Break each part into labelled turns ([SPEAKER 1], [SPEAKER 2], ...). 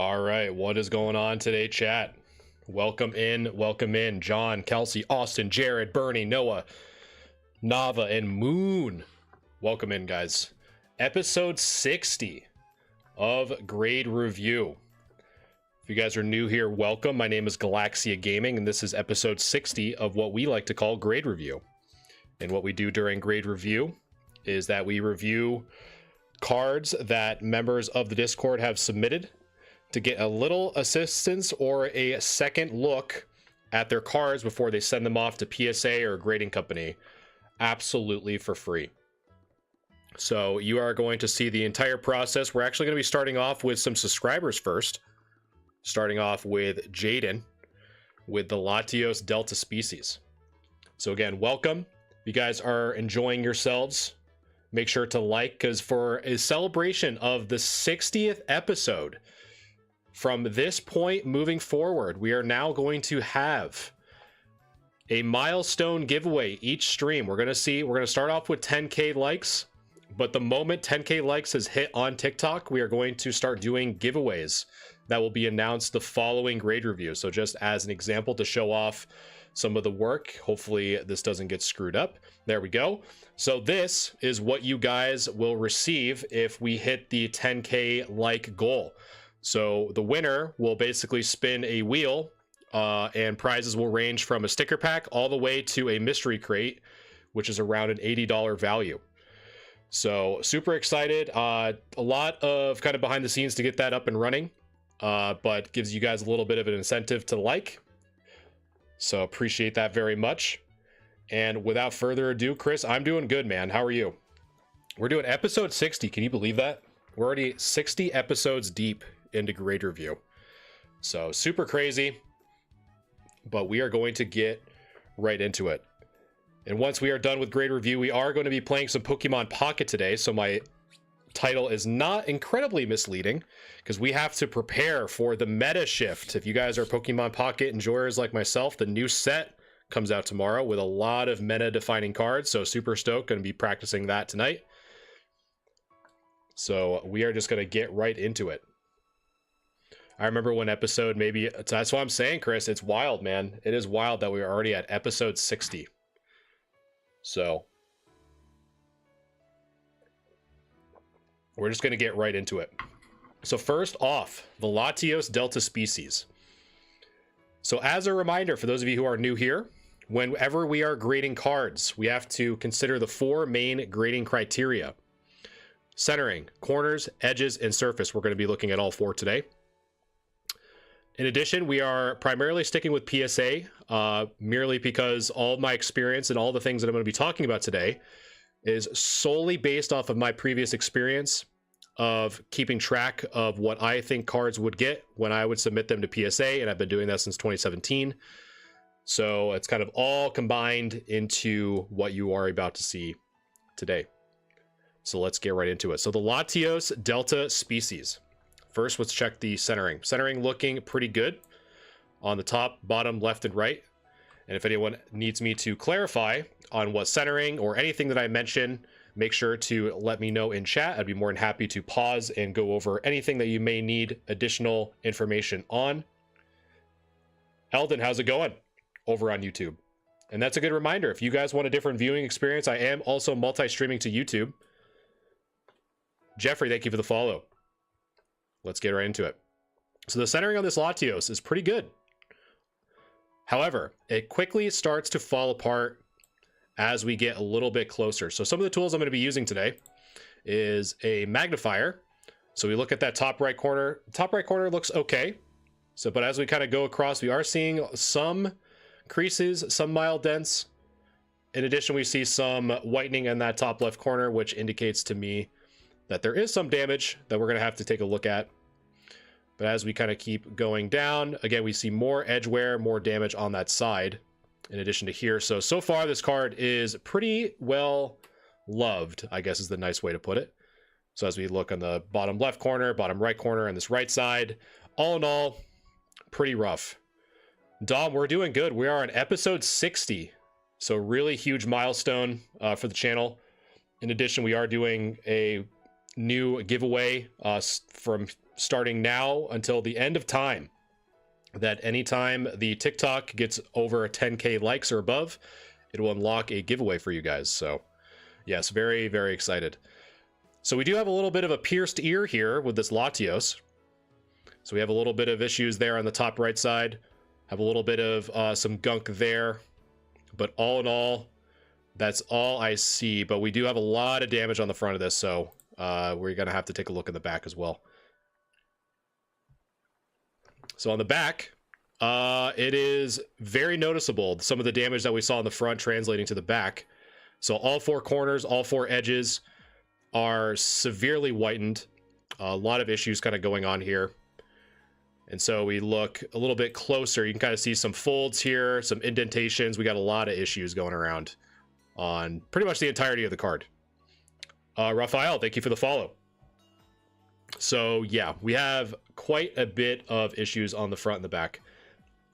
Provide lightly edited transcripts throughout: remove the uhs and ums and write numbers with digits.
[SPEAKER 1] All right, what is going on today, chat? Welcome in. John, Kelsey, Austin, Jared, Bernie, Noah, Nava, and Moon. Welcome in, guys. Episode 60 of Grade Review. If you guys are new here, welcome. My name is Galaxia Gaming, and this is episode 60 of what we like to call Grade Review. And what we do during Grade Review is that we review cards that members of the Discord have submitted to get a little assistance or a second look at their cards before they send them off to PSA or a grading company, absolutely for free. So you are going to see the entire process. We're actually going to be starting off with some subscribers first, starting off with Jaden with the Latios Delta Species. So again, welcome. If you guys are enjoying yourselves, make sure to like, because for a celebration of the 60th episode, from this point moving forward, we are now going to have a milestone giveaway each stream. We're going to start off with 10K likes, but the moment 10K likes is hit on TikTok, we are going to start doing giveaways that will be announced the following grade review. So just as an example to show off some of the work, hopefully this doesn't get screwed up. There we go. So this is what you guys will receive if we hit the 10K like goal. So the winner will basically spin a wheel, and prizes will range from a sticker pack all the way to a mystery crate, which is around an $80 value. So super excited. A lot of kind of behind the scenes to get that up and running, but gives you guys a little bit of an incentive to like. So appreciate that very much. And without further ado, Chris, I'm doing good, man. How are you? We're doing episode 60. Can you believe that? We're already 60 episodes deep into grade review. So super crazy, but we are going to get right into it. And once we are done with grade review, we are going to be playing some Pokemon Pocket today. So my title is not incredibly misleading because we have to prepare for the meta shift. If you guys are Pokemon Pocket enjoyers like myself, the new set comes out tomorrow with a lot of meta defining cards. So super stoked, going to be practicing that tonight. So we are just going to get right into it. I remember one episode, maybe that's what I'm saying, Chris. It's wild, man. It is wild that we are already at episode 60. So we're just going to get right into it. So first off, the Latios Delta Species. So as a reminder, for those of you who are new here, whenever we are grading cards, we have to consider the four main grading criteria: centering, corners, edges, and surface. We're going to be looking at all four today. In addition, we are primarily sticking with PSA, merely because all of my experience and all the things that I'm going to be talking about today is solely based off of my previous experience of keeping track of what I think cards would get when I would submit them to PSA, and I've been doing that since 2017. So it's kind of all combined into what you are about to see today. So let's get right into it. So the Latios Delta Species. First, let's check the centering. Centering looking pretty good on the top, bottom, left, and right. And if anyone needs me to clarify on what centering or anything that I mention, make sure to let me know in chat. I'd be more than happy to pause and go over anything that you may need additional information on. Eldon, how's it going over on YouTube? And that's a good reminder. If you guys want a different viewing experience, I am also multi-streaming to YouTube. Jeffrey, thank you for the follow. Let's get right into it. So the centering on this Latios is pretty good. However, it quickly starts to fall apart as we get a little bit closer. So some of the tools I'm going to be using today is a magnifier. So we look at that top right corner. Top right corner looks okay. So, but as we kind of go across, we are seeing some creases, some mild dents. In addition, we see some whitening in that top left corner, which indicates to me that there is some damage that we're going to have to take a look at. But as we kind of keep going down, again, we see more edge wear, more damage on that side in addition to here. So far this card is pretty well loved, I guess is the nice way to put it. So as we look on the bottom left corner, bottom right corner, and this right side, all in all, pretty rough. Dom, we're doing good. We are on episode 60. So really huge milestone for the channel. In addition, we are doing a new giveaway from starting now until the end of time, that anytime the TikTok gets over 10K likes or above, it will unlock a giveaway for you guys. So yes, very, very excited. So we do have a little bit of a pierced ear here with this Latios. So we have a little bit of issues there on the top right side. Have a little bit of some gunk there. But all in all, that's all I see. But we do have a lot of damage on the front of this, so we're going to have to take a look in the back as well. So on the back, it is very noticeable, some of the damage that we saw on the front translating to the back. So all four corners, all four edges are severely whitened. A lot of issues kind of going on here. And so we look a little bit closer. You can kind of see some folds here, some indentations. We got a lot of issues going around on pretty much the entirety of the card. Raphael, thank you for the follow. So yeah, we have quite a bit of issues on the front and the back.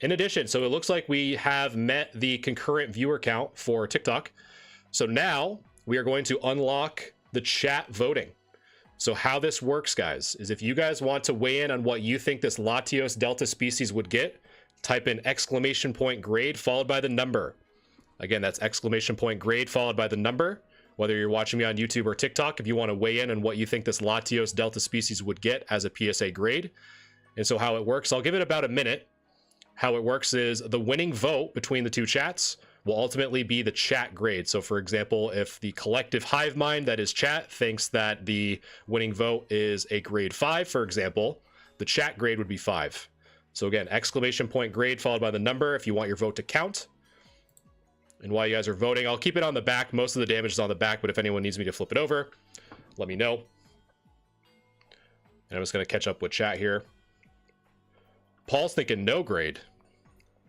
[SPEAKER 1] In addition, so it looks like we have met the concurrent viewer count for TikTok. So now we are going to unlock the chat voting. So how this works, guys, is if you guys want to weigh in on what you think this Latios Delta species would get, type in ! grade followed by the number. Again, that's ! grade followed by the number. Whether you're watching me on YouTube or TikTok, if you want to weigh in on what you think this Latios Delta species would get as a PSA grade. And so how it works, I'll give it about a minute. How it works is the winning vote between the two chats will ultimately be the chat grade. So for example, if the collective hive mind that is chat thinks that the winning vote is a grade 5, for example, the chat grade would be 5. So again, ! grade followed by the number if you want your vote to count. And while you guys are voting, I'll keep it on the back. Most of the damage is on the back, but if anyone needs me to flip it over, let me know. And I'm just going to catch up with chat here. Paul's thinking no grade.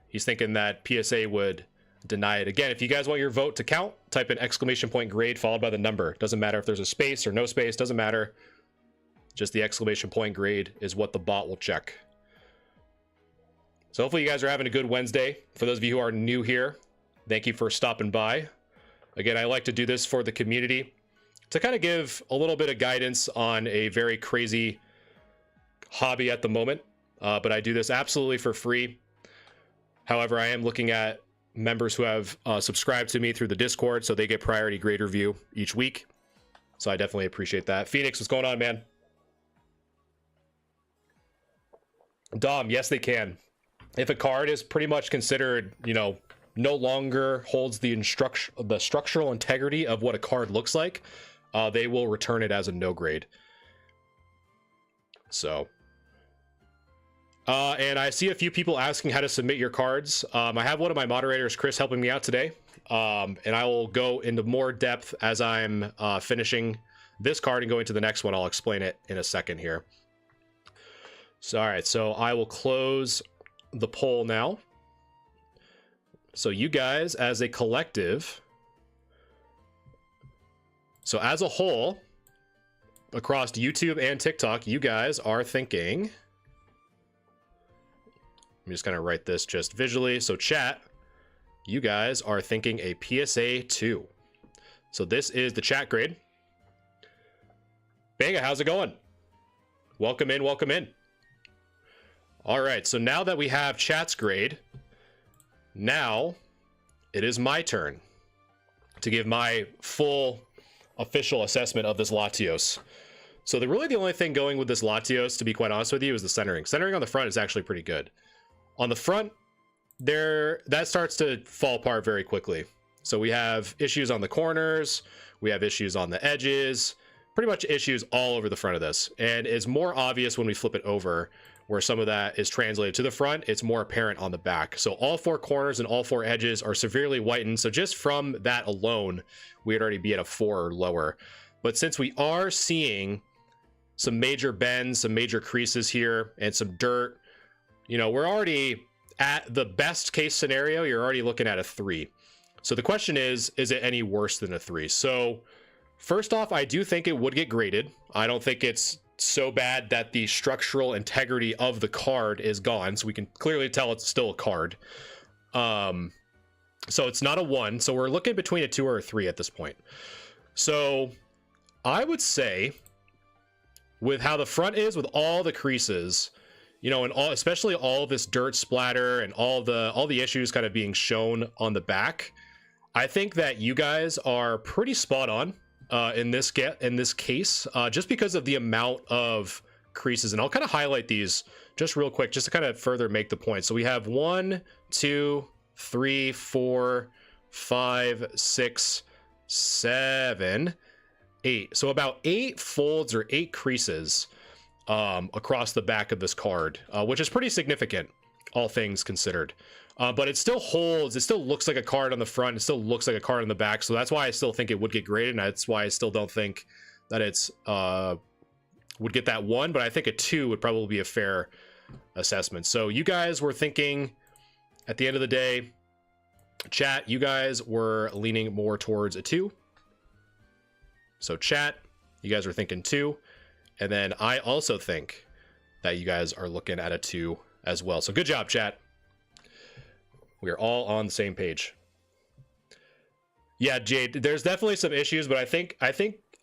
[SPEAKER 1] He's thinking that PSA would deny it. Again, if you guys want your vote to count, type in ! grade followed by the number. Doesn't matter if there's a space or no space, doesn't matter. Just the ! grade is what the bot will check. So hopefully you guys are having a good Wednesday. For those of you who are new here, thank you for stopping by. Again, I like to do this for the community to kind of give a little bit of guidance on a very crazy hobby at the moment. But I do this absolutely for free. However, I am looking at members who have subscribed to me through the Discord, so they get priority grade review each week. So I definitely appreciate that. Phoenix, what's going on, man? Dom, yes, they can. If a card is pretty much considered, you know, no longer holds the structural integrity of what a card looks like, they will return it as a no grade. So, and I see a few people asking how to submit your cards. I have one of my moderators, Chris, helping me out today. And I will go into more depth as I'm finishing this card and going to the next one. I'll explain it in a second here. So, all right, so I will close the poll now. So you guys as a collective, so as a whole, across YouTube and TikTok, you guys are thinking, I'm just gonna write this just visually. So chat, you guys are thinking a PSA 2. So this is the chat grade. Banga, how's it going? Welcome in, welcome in. All right, so now that we have chat's grade, now it is my turn to give my full official assessment of this Latios. So really the only thing going with this Latios, to be quite honest with you, is the centering. Centering on the front is actually pretty good. On the front, that starts to fall apart very quickly. So we have issues on the corners, we have issues on the edges, pretty much issues all over the front of this. And it's more obvious when we flip it over, where some of that is translated to the front. It's more apparent on the back. So all four corners and all four edges are severely whitened. So just from that alone, we'd already be at a 4 or lower. But since we are seeing some major bends, some major creases here, and some dirt, you know, we're already at the best case scenario, you're already looking at a 3. So the question is it any worse than a 3? So first off, I do think it would get graded. I don't think it's so bad that the structural integrity of the card is gone, so we can clearly tell it's still a card. So it's not a 1, so we're looking between a 2 or a 3 at this point. So I would say with how the front is, with all the creases, you know, and all, especially all of this dirt splatter and all the issues kind of being shown on the back, I think that you guys are pretty spot on in this case, just because of the amount of creases. And I'll kind of highlight these just real quick, just to kind of further make the point. So we have 1, 2, 3, 4, 5, 6, 7, 8. So about 8 folds or 8 creases across the back of this card, which is pretty significant, all things considered. But it still holds, it still looks like a card on the front, it still looks like a card on the back, so that's why I still think it would get graded, and that's why I still don't think that it's would get that 1, but I think a 2 would probably be a fair assessment. So you guys were thinking, at the end of the day, chat, you guys were leaning more towards a 2. So chat, you guys were thinking 2, and then I also think that you guys are looking at a 2 as well. So good job, chat. We are all on the same page. Yeah, Jade, there's definitely some issues, but I think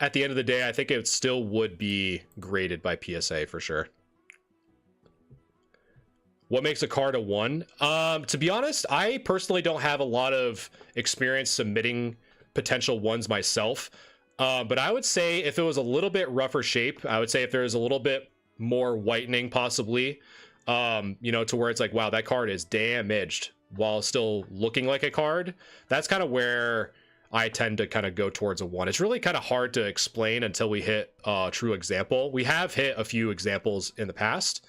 [SPEAKER 1] at the end of the day, I think it still would be graded by PSA for sure. What makes a card a 1? To be honest, I personally don't have a lot of experience submitting potential 1s myself. But I would say if it was a little bit rougher shape, I would say if there's a little bit more whitening possibly, you know, to where it's like, wow, that card is damaged while still looking like a card, that's kind of where I tend to kind of go towards a 1. It's really kind of hard to explain until we hit a true example. We have hit a few examples in the past,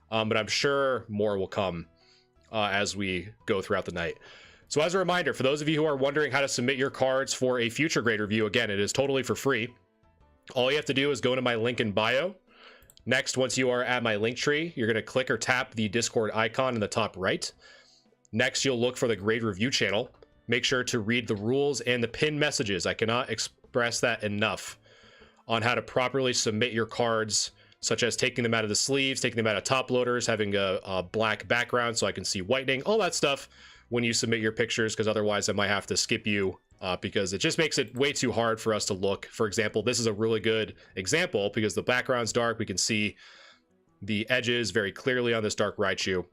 [SPEAKER 1] but I'm sure more will come as we go throughout the night. So as a reminder, for those of you who are wondering how to submit your cards for a future grade review, again, it is totally for free. All you have to do is go to my link in bio. Next, once you are at my link tree, you're going to click or tap the Discord icon in the top right. Next, you'll look for the grade review channel. Make sure to read the rules and the pinned messages. I cannot express that enough on how to properly submit your cards, such as taking them out of the sleeves, taking them out of top loaders, having a black background so I can see whitening, all that stuff when you submit your pictures, because otherwise I might have to skip you because it just makes it way too hard for us to look. For example, this is a really good example because the background's dark. We can see the edges very clearly on this dark Raichu.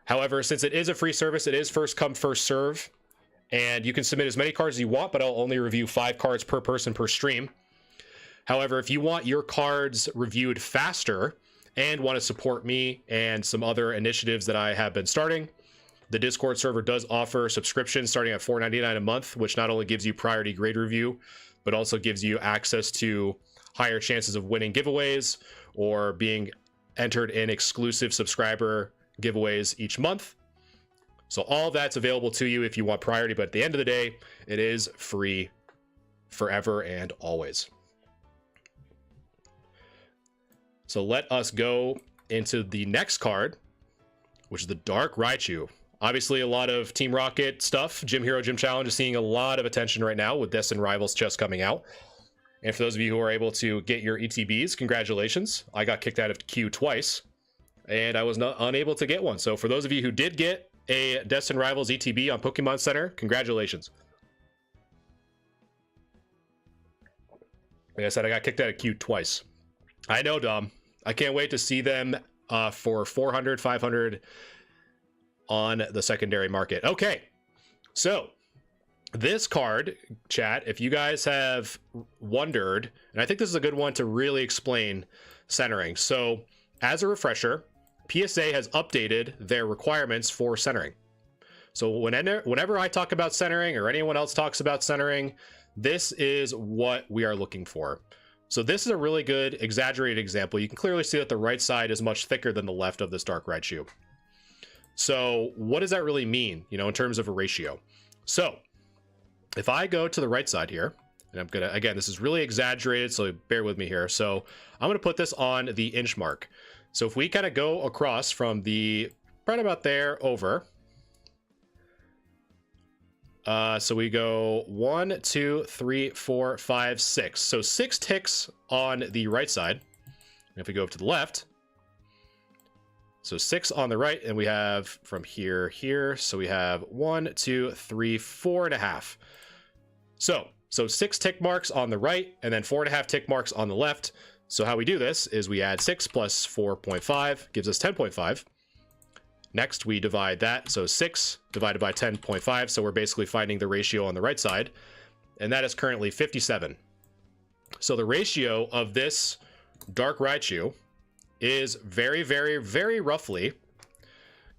[SPEAKER 1] However, since it is a free service, it is first come, first serve, and you can submit as many cards as you want, but I'll only review 5 cards per person per stream. However, if you want your cards reviewed faster and want to support me and some other initiatives that I have been starting, the Discord server does offer subscriptions starting at $4.99 a month, which not only gives you priority grade review, but also gives you access to higher chances of winning giveaways or being entered in exclusive subscriber giveaways each month. So all that's available to you if you want priority, but at the end of the day, it is free forever and always. So let us go into the next card, which is the Dark Raichu. Obviously, a lot of Team Rocket stuff. Gym Hero Gym Challenge is seeing a lot of attention right now with Destined Rivals just coming out. And for those of you who are able to get your ETBs, congratulations. I got kicked out of queue twice, and I was unable to get one. So for those of you who did get a Destined Rivals ETB on Pokemon Center, congratulations. Like I said, I got kicked out of queue twice. I know, Dom. I can't wait to see them for 400, 500 on the secondary market. Okay, so this card, chat, if you guys have wondered, and I think this is a good one to really explain centering. So as a refresher, PSA has updated their requirements for centering. So whenever I talk about centering or anyone else talks about centering, this is what we are looking for. So this is a really good exaggerated example. You can clearly see that the right side is much thicker than the left of this Dark Raichu. So what does that really mean, you know, in terms of a ratio? So if I go to the right side here, and I'm gonna, again, this is really exaggerated, so bear with me here. So I'm gonna put this on the inch mark. So if we kind of go across from the right about there over, so we go 1, 2, 3, 4, 5, 6. So 6 ticks on the right side. And if we go up to the left, so 6 on the right, and we have from here, so we have 1, 2, 3, 4.5. So 6 tick marks on the right, and then 4.5 tick marks on the left. So how we do this is we add 6 plus 4.5 gives us 10.5. Next, we divide that. So 6 divided by 10.5. So we're basically finding the ratio on the right side. And that is currently 57. So the ratio of this Dark Raichu is very, very, very roughly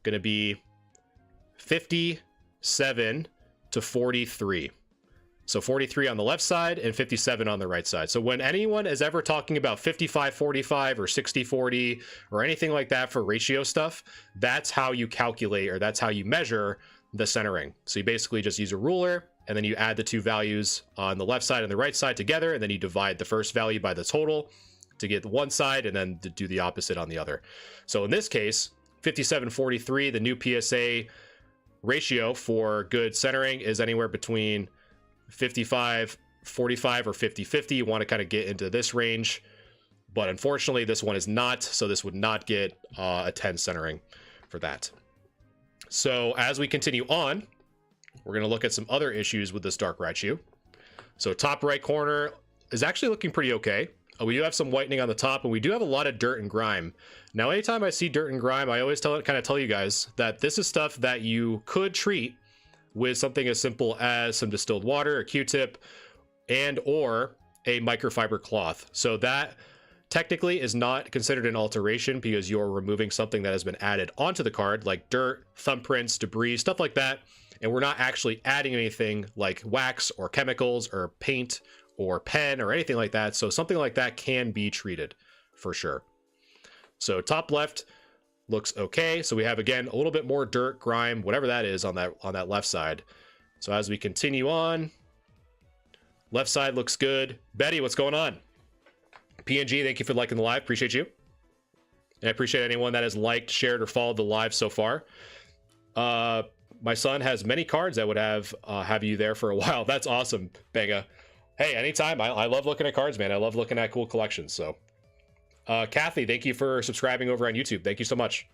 [SPEAKER 1] going to be 57 to 43. So 43 on the left side and 57 on the right side. So when anyone is ever talking about 55-45 or 60-40 or anything like that for ratio stuff, that's how you calculate, or that's how you measure the centering. So you basically just use a ruler, and then you add the two values on the left side and the right side together, and then you divide the first value by the total to get one side, and then to do the opposite on the other. So in this case, 57-43, the new PSA ratio for good centering is anywhere between 55-45 or 50-50. You want to kind of get into this range, but unfortunately this one is not, so this would not get a 10 centering for that. So as we continue on, we're going to look at some other issues with this Dark Raichu. So top right corner is actually looking pretty okay. We do have some whitening on the top, and we do have a lot of dirt and grime. Now, anytime I see dirt and grime, I always tell you guys that this is stuff that you could treat with something as simple as some distilled water, a Q-tip, and or a microfiber cloth. So that technically is not considered an alteration because you're removing something that has been added onto the card, like dirt, thumbprints, debris, stuff like that. And we're not actually adding anything like wax or chemicals or paint or pen or anything like that. So something like that can be treated for sure. So top left looks okay. So we have, again, a little bit more dirt, grime, whatever that is on that left side. So as we continue on, left side looks good. Betty, what's going on? PNG, thank you for liking the live. Appreciate you. And I appreciate anyone that has liked, shared, or followed the live so far. My son has many cards that would have you there for a while. That's awesome, Banga. Hey, anytime. I love looking at cards, man. I love looking at cool collections. So, Kathy, thank you for subscribing over on YouTube. Thank you so much.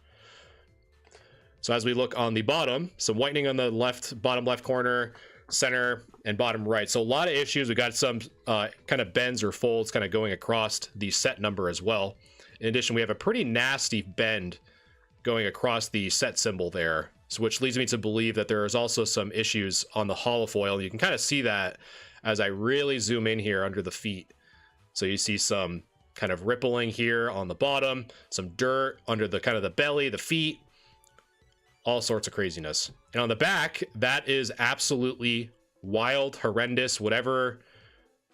[SPEAKER 1] So as we look on the bottom, some whitening on the bottom left corner, center, and bottom right. So a lot of issues. We got some kind of bends or folds kind of going across the set number as well. In addition, we have a pretty nasty bend going across the set symbol there. So which leads me to believe that there is also some issues on the holofoil. You can kind of see that as I really zoom in here under the feet. So you see some kind of rippling here on the bottom, some dirt under the kind of the belly, the feet, all sorts of craziness. And on the back, that is absolutely wild, horrendous, whatever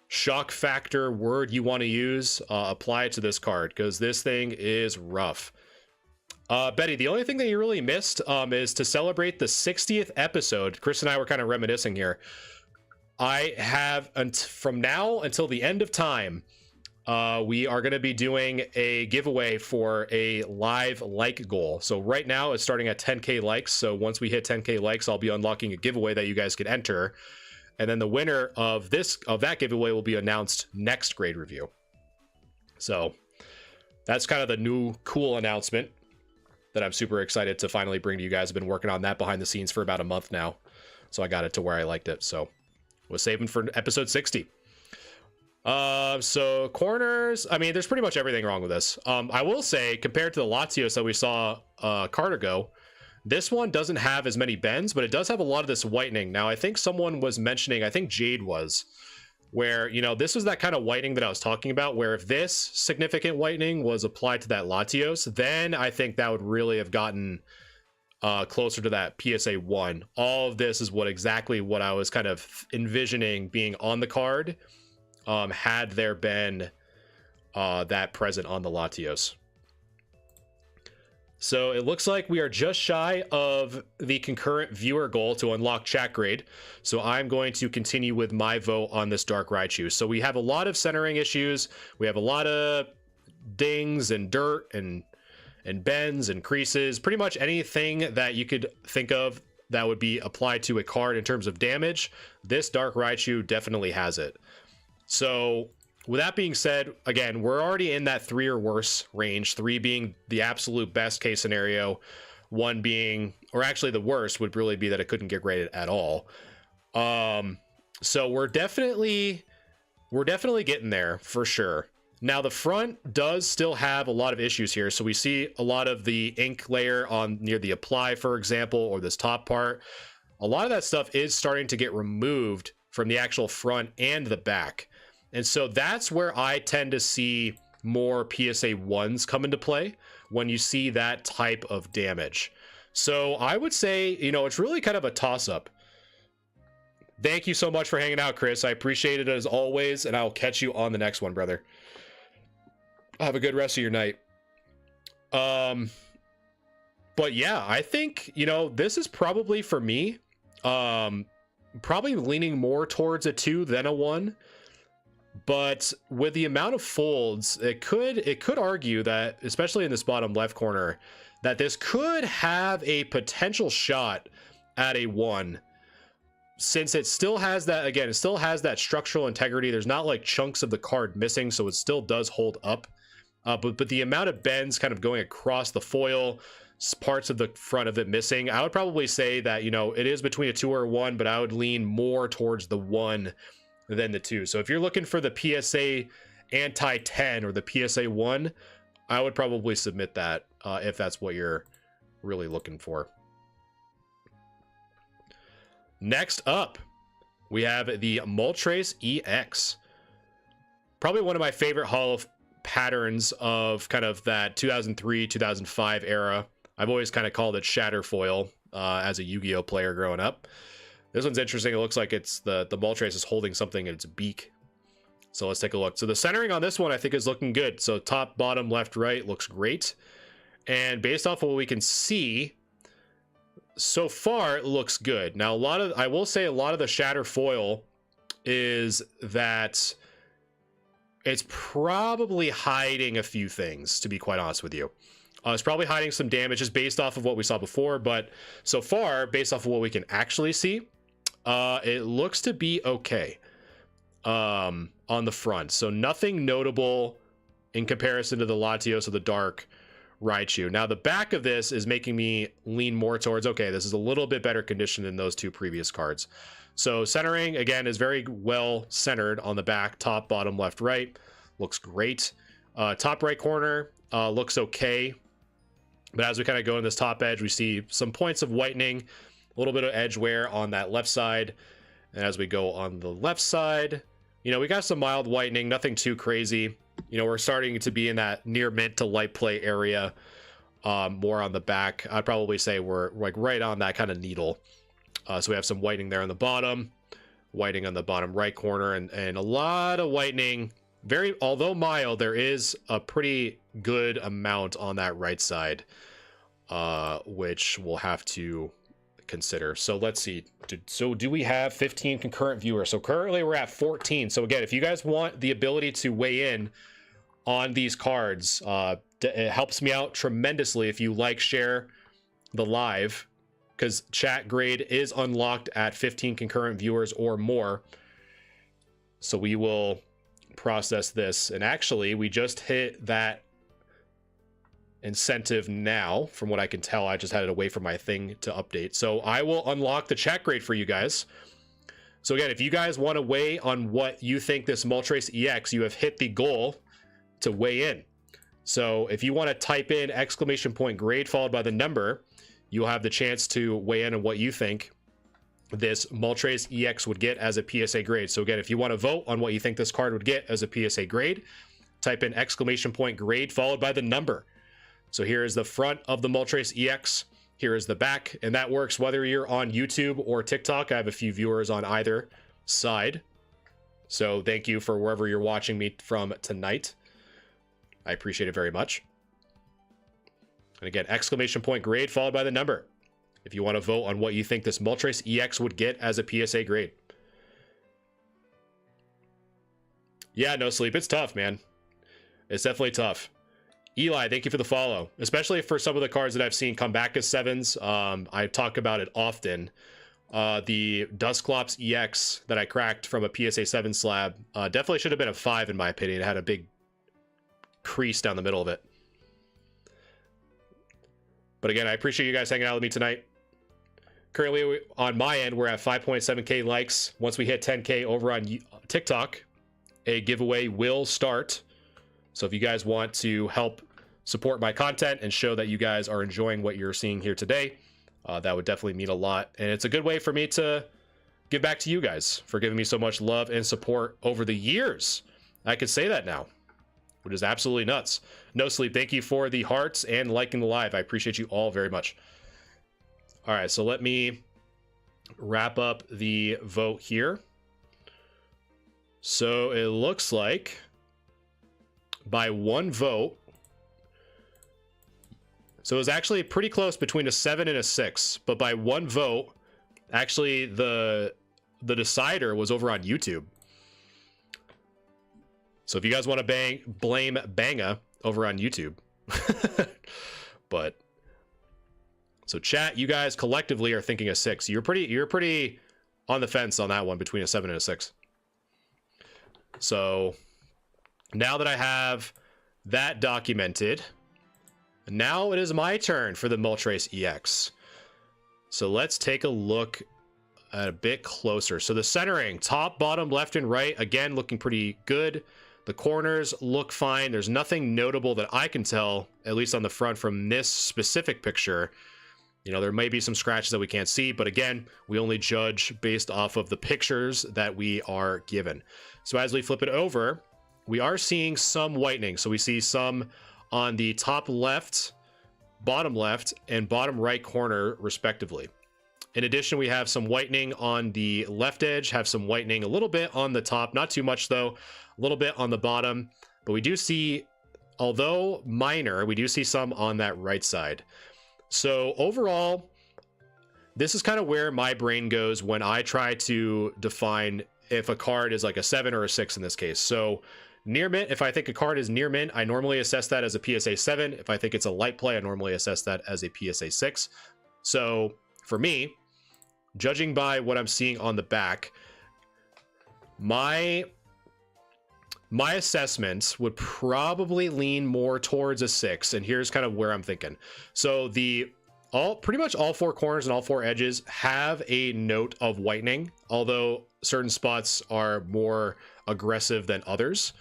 [SPEAKER 1] shock factor word you want to use, apply it to this card, because this thing is rough. Betty, the only thing that you really missed is to celebrate the 60th episode. Chris and I were kind of reminiscing here. I have, from now until the end of time, we are going to be doing a giveaway for a live like goal. So right now it's starting at 10K likes. So once we hit 10K likes, I'll be unlocking a giveaway that you guys can enter. And then the winner of that giveaway will be announced next grade review. So that's kind of the new cool announcement that I'm super excited to finally bring to you guys. I've been working on that behind the scenes for about a month now. So I got it to where I liked it. So was saving for episode 60. So corners, I mean, there's pretty much everything wrong with this. I will say, compared to the Latios that we saw a card ago, this one doesn't have as many bends, but it does have a lot of this whitening. Now, I think someone was mentioning, I think Jade was, where, you know, this was that kind of whitening that I was talking about, where if this significant whitening was applied to that Latios, then I think that would really have gotten closer to that PSA 1. All of this is exactly what I was kind of envisioning being on the card, had there been that present on the Latios. So it looks like we are just shy of the concurrent viewer goal to unlock chat grade. So I'm going to continue with my vote on this Dark Raichu. So we have a lot of centering issues. We have a lot of dings and dirt and bends and creases. Pretty much anything that you could think of that would be applied to a card in terms of damage, this Dark Raichu definitely has it. So with that being said, again, we're already in that 3 or worse range, 3 being the absolute best case scenario, 1 being, or actually the worst would really be that it couldn't get graded at all. So we're definitely getting there for sure. Now the front does still have a lot of issues here. So we see a lot of the ink layer on near the apply, for example, or this top part. A lot of that stuff is starting to get removed from the actual front and the back. And so that's where I tend to see more PSA 1s come into play when you see that type of damage. So I would say, you know, it's really kind of a toss-up. Thank you so much for hanging out, Chris. I appreciate it as always, and I'll catch you on the next one, brother. Have a good rest of your night. But yeah, I think, you know, this is probably for me, probably leaning more towards a 2 than a 1. But with the amount of folds, it could argue that, especially in this bottom left corner, that this could have a potential shot at a 1. Since it still has that, again, it still has that structural integrity. There's not like chunks of the card missing, so it still does hold up. But the amount of bends kind of going across the foil, parts of the front of it missing, I would probably say that, you know, it is between a 2 or a 1, but I would lean more towards the 1 than the 2. So if you're looking for the PSA anti-10 or the PSA 1, I would probably submit that if that's what you're really looking for. Next up, we have the Moltres EX. Probably one of my favorite Holo patterns of kind of that 2003, 2005 era. I've always kind of called it Shatterfoil as a Yu-Gi-Oh player growing up. This one's interesting. It looks like it's the Moltres is holding something in its beak. So let's take a look. So the centering on this one I think is looking good. So top, bottom, left, right looks great. And based off of what we can see, so far it looks good. Now I will say a lot of the Shatterfoil is that it's probably hiding a few things, to be quite honest with you. It's probably hiding some damage just based off of what we saw before, but so far, based off of what we can actually see, it looks to be okay on the front. So nothing notable in comparison to the Latios or the Dark Raichu. Now the back of this is making me lean more towards, okay, this is a little bit better condition than those two previous cards. So centering, again, is very well centered on the back, top, bottom, left, right. Looks great. Top right corner looks okay. But as we kind of go in this top edge, we see some points of whitening, a little bit of edge wear on that left side. And as we go on the left side, you know, we got some mild whitening, nothing too crazy. You know, we're starting to be in that near mid to light play area, more on the back. I'd probably say we're like right on that kind of needle. So we have some whitening there on the bottom, whitening on the bottom right corner, and a lot of whitening. Although mild, there is a pretty good amount on that right side, which we'll have to consider. So let's see. Do we have 15 concurrent viewers? So currently we're at 14. So again, if you guys want the ability to weigh in on these cards, it helps me out tremendously if you like, share the live, because chat grade is unlocked at 15 concurrent viewers or more. So we will process this, and actually we just hit that incentive now. From what I can tell, I just had it away from my thing to update, so I will unlock the chat grade for you guys. So again, if you guys want to weigh on what you think this Moltres EX, you have hit the goal to weigh in. So if you want to type in ! grade followed by the number, you'll have the chance to weigh in on what you think this Moltres EX would get as a PSA grade. So again, if you want to vote on what you think this card would get as a PSA grade, type in ! grade followed by the number. So here is the front of the Moltres EX. Here is the back, and that works whether you're on YouTube or TikTok. I have a few viewers on either side. So thank you for wherever you're watching me from tonight. I appreciate it very much. And again, ! grade followed by the number if you want to vote on what you think this Moltres EX would get as a PSA grade. Yeah, no sleep. It's tough, man. It's definitely tough. Eli, thank you for the follow, especially for some of the cards that I've seen come back as 7s. I talk about it often. The Dusclops EX that I cracked from a PSA 7 slab definitely should have been a 5 in my opinion. It had a big crease down the middle of it. But again, I appreciate you guys hanging out with me tonight. Currently, on my end, we're at 5.7K likes. Once we hit 10K over on TikTok, a giveaway will start So if you guys want to help support my content and show that you guys are enjoying what you're seeing here today, that would definitely mean a lot. And it's a good way for me to give back to you guys for giving me so much love and support over the years. I could say that now, which is absolutely nuts. No Sleep, thank you for the hearts and liking the live. I appreciate you all very much. All right, so let me wrap up the vote here. So it looks like by one vote, so it was actually pretty close between a 7 and a 6, but by one vote, actually the decider was over on YouTube. So if you guys want to blame Banga over on YouTube. But so chat, you guys collectively are thinking a 6. You're pretty on the fence on that one, between a 7 and a 6. So now that I have that documented, now it is my turn for the Moltres EX. So let's take a look at a bit closer. So the centering, top, bottom, left, and right, again, looking pretty good. The corners look fine. There's nothing notable that I can tell, at least on the front from this specific picture. You know, there may be some scratches that we can't see, but again, we only judge based off of the pictures that we are given. So as we flip it over, we are seeing some whitening. So we see some on the top left, bottom left, and bottom right corner, respectively. In addition, we have some whitening on the left edge, have some whitening a little bit on the top, not too much though, a little bit on the bottom, but we do see, although minor, we do see some on that right side. So overall, this is kind of where my brain goes when I try to define if a card is like a 7 or a 6 in this case. So near mint, if I think a card is near mint, I normally assess that as a PSA 7. If I think it's a light play, I normally assess that as a PSA 6. So for me, judging by what I'm seeing on the back, my assessment would probably lean more towards a 6, and here's kind of where I'm thinking. So pretty much all 4 corners and all 4 edges have a note of whitening, although certain spots are more aggressive than others.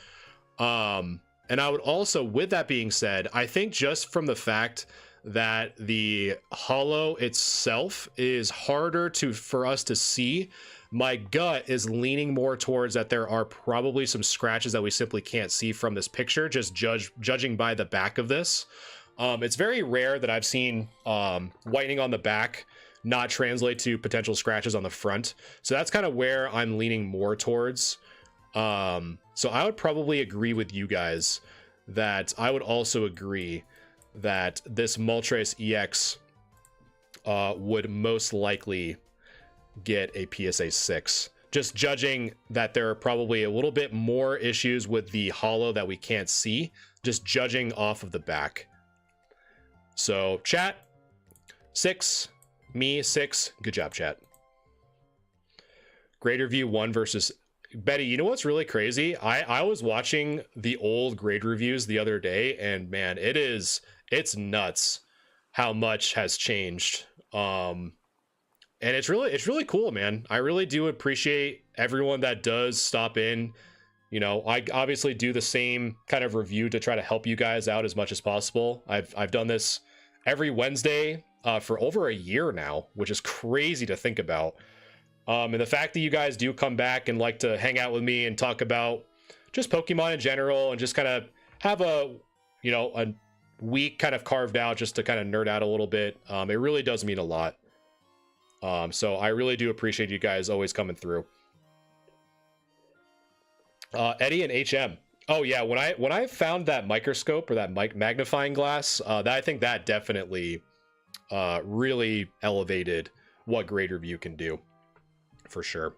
[SPEAKER 1] And I would also, with that being said, I think just from the fact that the hollow itself is harder for us to see, my gut is leaning more towards that there are probably some scratches that we simply can't see from this picture, just judging by the back of this. It's very rare that I've seen whitening on the back not translate to potential scratches on the front. So that's kind of where I'm leaning more towards. So I would probably agree with you guys that I would also agree that this Moltres EX would most likely get a PSA 6. Just judging that there are probably a little bit more issues with the hollow that we can't see, just judging off of the back. So chat, 6, me 6, good job chat. Grade review 1 versus Betty. You know what's really crazy? I was watching the old grade reviews the other day, and man, it's nuts how much has changed. And it's really cool, man. I really do appreciate everyone that does stop in. You know, I obviously do the same kind of review to try to help you guys out as much as possible. I've done this every Wednesday for over a year now, which is crazy to think about. And the fact that you guys do come back and like to hang out with me and talk about just Pokemon in general and just kind of have a week kind of carved out just to kind of nerd out a little bit. It really does mean a lot. So I really do appreciate you guys always coming through. Eddie and HM. Oh yeah, when I found that microscope or that magnifying glass, I think that definitely really elevated what grade review can do, for sure.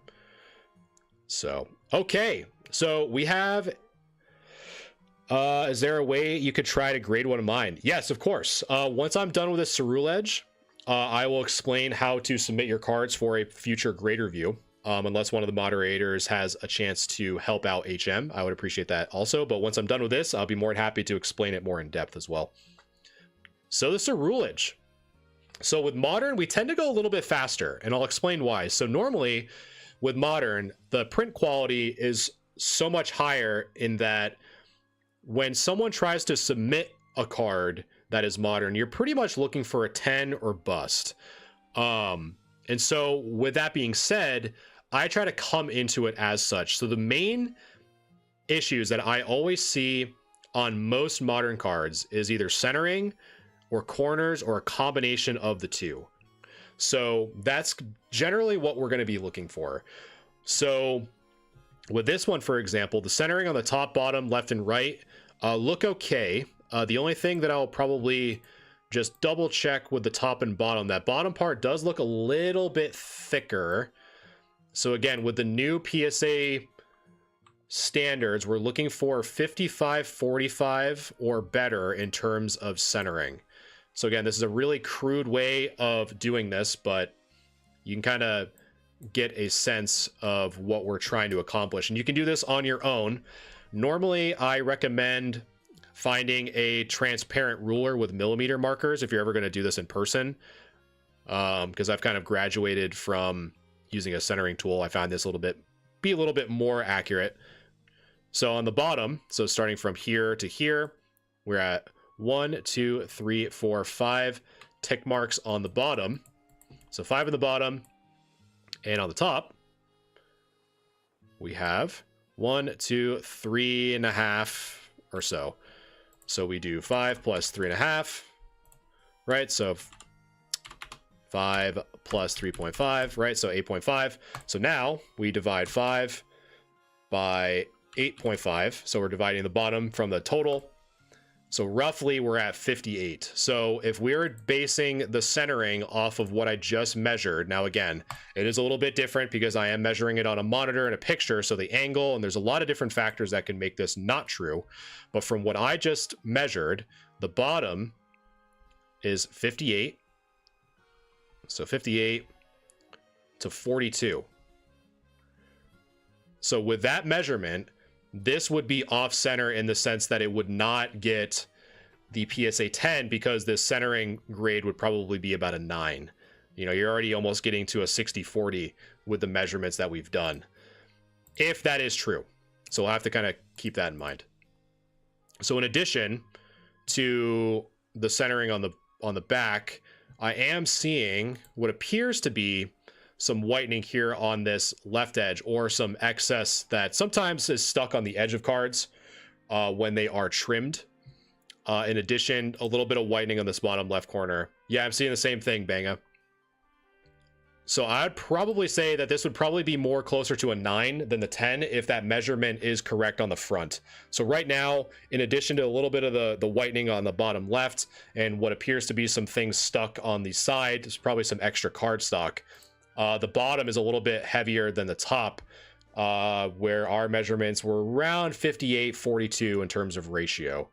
[SPEAKER 1] So okay, so we have. Is there a way you could try to grade one of mine? Yes, of course. Once I'm done with this Ceruledge, I will explain how to submit your cards for a future grade review. Unless one of the moderators has a chance to help out HM, I would appreciate that also. But once I'm done with this, I'll be more than happy to explain it more in depth as well. So the Ceruledge. So with Modern, we tend to go a little bit faster, and I'll explain why. So normally with Modern, the print quality is so much higher in that when someone tries to submit a card that is modern, you're pretty much looking for a 10 or bust. And so with that being said, I try to come into it as such. So the main issues that I always see on most modern cards is either centering or corners or a combination of the two. So that's generally what we're going to be looking for. So with this one, for example, the centering on the top, bottom, left, and right look okay. The only thing that I'll probably just double check with the top and bottom, that bottom part does look a little bit thicker. So again, with the new PSA standards, we're looking for 55-45 or better in terms of centering. So again, this is a really crude way of doing this, but you can kind of get a sense of what we're trying to accomplish. And you can do this on your own. Normally, I recommend finding a transparent ruler with millimeter markers if you're ever going to do this in person, because I've kind of graduated from using a centering tool. I find this a little bit more accurate. So on the bottom, so starting from here to here, we're at 1, 2, 3, 4, 5 tick marks on the bottom. So 5 on the bottom, and on the top we have 1, 2, 3.5 or so. So we do 5 plus 3.5, right? So 5 plus 3.5, right? So 8.5. So now we divide 5 by 8.5. So we're dividing the bottom from the total. So roughly we're at 58. So if we're basing the centering off of what I just measured, now again, it is a little bit different because I am measuring it on a monitor and a picture, so the angle, and there's a lot of different factors that can make this not true. But from what I just measured, the bottom is 58. So 58 to 42. So with that measurement, this would be off center in the sense that it would not get the PSA 10 because this centering grade would probably be about a 9. You know, you're already almost getting to a 60-40 with the measurements that we've done, if that is true. So we'll have to kind of keep that in mind. So in addition to the centering on the back, I am seeing what appears to be some whitening here on this left edge, or some excess that sometimes is stuck on the edge of cards when they are trimmed. In addition, a little bit of whitening on this bottom left corner. Yeah, I'm seeing the same thing, Banga. So I'd probably say that this would probably be more closer to a 9 than the 10 if that measurement is correct on the front. So right now, in addition to a little bit of the whitening on the bottom left and what appears to be some things stuck on the side, there's probably some extra card stock. The bottom is a little bit heavier than the top, where our measurements were around 58-42 in terms of ratio.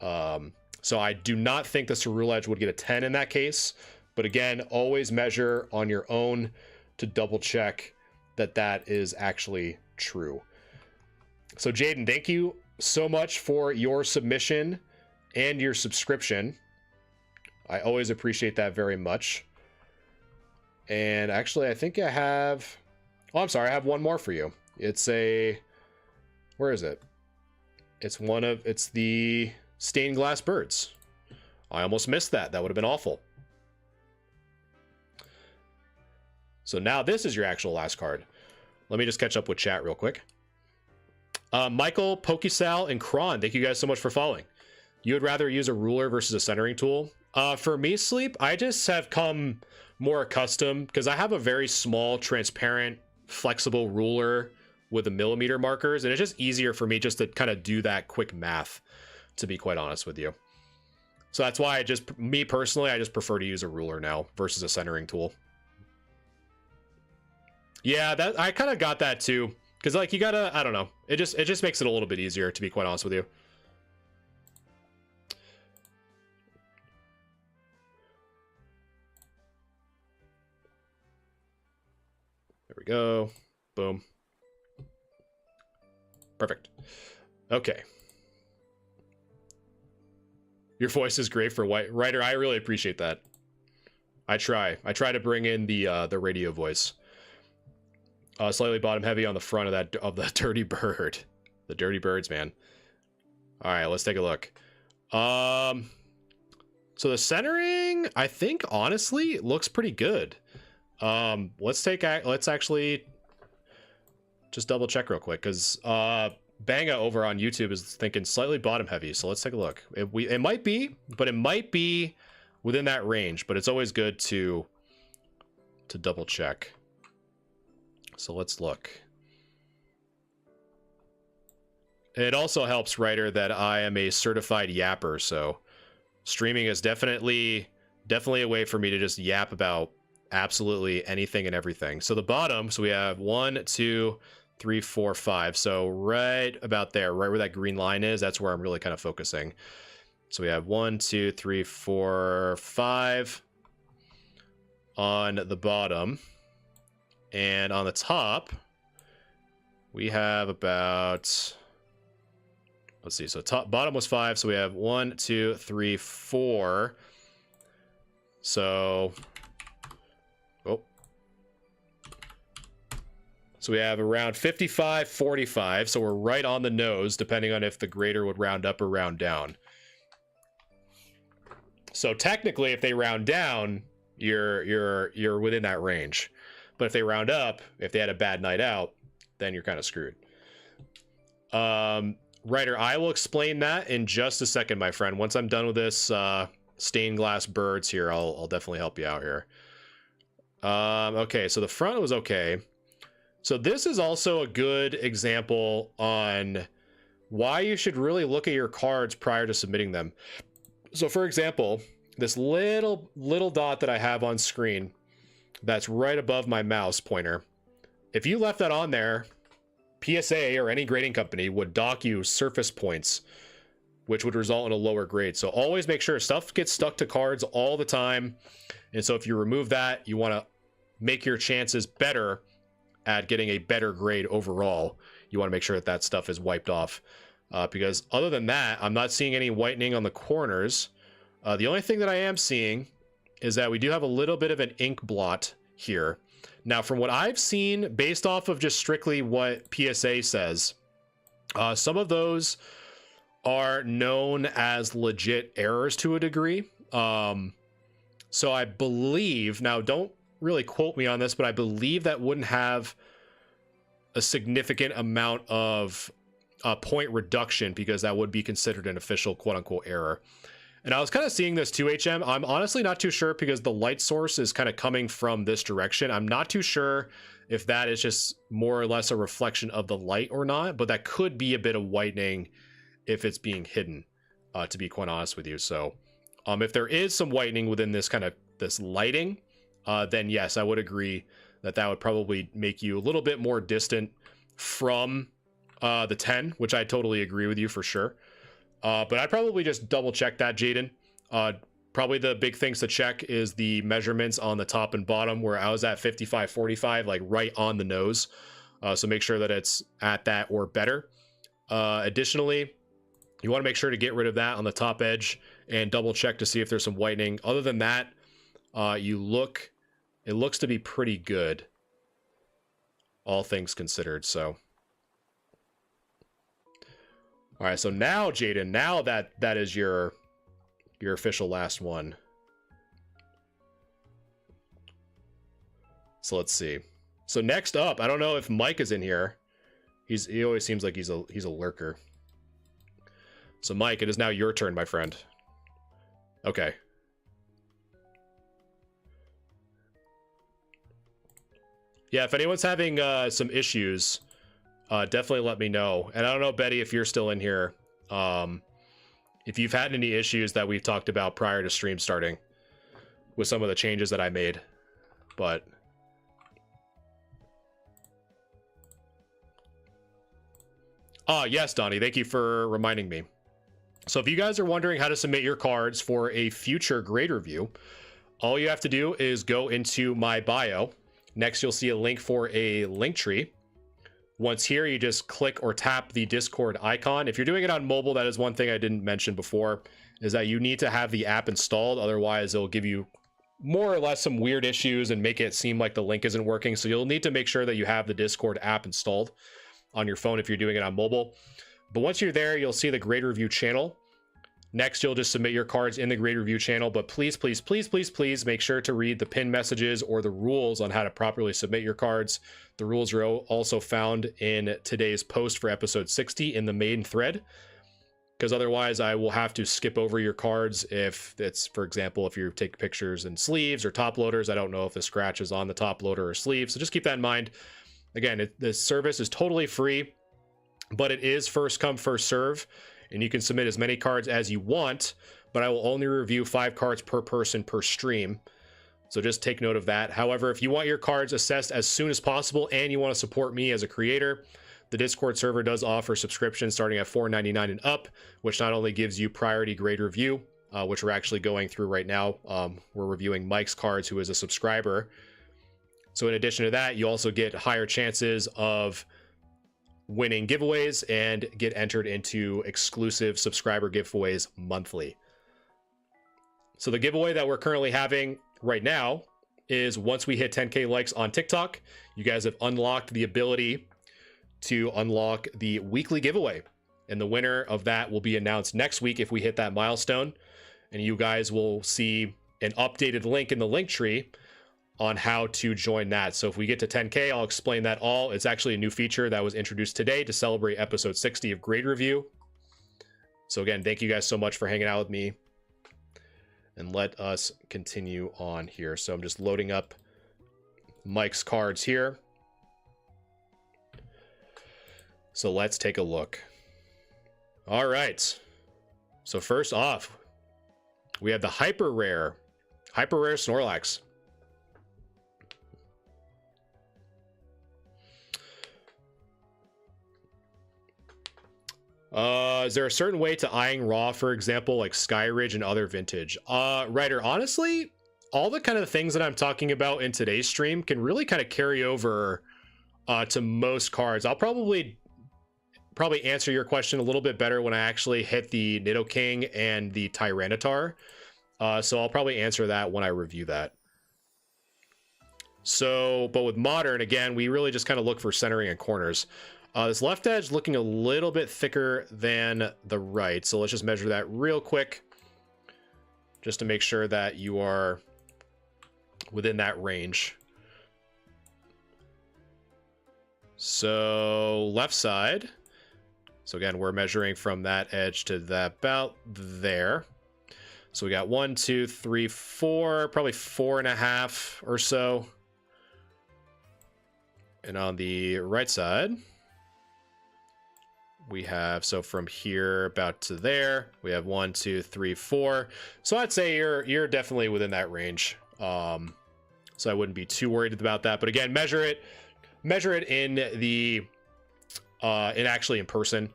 [SPEAKER 1] So I do not think the Cerule Edge would get a 10 in that case. But again, always measure on your own to double check that that is actually true. So Jaden, thank you so much for your submission and your subscription. I always appreciate that very much. And actually, I think I have... Oh, I'm sorry. I have one more for you. It's a... Where is it? It's the stained glass birds. I almost missed that. That would have been awful. So now this is your actual last card. Let me just catch up with chat real quick. Michael, Pokesal, and Kron, thank you guys so much for following. You would rather use a ruler versus a centering tool? For me, Sleep, I just have come more accustomed because I have a very small, transparent, flexible ruler with the millimeter markers, and it's just easier for me just to kind of do that quick math, to be quite honest with you. So that's why me personally, I just prefer to use a ruler now versus a centering tool. Yeah, that I kind of got that too, because like you gotta, I don't know, it just makes it a little bit easier, to be quite honest with you. There we go. Boom. Perfect. Okay. Your voice is great for white writer. I really appreciate that. I try to bring in the radio voice. Slightly bottom heavy on the front of the dirty bird. The dirty birds, man. All right, let's take a look. So the centering, I think honestly, it looks pretty good. Let's actually just double check real quick, because Banga over on YouTube is thinking slightly bottom heavy. So let's take a look. It might be, but it might be within that range. But it's always good to double check. So let's look. It also helps, writer, that I am a certified yapper, so streaming is definitely a way for me to just yap about absolutely anything and everything. So the bottom, so we have 1, 2, 3, 4, 5. So right about there, right where that green line is, that's where I'm really kind of focusing. So we have 1, 2, 3, 4, 5 on the bottom. And on the top, we have about, let's see, so bottom was 5, so we have 1, 2, 3, 4. So, so we have around 55, 45. So we're right on the nose, depending on if the grader would round up or round down. So technically, if they round down, you're within that range. But if they round up, if they had a bad night out, then you're kind of screwed. Writer, I will explain that in just a second, my friend. Once I'm done with this stained glass birds here, I'll definitely help you out here. Okay, so the front was okay. So this is also a good example on why you should really look at your cards prior to submitting them. So for example, this little dot that I have on screen that's right above my mouse pointer, if you left that on there, PSA or any grading company would dock you surface points, which would result in a lower grade. So always make sure stuff gets stuck to cards all the time. And so if you remove that, you want to make your chances better at getting a better grade overall. You want to make sure that that stuff is wiped off, because other than that, I'm not seeing any whitening on the corners. The only thing that I am seeing is that we do have a little bit of an ink blot here. Now, from what I've seen, based off of just strictly what PSA says, some of those are known as legit errors to a degree. So I believe, now don't really quote me on this, but I believe that wouldn't have a significant amount of point reduction, because that would be considered an official quote-unquote error. And I was kind of seeing this too, HM. I'm honestly not too sure, because the light source is kind of coming from this direction. I'm not too sure if that is just more or less a reflection of the light or not, but that could be a bit of whitening if it's being hidden, to be quite honest with you. So if there is some whitening within this this lighting, then yes, I would agree that that would probably make you a little bit more distant from the 10, which I totally agree with you for sure. But I'd probably just double check that, Jaden. Probably the big things to check is the measurements on the top and bottom, where I was at 55, 45, like right on the nose. So make sure that it's at that or better. Additionally, you want to make sure to get rid of that on the top edge and double check to see if there's some whitening. Other than that, it looks to be pretty good, all things considered. So, all right. So now, Jaden, now that is your official last one. So let's see. So next up, I don't know if Mike is in here. He always seems like he's a lurker. So Mike, it is now your turn, my friend. Okay. Yeah, if anyone's having some issues, definitely let me know. And I don't know, Betty, if you're still in here, if you've had any issues that we've talked about prior to stream starting with some of the changes that I made. But yes, Donnie, thank you for reminding me. So if you guys are wondering how to submit your cards for a future grade review, all you have to do is go into my bio. Next, you'll see a link for a link tree. Once here, you just click or tap the Discord icon. If you're doing it on mobile, that is one thing I didn't mention before, is that you need to have the app installed. Otherwise, it'll give you more or less some weird issues and make it seem like the link isn't working. So you'll need to make sure that you have the Discord app installed on your phone if you're doing it on mobile. But once you're there, you'll see the grade review channel. Next, you'll just submit your cards in the grade review channel, but please, please, please, please, please make sure to read the pinned messages or the rules on how to properly submit your cards. The rules are also found in today's post for episode 60 in the main thread, because otherwise I will have to skip over your cards if it's, for example, if you take pictures in sleeves or top loaders. I don't know if the scratch is on the top loader or sleeve, so just keep that in mind. Again, this service is totally free, but it is first come, first serve. And you can submit as many cards as you want, but I will only review 5 cards per person per stream. So just take note of that. However, if you want your cards assessed as soon as possible and you want to support me as a creator, the Discord server does offer subscriptions starting at $4.99 and up, which not only gives you priority grade review, which we're actually going through right now. We're reviewing Mike's cards, who is a subscriber. So in addition to that, you also get higher chances of winning giveaways and get entered into exclusive subscriber giveaways monthly. So the giveaway that we're currently having right now is once we hit 10K likes on TikTok, you guys have unlocked the ability to unlock the weekly giveaway. And the winner of that will be announced next week if we hit that milestone. And you guys will see an updated link in the link tree on how to join that. So if we get to 10K, I'll explain that all. It's actually a new feature that was introduced today to celebrate episode 60 of Grade Review. So again, thank you guys so much for hanging out with me. And let us continue on here. So I'm just loading up Mike's cards here. So let's take a look. All right. So first off, we have the hyper rare Snorlax. Is there a certain way to eyeing raw, for example, like Skyridge and other vintage? Ryder, honestly, all the kind of things that I'm talking about in today's stream can really kind of carry over to most cards. I'll probably answer your question a little bit better when I actually hit the Nidoking and the Tyranitar. So I'll probably answer that when I review that. So, but with modern, again, we really just kind of look for centering and corners. This left edge looking a little bit thicker than the right. So let's just measure that real quick, just to make sure that you are within that range. So left side. So again, we're measuring from that edge to that about there. So we got 1, 2, 3, 4, probably 4.5 or so. And on the right side, we have, so from here about to there, we have 1, 2, 3, 4. So I'd say you're definitely within that range. So I wouldn't be too worried about that. But again, measure it in the actually in person,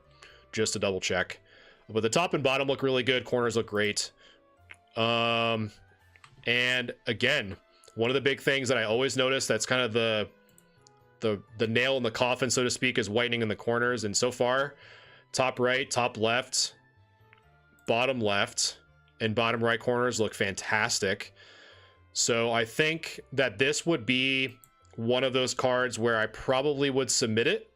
[SPEAKER 1] just to double check. But the top and bottom look really good. Corners look great. And again, one of the big things that I always notice that's kind of the nail in the coffin, so to speak, is whitening in the corners. And so far, top right, top left, bottom left, and bottom right corners look fantastic. So I think that this would be one of those cards where I probably would submit it.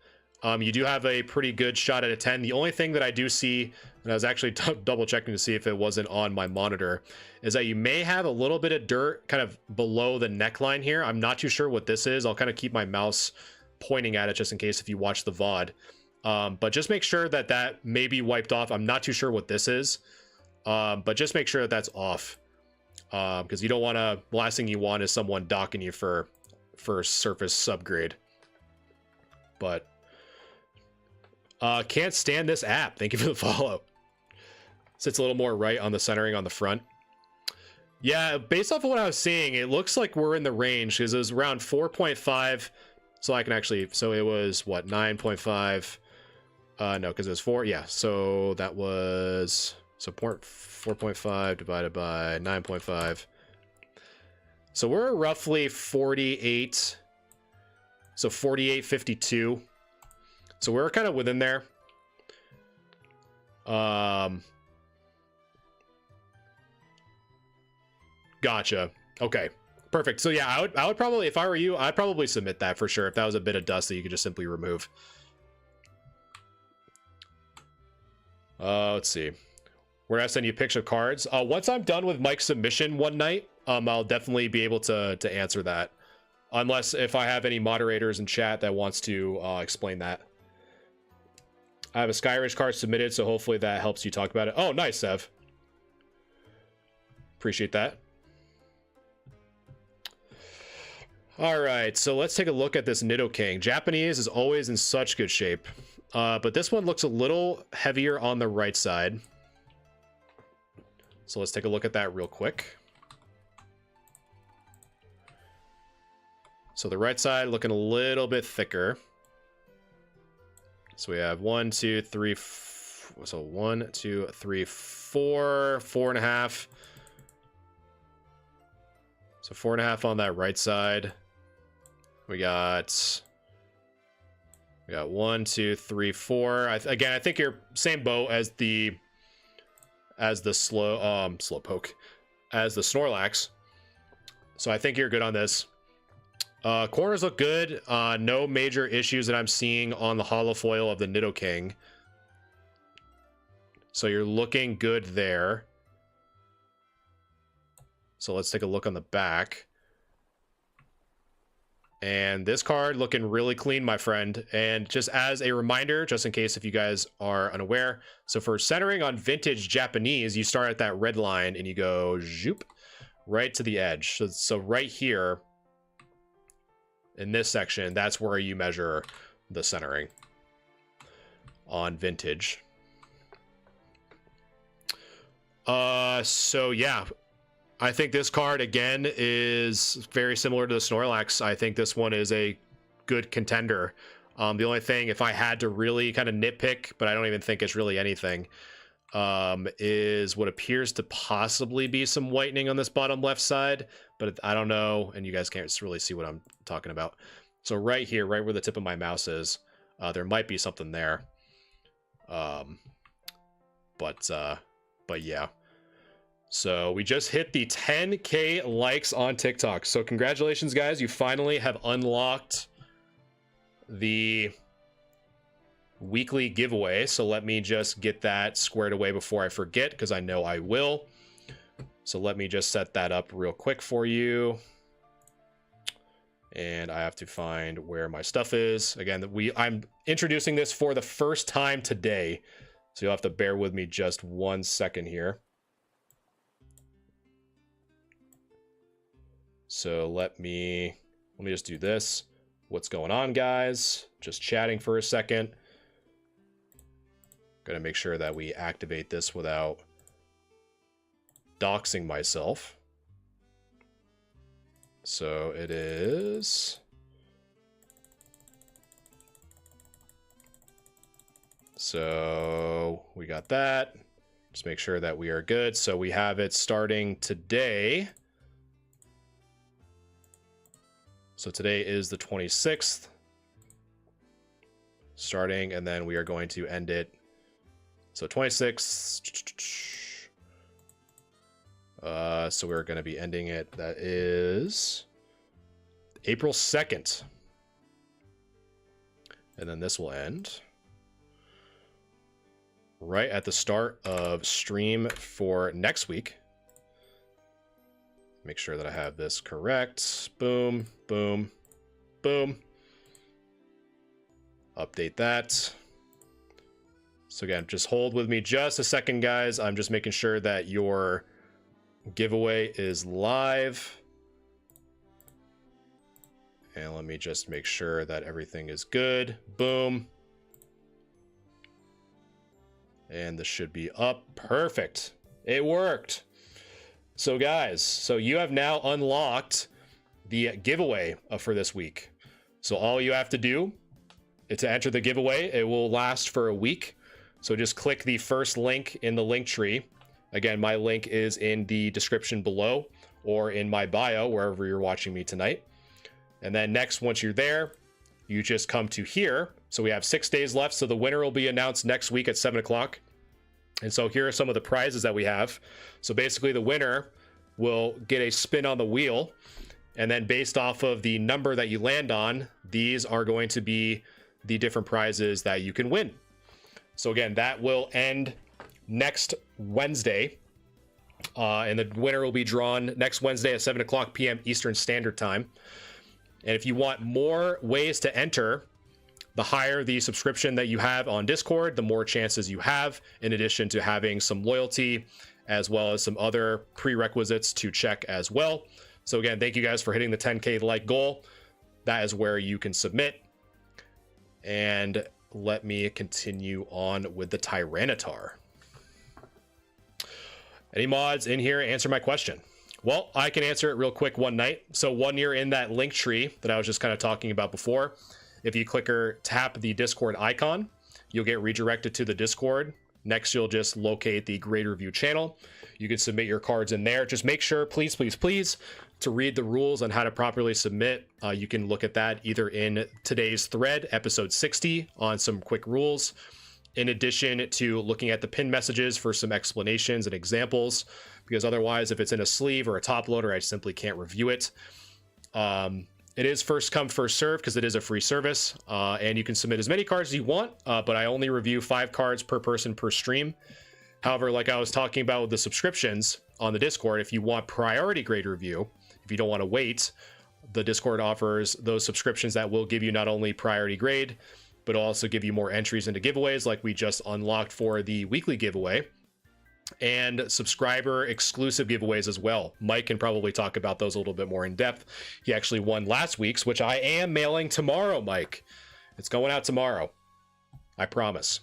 [SPEAKER 1] You do have a pretty good shot at a 10. The only thing that I do see, and I was actually double checking to see if it wasn't on my monitor, is that you may have a little bit of dirt kind of below the neckline here. I'm not too sure what this is. I'll kind of keep my mouse pointing at it just in case if you watch the VOD. But just make sure that that may be wiped off. I'm not too sure what this is, but just make sure that that's off. Because you don't want to, the last thing you want is someone docking you for surface subgrade. But can't stand this app. Thank you for the follow. Sits a little more right on the centering on the front. Yeah, based off of what I was seeing, it looks like we're in the range because it was around 4.5. So I can actually, so it was what, 9.5? No, because it was 4. Yeah, so that was, so 4.5 divided by 9.5. So we're roughly 48. So 48.52. So we're kind of within there. Gotcha. Okay, perfect. So yeah, I would probably, if I were you, I'd probably submit that for sure. If that was a bit of dust that you could just simply remove. Let's see. We're gonna send you a picture of cards. Once I'm done with Mike's submission one night, I'll definitely be able to answer that. Unless if I have any moderators in chat that wants to explain that. I have a Skyridge card submitted, so hopefully that helps you talk about it. Oh, nice, Sev. Appreciate that. All right, so let's take a look at this Nidoking. Japanese is always in such good shape. But this one looks a little heavier on the right side. So let's take a look at that real quick. So the right side looking a little bit thicker. So we have 1, 2, 3, so 1, 2, 3, 4, 4.5. So 4.5 on that right side. We got 1, 2, 3, 4. Again, I think you're same boat as the Slowpoke, as the Snorlax. So I think you're good on this. Corners look good. No major issues that I'm seeing on the holofoil of the Nidoking. So you're looking good there. So let's take a look on the back. And this card looking really clean, my friend. And just as a reminder, just in case if you guys are unaware, so for centering on vintage Japanese, you start at that red line and you go zoop right to the edge. So right here in this section, that's where you measure the centering on vintage. So yeah, I think this card, again, is very similar to the Snorlax. I think this one is a good contender. The only thing, if I had to really kind of nitpick, but I don't even think it's really anything, is what appears to possibly be some whitening on this bottom left side, but I don't know, and you guys can't really see what I'm talking about. So right here, right where the tip of my mouse is, there might be something there. But yeah. So we just hit the 10K likes on TikTok. So congratulations, guys. You finally have unlocked the weekly giveaway. So let me just get that squared away before I forget, because I know I will. So let me just set that up real quick for you. And I have to find where my stuff is. Again, I'm introducing this for the first time today. So you'll have to bear with me just 1 second here. So let me just do this. What's going on, guys? Just chatting for a second. Gotta make sure that we activate this without doxing myself. So it is. So we got that. Just make sure that we are good. So we have it starting today. So today is the 26th, starting, and then we are going to end it. So 26. So we're going to be ending it. That is April 2nd. And then this will end right at the start of stream for next week. Make sure that I have this correct. Boom, boom, boom. Update that. So again, just hold with me just a second, guys. I'm just making sure that your giveaway is live. And let me just make sure that everything is good. Boom. And this should be up. Perfect. It worked. So guys, so you have now unlocked the giveaway for this week. So all you have to do is to enter the giveaway. It will last for a week. So just click the first link in the link tree. Again, my link is in the description below or in my bio, wherever you're watching me tonight. And then next, once you're there, you just come to here. So we have 6 days left. So the winner will be announced next week at 7 o'clock. And so here are some of the prizes that we have. So basically the winner will get a spin on the wheel. And then based off of the number that you land on, these are going to be the different prizes that you can win. So again, that will end next Wednesday. And the winner will be drawn next Wednesday at 7 o'clock p.m. Eastern Standard Time. And if you want more ways to enter, the higher the subscription that you have on Discord, the more chances you have, in addition to having some loyalty, as well as some other prerequisites to check as well. So again, thank you guys for hitting the 10K like goal. That is where you can submit. And let me continue on with the Tyranitar. Any mods in here answer my question? Well, I can answer it real quick one night. So one year in that link tree that I was just kind of talking about before, if you click or tap the Discord icon, you'll get redirected to the Discord. Next, you'll just locate the Grade Review channel. You can submit your cards in there. Just make sure, please, please, please, to read the rules on how to properly submit. You can look at that either in today's thread, episode 60, on some quick rules, in addition to looking at the pin messages for some explanations and examples, because otherwise, if it's in a sleeve or a top loader, I simply can't review it. It is first come, first serve, because it is a free service, and you can submit as many cards as you want, but I only review 5 cards per person per stream. However, like I was talking about with the subscriptions on the Discord, if you want priority grade review, if you don't want to wait, the Discord offers those subscriptions that will give you not only priority grade, but also give you more entries into giveaways like we just unlocked for the weekly giveaway, and subscriber exclusive giveaways as well. Mike can probably talk about those a little bit more in depth. He actually won last week's, which I am mailing tomorrow, Mike. It's going out tomorrow. I promise.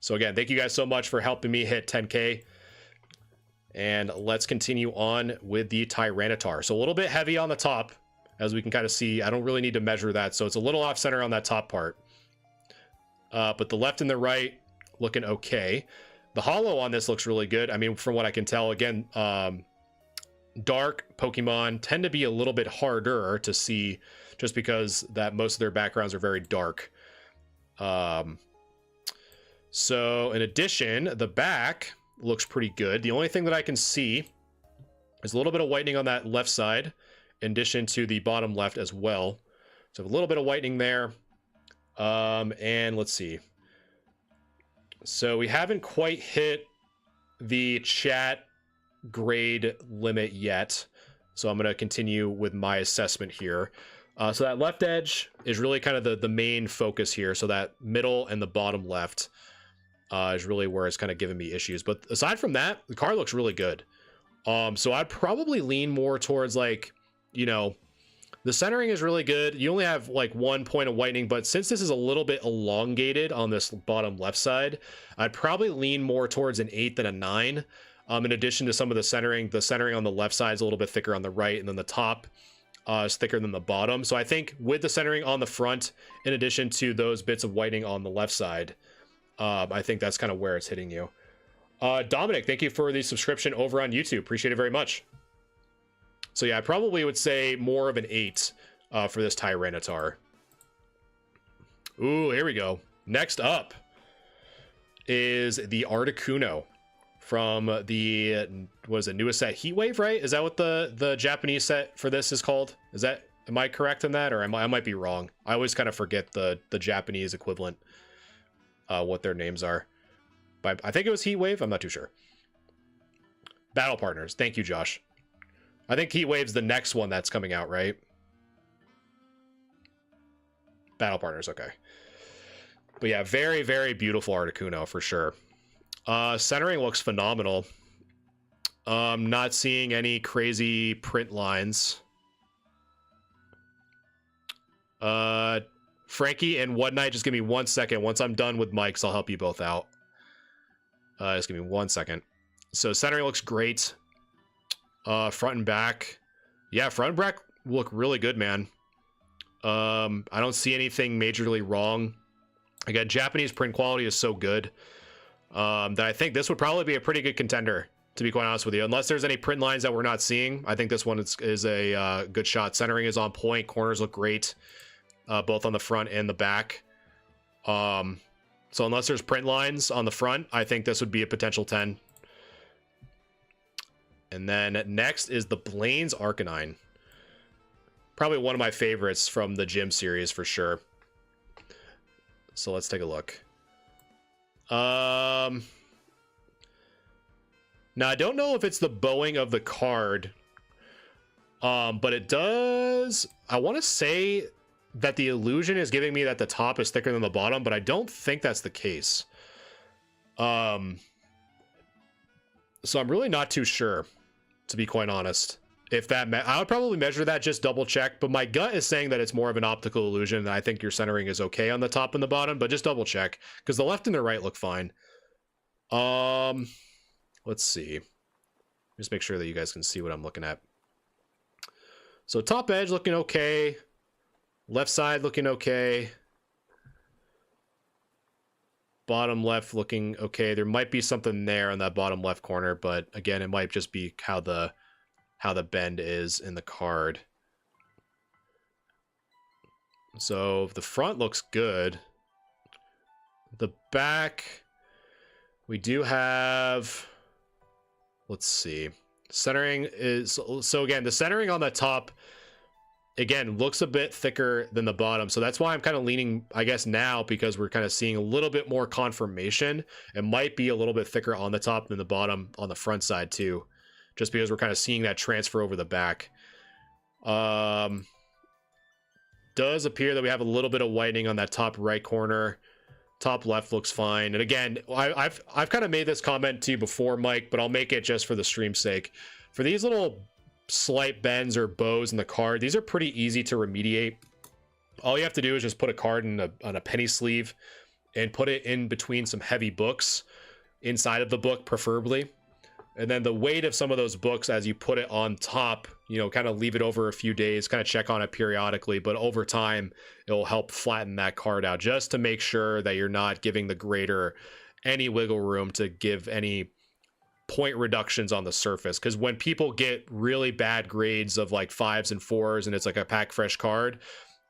[SPEAKER 1] So again, thank you guys so much for helping me hit 10K. And let's continue on with the Tyranitar. So a little bit heavy on the top, as we can kind of see. I don't really need to measure that, so it's a little off center on that top part. But the left and the right looking okay. The holo on this looks really good. I mean, from what I can tell, again, dark Pokemon tend to be a little bit harder to see, just because that most of their backgrounds are very dark. So in addition, the back looks pretty good. The only thing that I can see is a little bit of whitening on that left side, in addition to the bottom left as well. So a little bit of whitening there. And let's see. So we haven't quite hit the chat grade limit yet. So I'm going to continue with my assessment here. So that left edge is really kind of the main focus here. So that middle and the bottom left is really where it's kind of giving me issues. But aside from that, the card looks really good. So I'd probably lean more towards, like, you know, the centering is really good. You only have like 1 point of whitening, but since this is a little bit elongated on this bottom left side, I'd probably lean more towards an 8 than a 9. In addition to some of the centering on the left side is a little bit thicker on the right, and then the top is thicker than the bottom. So I think with the centering on the front, in addition to those bits of whitening on the left side, I think that's kind of where it's hitting you. Dominic, thank you for the subscription over on YouTube. Appreciate it very much. So yeah, I probably would say more of an 8 for this Tyranitar. Ooh, here we go. Next up is the Articuno from the, what is it, newest set, Heatwave, right? Is that what the Japanese set for this is called? Is that, am I correct in that, or I might be wrong? I always kind of forget the Japanese equivalent, what their names are. But I think it was Heatwave. I'm not too sure. Battle Partners. Thank you, Josh. I think Heatwave's the next one that's coming out, right? Battle Partners, okay. But yeah, very, very beautiful Articuno for sure. Centering looks phenomenal. Not seeing any crazy print lines. Frankie and One Night, just give me 1 second. Once I'm done with mics, I'll help you both out. Just give me 1 second. So centering looks great. Front and back. Yeah, front and back look really good, man. I don't see anything majorly wrong. Again, Japanese print quality is so good that I think this would probably be a pretty good contender, to be quite honest with you. Unless there's any print lines that we're not seeing, I think this one is a good shot. Centering is on point. Corners look great, both on the front and the back. So unless there's print lines on the front, I think this would be a potential 10. And then next is the Blaine's Arcanine. Probably one of my favorites from the gym series for sure. So let's take a look. Now I don't know if it's the bowing of the card, but it does. I want to say that the illusion is giving me that the top is thicker than the bottom, but I don't think that's the case. So I'm really not too sure, to be quite honest. If that, I would probably measure that, just double check, but my gut is saying that it's more of an optical illusion, and I think your centering is okay on the top and the bottom, but just double check, because the left and the right look fine. Let's see. Just make sure that you guys can see what I'm looking at. So top edge looking okay. Left side looking okay. Bottom left looking okay. There might be something there on that bottom left corner, but again, it might just be how the bend is in the card. So the front looks good. The back, we do have, let's see. Centering is, so again, the centering on the top, again, looks a bit thicker than the bottom. So that's why I'm kind of leaning, I guess now, because we're kind of seeing a little bit more confirmation. It might be a little bit thicker on the top than the bottom on the front side too, just because we're kind of seeing that transfer over the back. Does appear that we have a little bit of whitening on that top right corner. Top left looks fine. And again, I've kind of made this comment to you before, Mike, but I'll make it just for the stream's sake. For these little slight bends or bows in the card, these are pretty easy to remediate. All you have to do is just put a card on a penny sleeve and put it in between some heavy books, inside of the book preferably. And then the weight of some of those books, as you put it on top, you know, kind of leave it over a few days, kind of check on it periodically, but over time it will help flatten that card out, just to make sure that you're not giving the grader any wiggle room to give any point reductions on the surface. Because when people get really bad grades of like 5s and 4s and it's like a pack fresh card,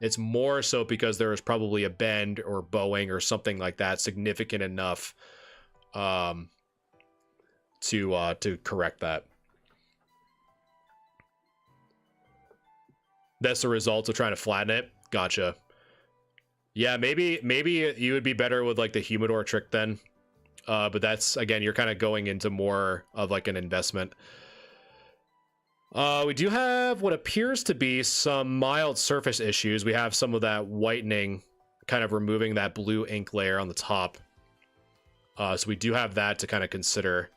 [SPEAKER 1] it's more so because there is probably a bend or bowing or something like that significant enough to correct that. That's the result of trying to flatten it. Gotcha. Yeah, maybe you would be better with like the humidor trick then. But that's, again, you're kind of going into more of like an investment. We do have what appears to be some mild surface issues. We have some of that whitening, kind of removing that blue ink layer on the top. So we do have that to kind of consider.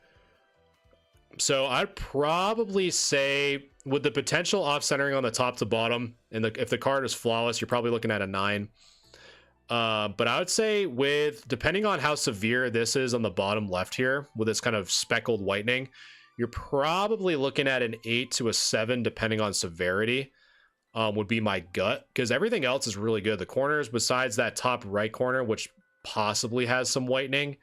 [SPEAKER 1] So I'd probably say with the potential off-centering on the top to bottom, and if the card is flawless, you're probably looking at a 9. But I would say depending on how severe this is on the bottom left here, with this kind of speckled whitening, you're probably looking at an 8 to a 7, depending on severity, would be my gut, because everything else is really good. The corners, besides that top right corner, which possibly has some whitening,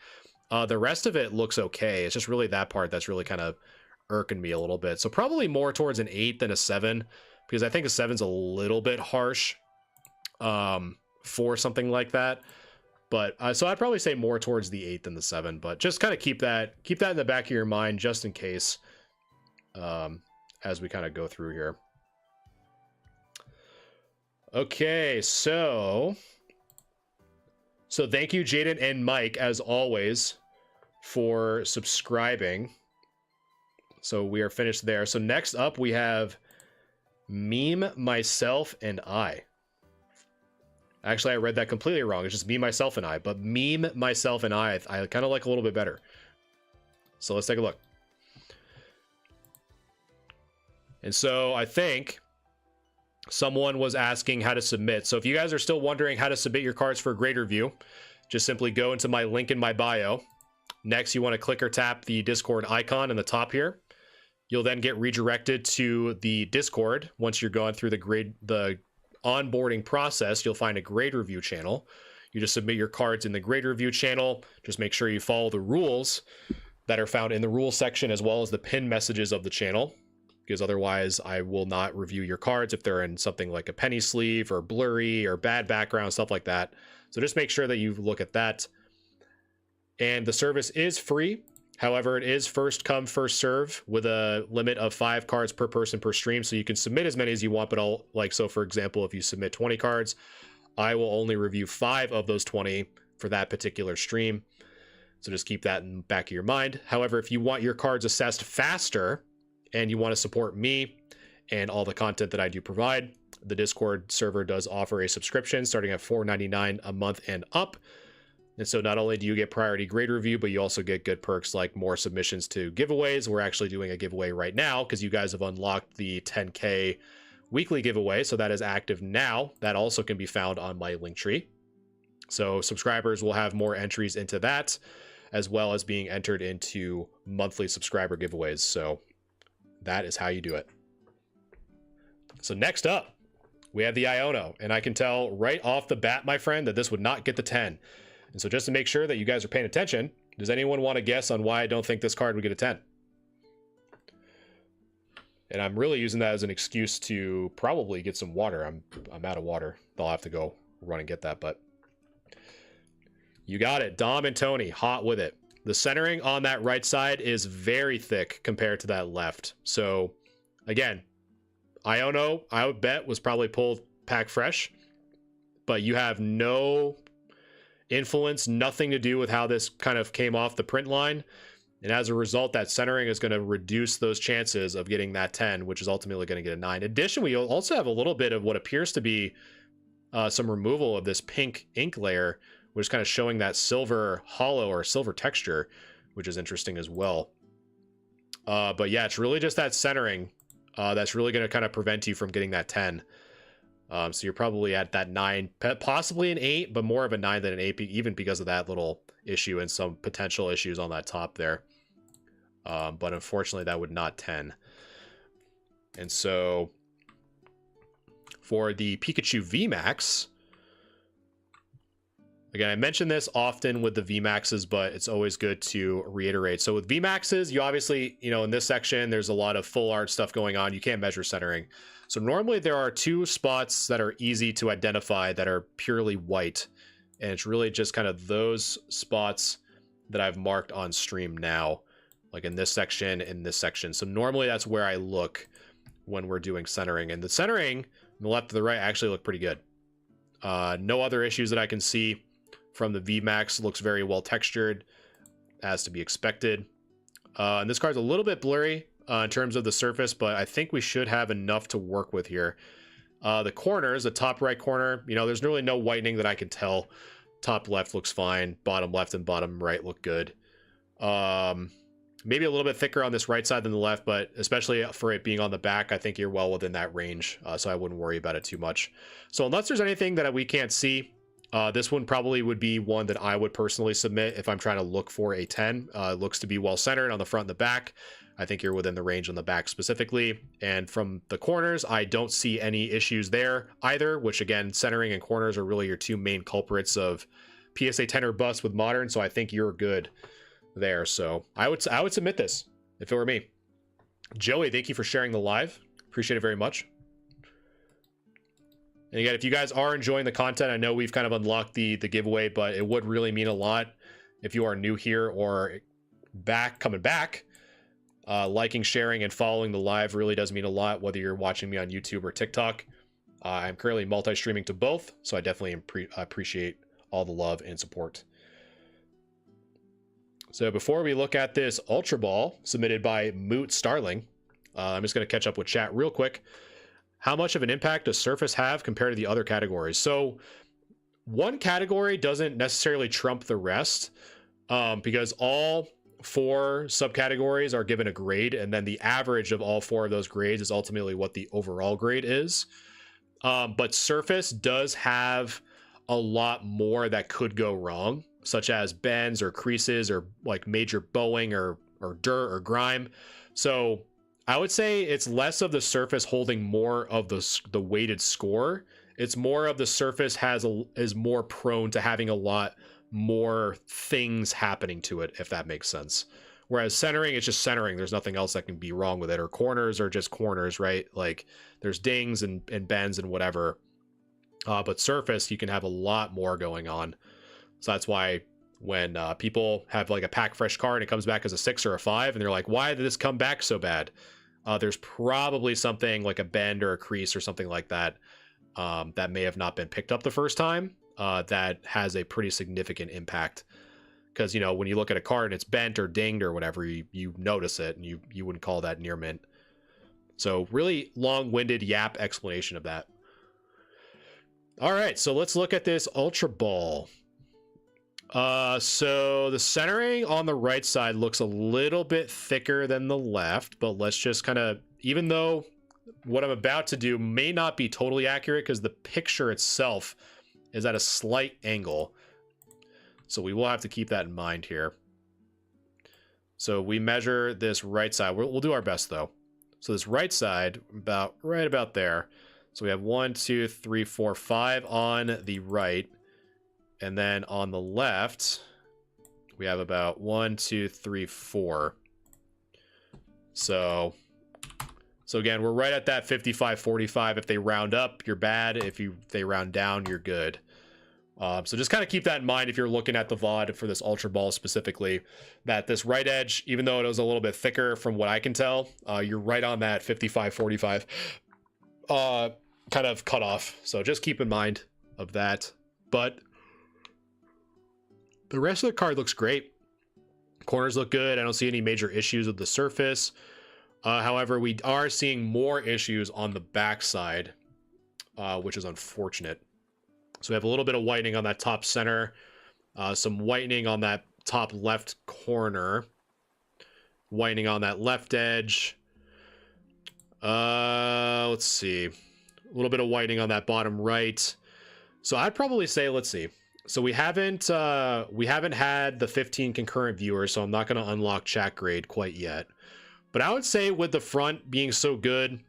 [SPEAKER 1] the rest of it looks okay. It's just really that part that's really kind of irking me a little bit. So probably more towards an 8 than a 7, because I think a 7's a little bit harsh for something like that. But so I'd probably say more towards the 8 than the 7, but just kind of keep that in the back of your mind just in case, as we kind of go through here. Okay, so thank you, Jaden and Mike, as always, for subscribing. So we are finished there. So next up we have Meme, Myself, and I. Actually, I read that completely wrong. It's just Me, Myself, and I. But Meme, Myself, and I kind of like a little bit better. So let's take a look. And so I think someone was asking how to submit. So if you guys are still wondering how to submit your cards for a grade review, just simply go into my link in my bio. Next, you want to click or tap the Discord icon in the top here. You'll then get redirected to the Discord. Once you're going through the onboarding process, you'll find a grade review channel. You just submit your cards in the grade review channel. Just make sure you follow the rules that are found in the rules section, as well as the pinned messages of the channel, because otherwise I will not review your cards if they're in something like a penny sleeve or blurry or bad background, stuff like that. So just make sure that you look at that. And the service is free. However, it is first come, first serve, with a limit of 5 cards per person per stream. So you can submit as many as you want, but so for example, if you submit 20 cards, I will only review 5 of those 20 for that particular stream. So just keep that in the back of your mind. However, if you want your cards assessed faster and you want to support me and all the content that I do provide, the Discord server does offer a subscription starting at $4.99 a month and up. And so not only do you get priority grade review, but you also get good perks like more submissions to giveaways. We're actually doing a giveaway right now because you guys have unlocked the 10K weekly giveaway. So that is active now. That also can be found on my Linktree. So subscribers will have more entries into that, as well as being entered into monthly subscriber giveaways. So that is how you do it. So next up, we have the Iono. And I can tell right off the bat, my friend, that this would not get the 10. And so just to make sure that you guys are paying attention, does anyone want to guess on why I don't think this card would get a 10? And I'm really using that as an excuse to probably get some water. I'm out of water. I'll have to go run and get that, but you got it. Dom and Tony, hot with it. The centering on that right side is very thick compared to that left. So again, Iono, I would bet, was probably pulled pack fresh, but you have no influence, nothing to do with how this kind of came off the print line. And as a result, that centering is going to reduce those chances of getting that 10, which is ultimately going to get a 9. In addition, we also have a little bit of what appears to be some removal of this pink ink layer, which is kind of showing that silver hollow or silver texture, which is interesting as well. But yeah, it's really just that centering that's really going to kind of prevent you from getting that 10. So you're probably at that 9, possibly an 8, but more of a 9 than an 8, even because of that little issue and some potential issues on that top there. But unfortunately, that would not 10. And so for the Pikachu VMAX, again, I mention this often with the VMAXs, but it's always good to reiterate. So with VMAXs, you obviously, in this section, there's a lot of full art stuff going on. You can't measure centering. So normally there are 2 spots that are easy to identify that are purely white. And it's really just kind of those spots that I've marked on stream now, like in this section, in this section. So normally that's where I look when we're doing centering. And the centering on the left to the right actually look pretty good. No other issues that I can see from the VMAX. Looks very well textured, as to be expected. And this card's a little bit blurry in terms of the surface, but I think we should have enough to work with here. The corners, the top right corner, there's really no whitening that I can tell. Top left looks fine. Bottom left and bottom right look good. Maybe a little bit thicker on this right side than the left, but especially for it being on the back, I think you're well within that range. So I wouldn't worry about it too much. So unless there's anything that we can't see, this one probably would be one that I would personally submit if I'm trying to look for a 10. It looks to be well centered on the front and the back. I think you're within the range on the back specifically. And from the corners, I don't see any issues there either, which again, centering and corners are really your 2 main culprits of PSA 10 or bust with modern. So I think you're good there. So I would submit this if it were me. Joey, thank you for sharing the live. Appreciate it very much. And again, if you guys are enjoying the content, I know we've kind of unlocked the giveaway, but it would really mean a lot if you are new here or coming back. Liking, sharing, and following the live really does mean a lot, whether you're watching me on YouTube or TikTok. I'm currently multi-streaming to both, so I definitely appreciate all the love and support. So before we look at this Ultra Ball submitted by Moot Starling, I'm just going to catch up with chat real quick. How much of an impact does surface have compared to the other categories? So one category doesn't necessarily trump the rest, because all 4 subcategories are given a grade, and then the average of all 4 of those grades is ultimately what the overall grade is. But surface does have a lot more that could go wrong, such as bends or creases or like major bowing or dirt or grime. So I would say it's less of the surface holding more of the weighted score. It's more of the surface is more prone to having a lot more things happening to it, if that makes sense. Whereas centering, it's just centering. There's nothing else that can be wrong with it. Or corners are just corners, right? Like there's dings and bends and whatever. But surface, you can have a lot more going on. So that's why when people have like a pack fresh card and it comes back as a 6 or a 5, and they're like, why did this come back so bad? There's probably something like a bend or a crease or something like that that may have not been picked up the first time that has a pretty significant impact because, you know, when you look at a card and it's bent or dinged or whatever, you notice it, and you wouldn't call that near mint. So really long-winded yap explanation of that. All right, so let's look at this Ultra Ball. So the centering on the right side looks a little bit thicker than the left, but let's just kind of, even though what I'm about to do may not be totally accurate because the picture itself is at a slight angle. So we will have to keep that in mind here. So we measure this right side. We'll do our best though. So this right side, right about there. So we have 1, 2, 3, 4, 5 on the right. And then on the left, we have about 1, 2, 3, 4. So again, we're right at that 55-45. If they round up, you're bad. If they round down, you're good. So just kind of keep that in mind if you're looking at the VOD for this Ultra Ball specifically, that this right edge, even though it was a little bit thicker from what I can tell, you're right on that 55-45 kind of cutoff. So just keep in mind of that. But the rest of the card looks great. Corners look good. I don't see any major issues with the surface. However, we are seeing more issues on the backside, which is unfortunate. So we have a little bit of whitening on that top center, some whitening on that top left corner, whitening on that left edge. Let's see, a little bit of whitening on that bottom right. So I'd probably say, let's see. So we haven't had the 15 concurrent viewers, so I'm not going to unlock chat grade quite yet. But I would say with the front being so good,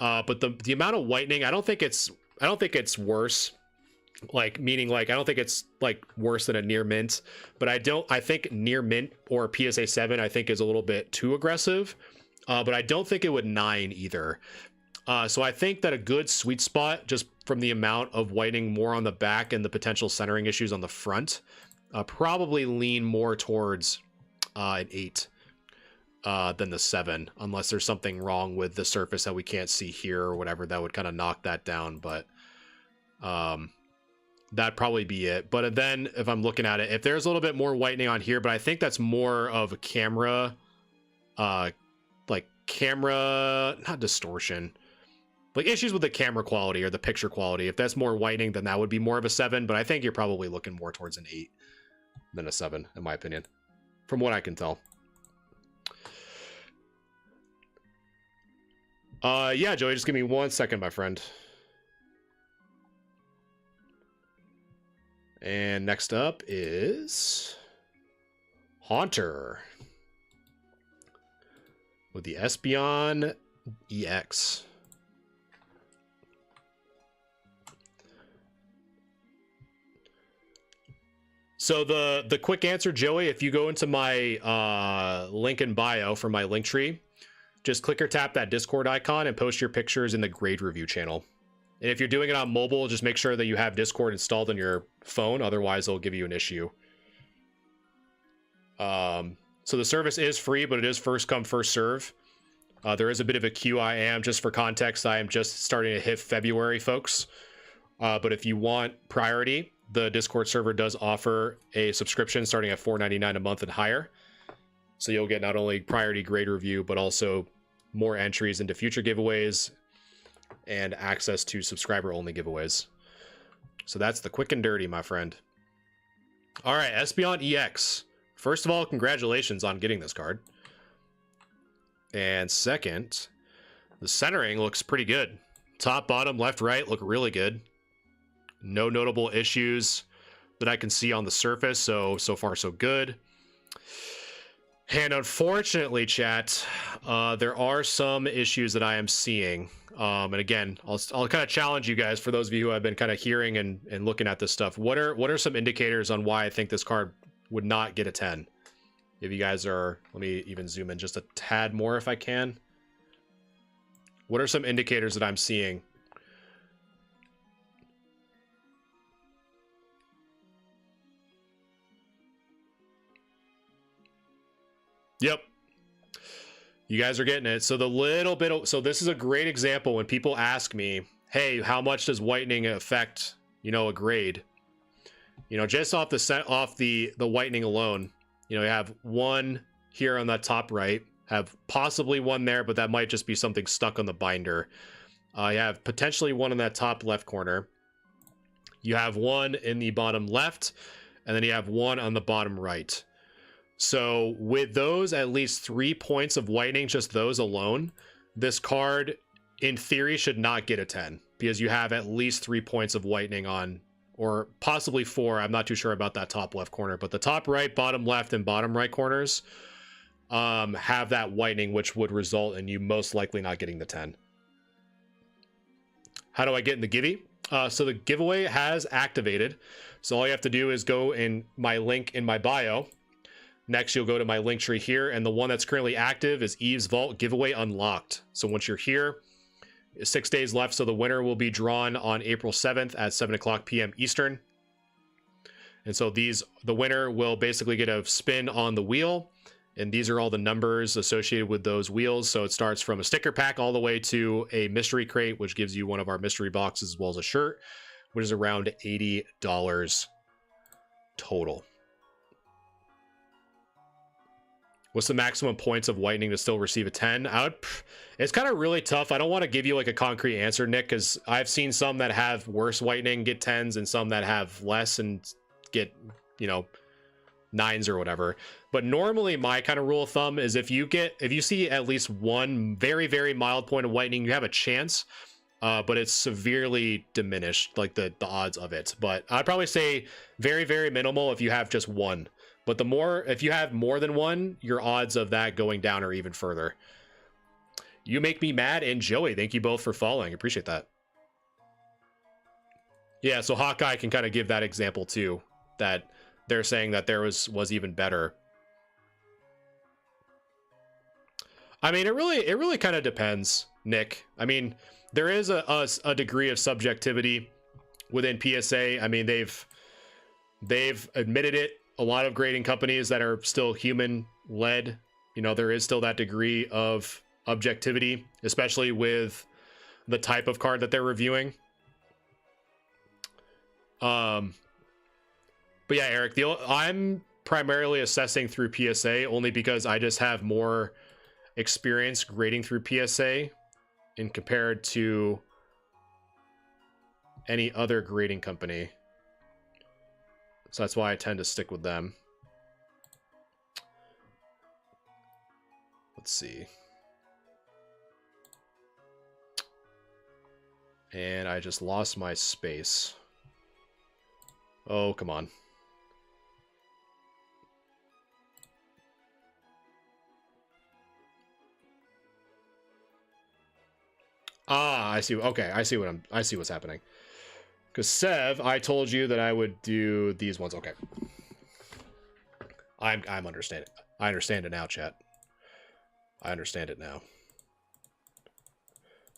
[SPEAKER 1] but the amount of whitening, I don't think it's worse. Like, meaning, like, I don't think it's like worse than a near mint, but I think near mint or PSA 7 I think is a little bit too aggressive, but I don't think it would 9 either. So I think that a good sweet spot, just from the amount of whitening more on the back and the potential centering issues on the front, probably lean more towards an 8 than the 7, unless there's something wrong with the surface that we can't see here or whatever that would kind of knock that down. But that'd probably be it. But then if I'm looking at it, if there's a little bit more whitening on here, but I think that's more of a camera, like camera, not distortion, like issues with the camera quality or the picture quality. If that's more whitening, then that would be more of a 7, but I think you're probably looking more towards an 8 than a 7, in my opinion, from what I can tell. Yeah, Joey, just give me 1 second, my friend. And next up is Haunter with the Espeon EX. So the quick answer, Joey, if you go into my link in bio for my link tree, just click or tap that Discord icon and post your pictures in the grade review channel. And if you're doing it on mobile, just make sure that you have Discord installed on your phone. Otherwise, it'll give you an issue. So the service is free, but it is first come, first serve. There is a bit of a queue. Just for context, I am just starting to hit February, folks. But if you want priority, the Discord server does offer a subscription starting at $4.99 a month and higher. So you'll get not only priority grade review, but also more entries into future giveaways and access to subscriber-only giveaways. So that's the quick and dirty, my friend. All right, Espeon EX. First of all, congratulations on getting this card. And second, the centering looks pretty good. Top, bottom, left, right look really good. No notable issues that I can see on the surface, so far so good. And unfortunately, chat, there are some issues that I am seeing. And again, I'll kind of challenge you guys, for those of you who have been kind of hearing and looking at this stuff. What are some indicators on why I think this card would not get a 10? If you guys are, let me even zoom in just a tad more if I can. What are some indicators that I'm seeing? Yep. You guys are getting it. So the little bit of, so this is a great example when people ask me, hey, how much does whitening affect, a grade? You know, just off the whitening alone, you know, you have one here on that top right, have possibly one there, but that might just be something stuck on the binder. You have potentially one in that top left corner. You have one in the bottom left, and then you have one on the bottom right. So with those at least 3 points of whitening, just those alone, this card in theory should not get a 10 because you have at least 3 points of whitening on, or possibly 4. I'm not too sure about that top left corner, but the top right, bottom left, and bottom right corners have that whitening, which would result in you most likely not getting the 10. How do I get in the givey? So the giveaway has activated. So all you have to do is go in my link in my bio. Next, you'll go to my link tree here, and the one that's currently active is Eve's Vault Giveaway Unlocked. So once you're here, 6 days left, so the winner will be drawn on April 7th at 7:00 p.m. Eastern. And so the winner will basically get a spin on the wheel, and these are all the numbers associated with those wheels. So it starts from a sticker pack all the way to a mystery crate, which gives you one of our mystery boxes as well as a shirt, which is around $80 total. What's the maximum points of whitening to still receive a 10? It's kind of really tough. I don't want to give you like a concrete answer, Nick, because I've seen some that have worse whitening get 10s and some that have less and get, you know, 9s or whatever. But normally my kind of rule of thumb is if you see at least one very, very mild point of whitening, you have a chance, but it's severely diminished, like the odds of it. But I'd probably say very, very minimal if you have just one. But if you have more than one, your odds of that going down are even further. You Make Me Mad and Joey, thank you both for following. Appreciate that. Yeah, so Hawkeye can kind of give that example too, that they're saying that there was even better. I mean, it really kind of depends, Nick. I mean, there is a degree of subjectivity within PSA. I mean, they've admitted it. A lot of grading companies that are still human led, you know, there is still that degree of objectivity, especially with the type of card that they're reviewing. But yeah, Eric, I'm primarily assessing through PSA only because I just have more experience grading through PSA in compared to any other grading company. So that's why I tend to stick with them. Let's see. And I just lost my space. Oh, come on. Ah, I see. Okay, I see what's happening. Because Sev, I told you that I would do these ones. Okay. I'm understanding. I understand it now, chat. I understand it now.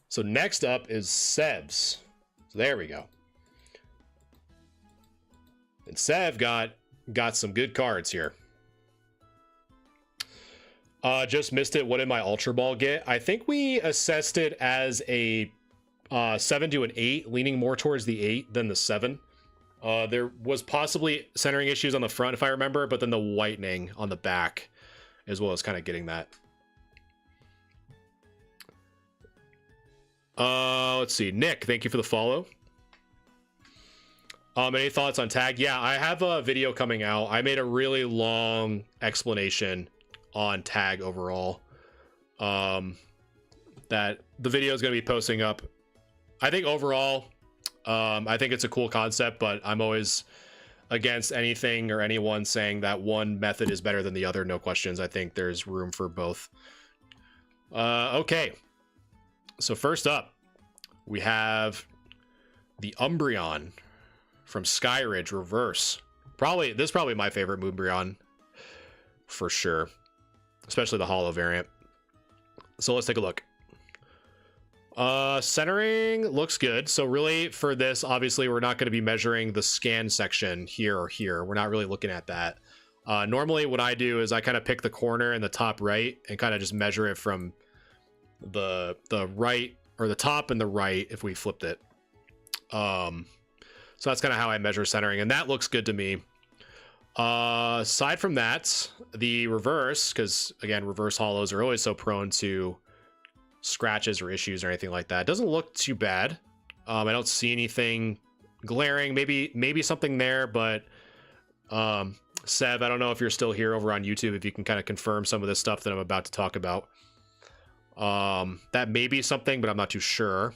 [SPEAKER 1] So next up is Sev's. So there we go. And Sev got some good cards here. Just missed it. What did my Ultra Ball get? I think we assessed it as a 7 to an 8, leaning more towards the 8 than the 7. There was possibly centering issues on the front, if I remember, but then the whitening on the back as well as kind of getting that. Let's see. Nick, thank you for the follow. Any thoughts on tag? Yeah, I have a video coming out. I made a really long explanation on tag overall. That the video is going to be posting up. I think overall, I think it's a cool concept, but I'm always against anything or anyone saying that one method is better than the other. No questions. I think there's room for both. Okay. So first up, we have the Umbreon from Skyridge Reverse. This is probably my favorite Umbreon for sure, especially the holo variant. So let's take a look. Centering looks good. So really for this, obviously we're not going to be measuring the scan section here or here. We're not really looking at that. Normally what I do is I kind of pick the corner in the top right and kind of just measure it from the right, or the top and the right if we flipped it. So that's kind of how I measure centering, and that looks good to me. Aside from that, the reverse, because again, reverse hollows are always so prone to scratches or issues or anything like that. It doesn't look too bad. I don't see anything glaring. Maybe something there, but Seb, I don't know if you're still here over on YouTube, if you can kind of confirm some of this stuff that I'm about to talk about. That may be something, but I'm not too sure.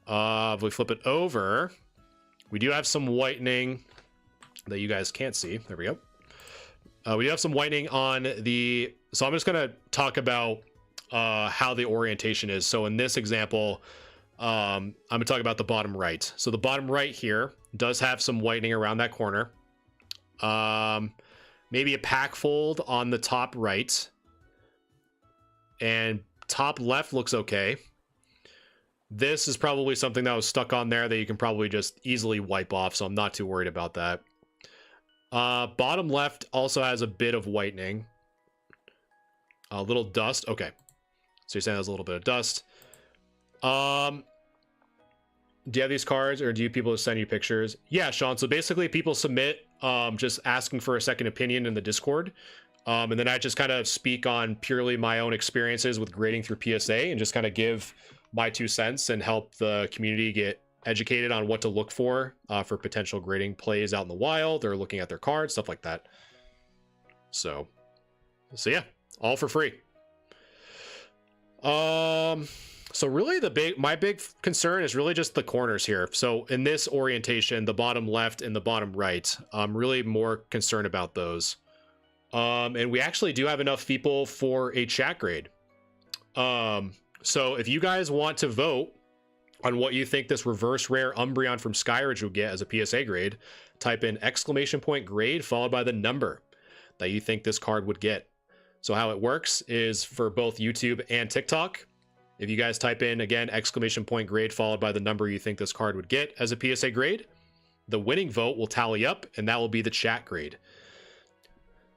[SPEAKER 1] If we flip it over, we do have some whitening that you guys can't see. There we go. We do have some whitening on the, so I'm just going to talk about how the orientation is. So in this example, I'm going to talk about the bottom right. So the bottom right here does have some whitening around that corner. Maybe a pack fold on the top right, and top left looks okay. This is probably something that was stuck on there that you can probably just easily wipe off, so I'm not too worried about that. Bottom left also has a bit of whitening. A little dust. Okay. So you're saying there's a little bit of dust. Do you have these cards, or do you people send you pictures? Yeah, Sean. So basically people submit just asking for a second opinion in the Discord. And then I just kind of speak on purely my own experiences with grading through PSA and just kind of give my 2 cents and help the community get educated on what to look for potential grading plays out in the wild, or looking at their cards, stuff like that. So yeah, all for free. So really my big concern is really just the corners here. So in this orientation, the bottom left and the bottom right, I'm really more concerned about those. And we actually do have enough people for a chat grade. So if you guys want to vote on what you think this reverse rare Umbreon from Skyridge will get as a PSA grade, type in !grade followed by the number that you think this card would get. So how it works is for both YouTube and TikTok, if you guys type in, again, !grade followed by the number you think this card would get as a PSA grade, the winning vote will tally up, and that will be the chat grade.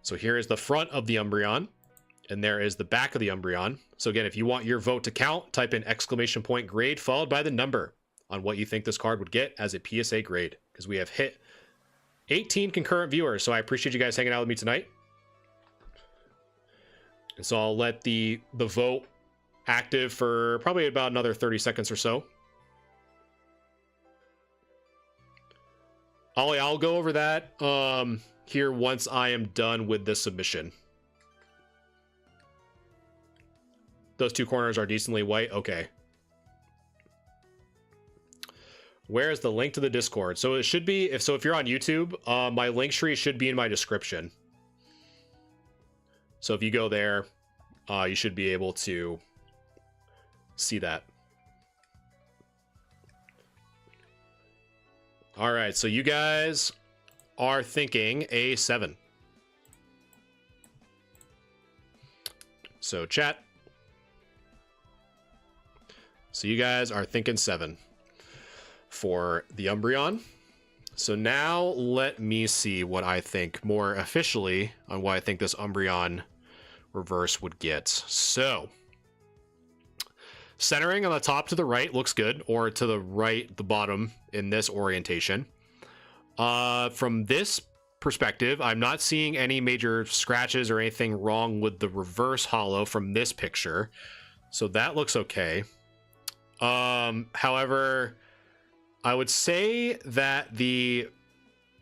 [SPEAKER 1] So here is the front of the Umbreon, and there is the back of the Umbreon. So again, if you want your vote to count, type in !grade followed by the number on what you think this card would get as a PSA grade, because we have hit 18 concurrent viewers. So I appreciate you guys hanging out with me tonight. And so I'll let the vote active for probably about another 30 seconds or so. Ollie, I'll go over that here once I am done with this submission. Those two corners are decently white. Okay. Where is the link to the Discord? So it should be, if you're on YouTube, my link tree should be in my description. So if you go there, you should be able to see that. All right, so you guys are thinking A7. So chat. So you guys are thinking 7 for the Umbreon. So now let me see what I think more officially on what I think this Umbreon reverse would get. So centering on the top to the right looks good, or to the right, the bottom in this orientation. From this perspective, I'm not seeing any major scratches or anything wrong with the reverse hollow from this picture. So that looks okay. However, I would say that the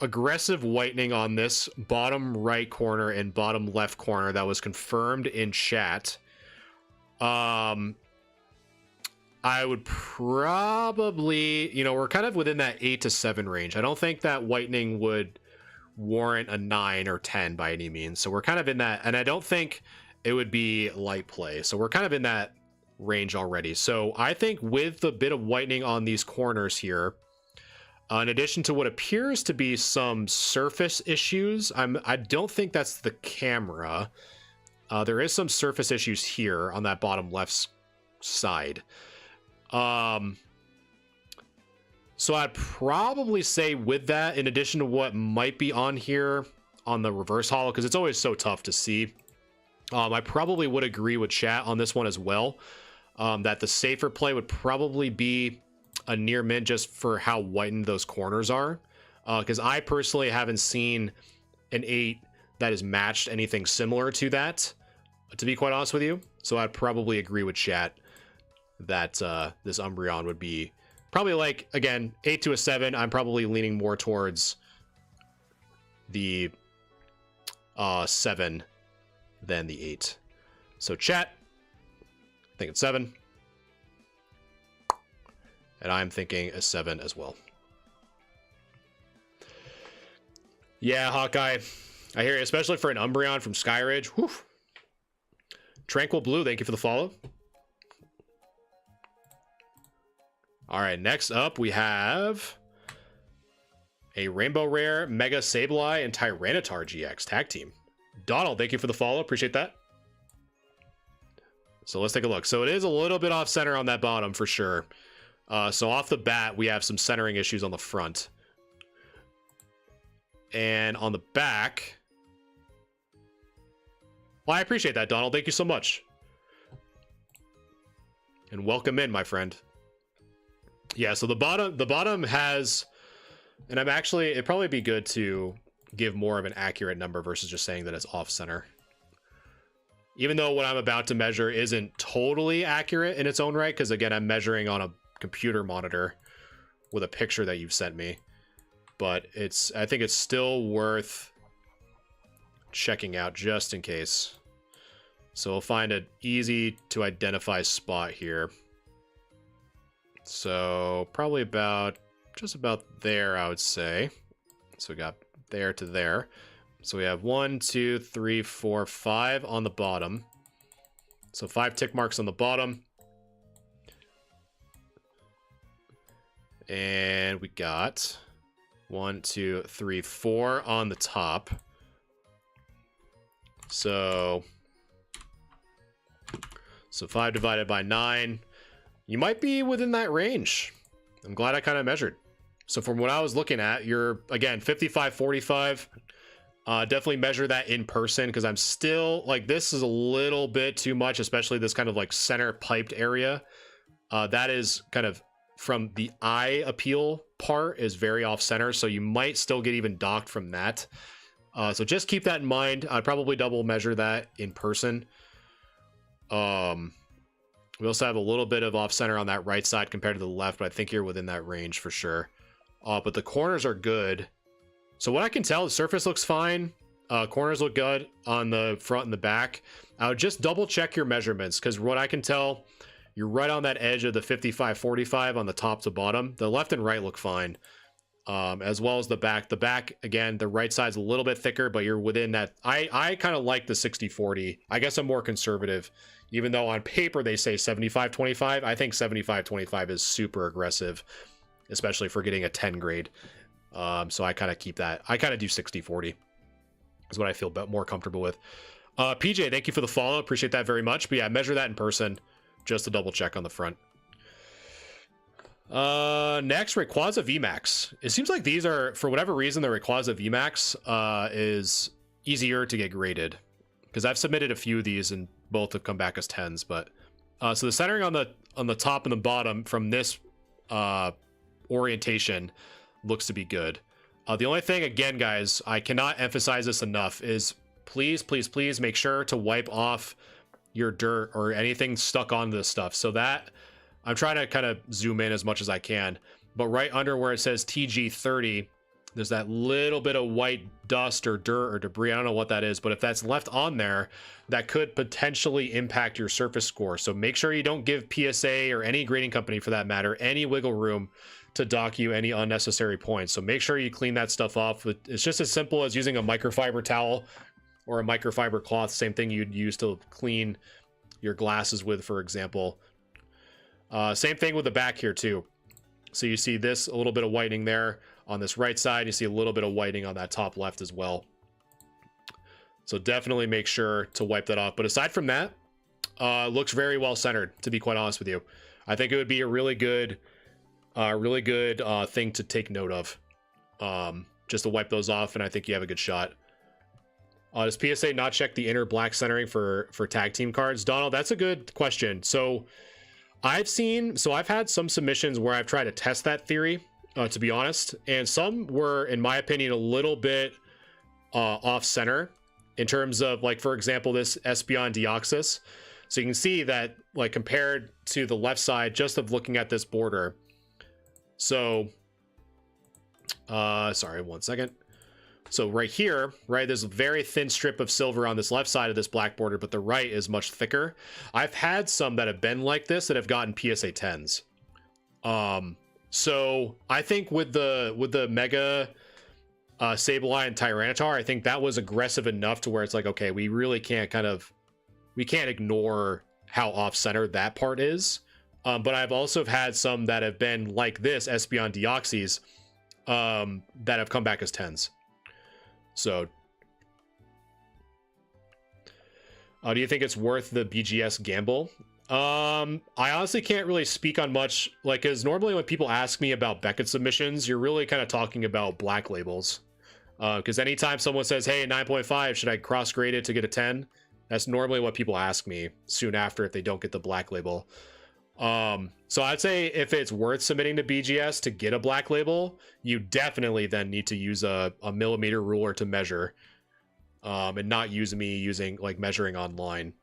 [SPEAKER 1] aggressive whitening on this bottom right corner and bottom left corner that was confirmed in chat, I would probably, we're kind of within that 8 to 7 range. I don't think that whitening would warrant a 9 or 10 by any means. So we're kind of in that, and I don't think it would be light play. So we're kind of in that range already. So I think with the bit of whitening on these corners here, in addition to what appears to be some surface issues, I don't think that's the camera. There is some surface issues here on that bottom left side. So I'd probably say with that, in addition to what might be on here on the reverse hollow, because it's always so tough to see, I probably would agree with chat on this one as well, that the safer play would probably be a near mint just for how whitened those corners are. Because I personally haven't seen an 8 that has matched anything similar to that, to be quite honest with you. So I'd probably agree with chat that this Umbreon would be probably like, again, 8 to a 7. I'm probably leaning more towards the 7 than the 8. So chat, I think it's 7. And I'm thinking a 7 as well. Yeah, Hawkeye. I hear you, especially for an Umbreon from Skyridge. Whew. Tranquil Blue, thank you for the follow. All right, next up we have a Rainbow Rare, Mega Sableye, and Tyranitar GX tag team. Donald, thank you for the follow. Appreciate that. So let's take a look. So it is a little bit off center on that bottom for sure. So off the bat, we have some centering issues on the front. And on the back... Well, I appreciate that, Donald. Thank you so much. And welcome in, my friend. Yeah, so the bottom has... And I'm actually... It'd probably be good to give more of an accurate number versus just saying that it's off-center. Even though what I'm about to measure isn't totally accurate in its own right, because again, I'm measuring on a computer monitor with a picture that you've sent me. But I think it's still worth checking out just in case. So we'll find an easy to identify spot here. So probably just about there, I would say. So we got there to there. So we have 1, 2, 3, 4, 5 on the bottom. So 5 tick marks on the bottom. And we got 1, 2, 3, 4 on the top. So 5 divided by 9. You might be within that range. I'm glad I kind of measured. So from what I was looking at, you're, again, 55, 45. Definitely measure that in person, because I'm still, like, this is a little bit too much, especially this kind of, like, center piped area. That is kind of, from the eye appeal part, is very off-center, so you might still get even docked from that. So just keep that in mind. I'd probably double measure that in person. We also have a little bit of off-center on that right side compared to the left, but I think you're within that range for sure. But the corners are good. So what I can tell, the surface looks fine. Corners look good on the front and the back. I would just double check your measurements, because what I can tell, you're right on that edge of the 55-45 on the top to bottom. The left and right look fine, as well as the back. The back, again, the right side's a little bit thicker, but you're within that. I kind of like the 60-40. I guess I'm more conservative, even though on paper they say 75-25. I think 75-25 is super aggressive, especially for getting a 10 grade. So I kind of keep that. I kind of do 60-40 is what I feel more comfortable with. PJ, thank you for the follow. Appreciate that very much. But yeah, measure that in person just to double check on the front. Next, Rayquaza VMAX. It seems like these are, for whatever reason, the Rayquaza VMAX is easier to get graded, because I've submitted a few of these and both have come back as 10s. But so the centering on the top and the bottom from this orientation looks to be good. The only thing, again, guys, I cannot emphasize this enough, is please make sure to wipe off your dirt or anything stuck on this stuff. So that, I'm trying to kind of zoom in as much as I can, but right under where it says TG30, there's that little bit of white dust or dirt or debris. I don't know what that is, but if that's left on there, that could potentially impact your surface score. So make sure you don't give PSA, or any grading company for that matter, any wiggle room to dock you any unnecessary points. So make sure you clean that stuff off. It's just as simple as using a microfiber towel or a microfiber cloth, same thing you'd use to clean your glasses with, for example. Same thing with the back here too. So you see this, a little bit of whitening there on this right side. You see a little bit of whitening on that top left as well. So definitely make sure to wipe that off. But aside from that, looks very well centered, to be quite honest with you. I think it would be a really good thing to take note of, just to wipe those off, and I think you have a good shot. Does PSA not check the inner black centering for tag team cards? Donald, that's a good question. So I've had some submissions where I've tried to test that theory, to be honest, and some were, in my opinion, a little bit off center in terms of, like, for example, this Espeon Deoxys. So you can see that, like, compared to the left side, just of looking at this border. So, sorry, 1 second. So right here, right, there's a very thin strip of silver on this left side of this black border, but the right is much thicker. I've had some that have been like this that have gotten PSA 10s. So I think with the Mega Sableye and Tyranitar, I think that was aggressive enough to where it's like, okay, we really can't we can't ignore how off-center that part is. But I've also had some that have been like this, Espeon Deoxys, that have come back as 10s. So, do you think it's worth the BGS gamble? I honestly can't really speak on much, like, because normally when people ask me about Beckett submissions, you're really kind of talking about black labels. Because anytime someone says, hey, 9.5, should I cross grade it to get a 10? That's normally what people ask me soon after if they don't get the black label. So I'd say if it's worth submitting to BGS to get a black label, you definitely then need to use a millimeter ruler to measure, and not use me using, like, measuring online.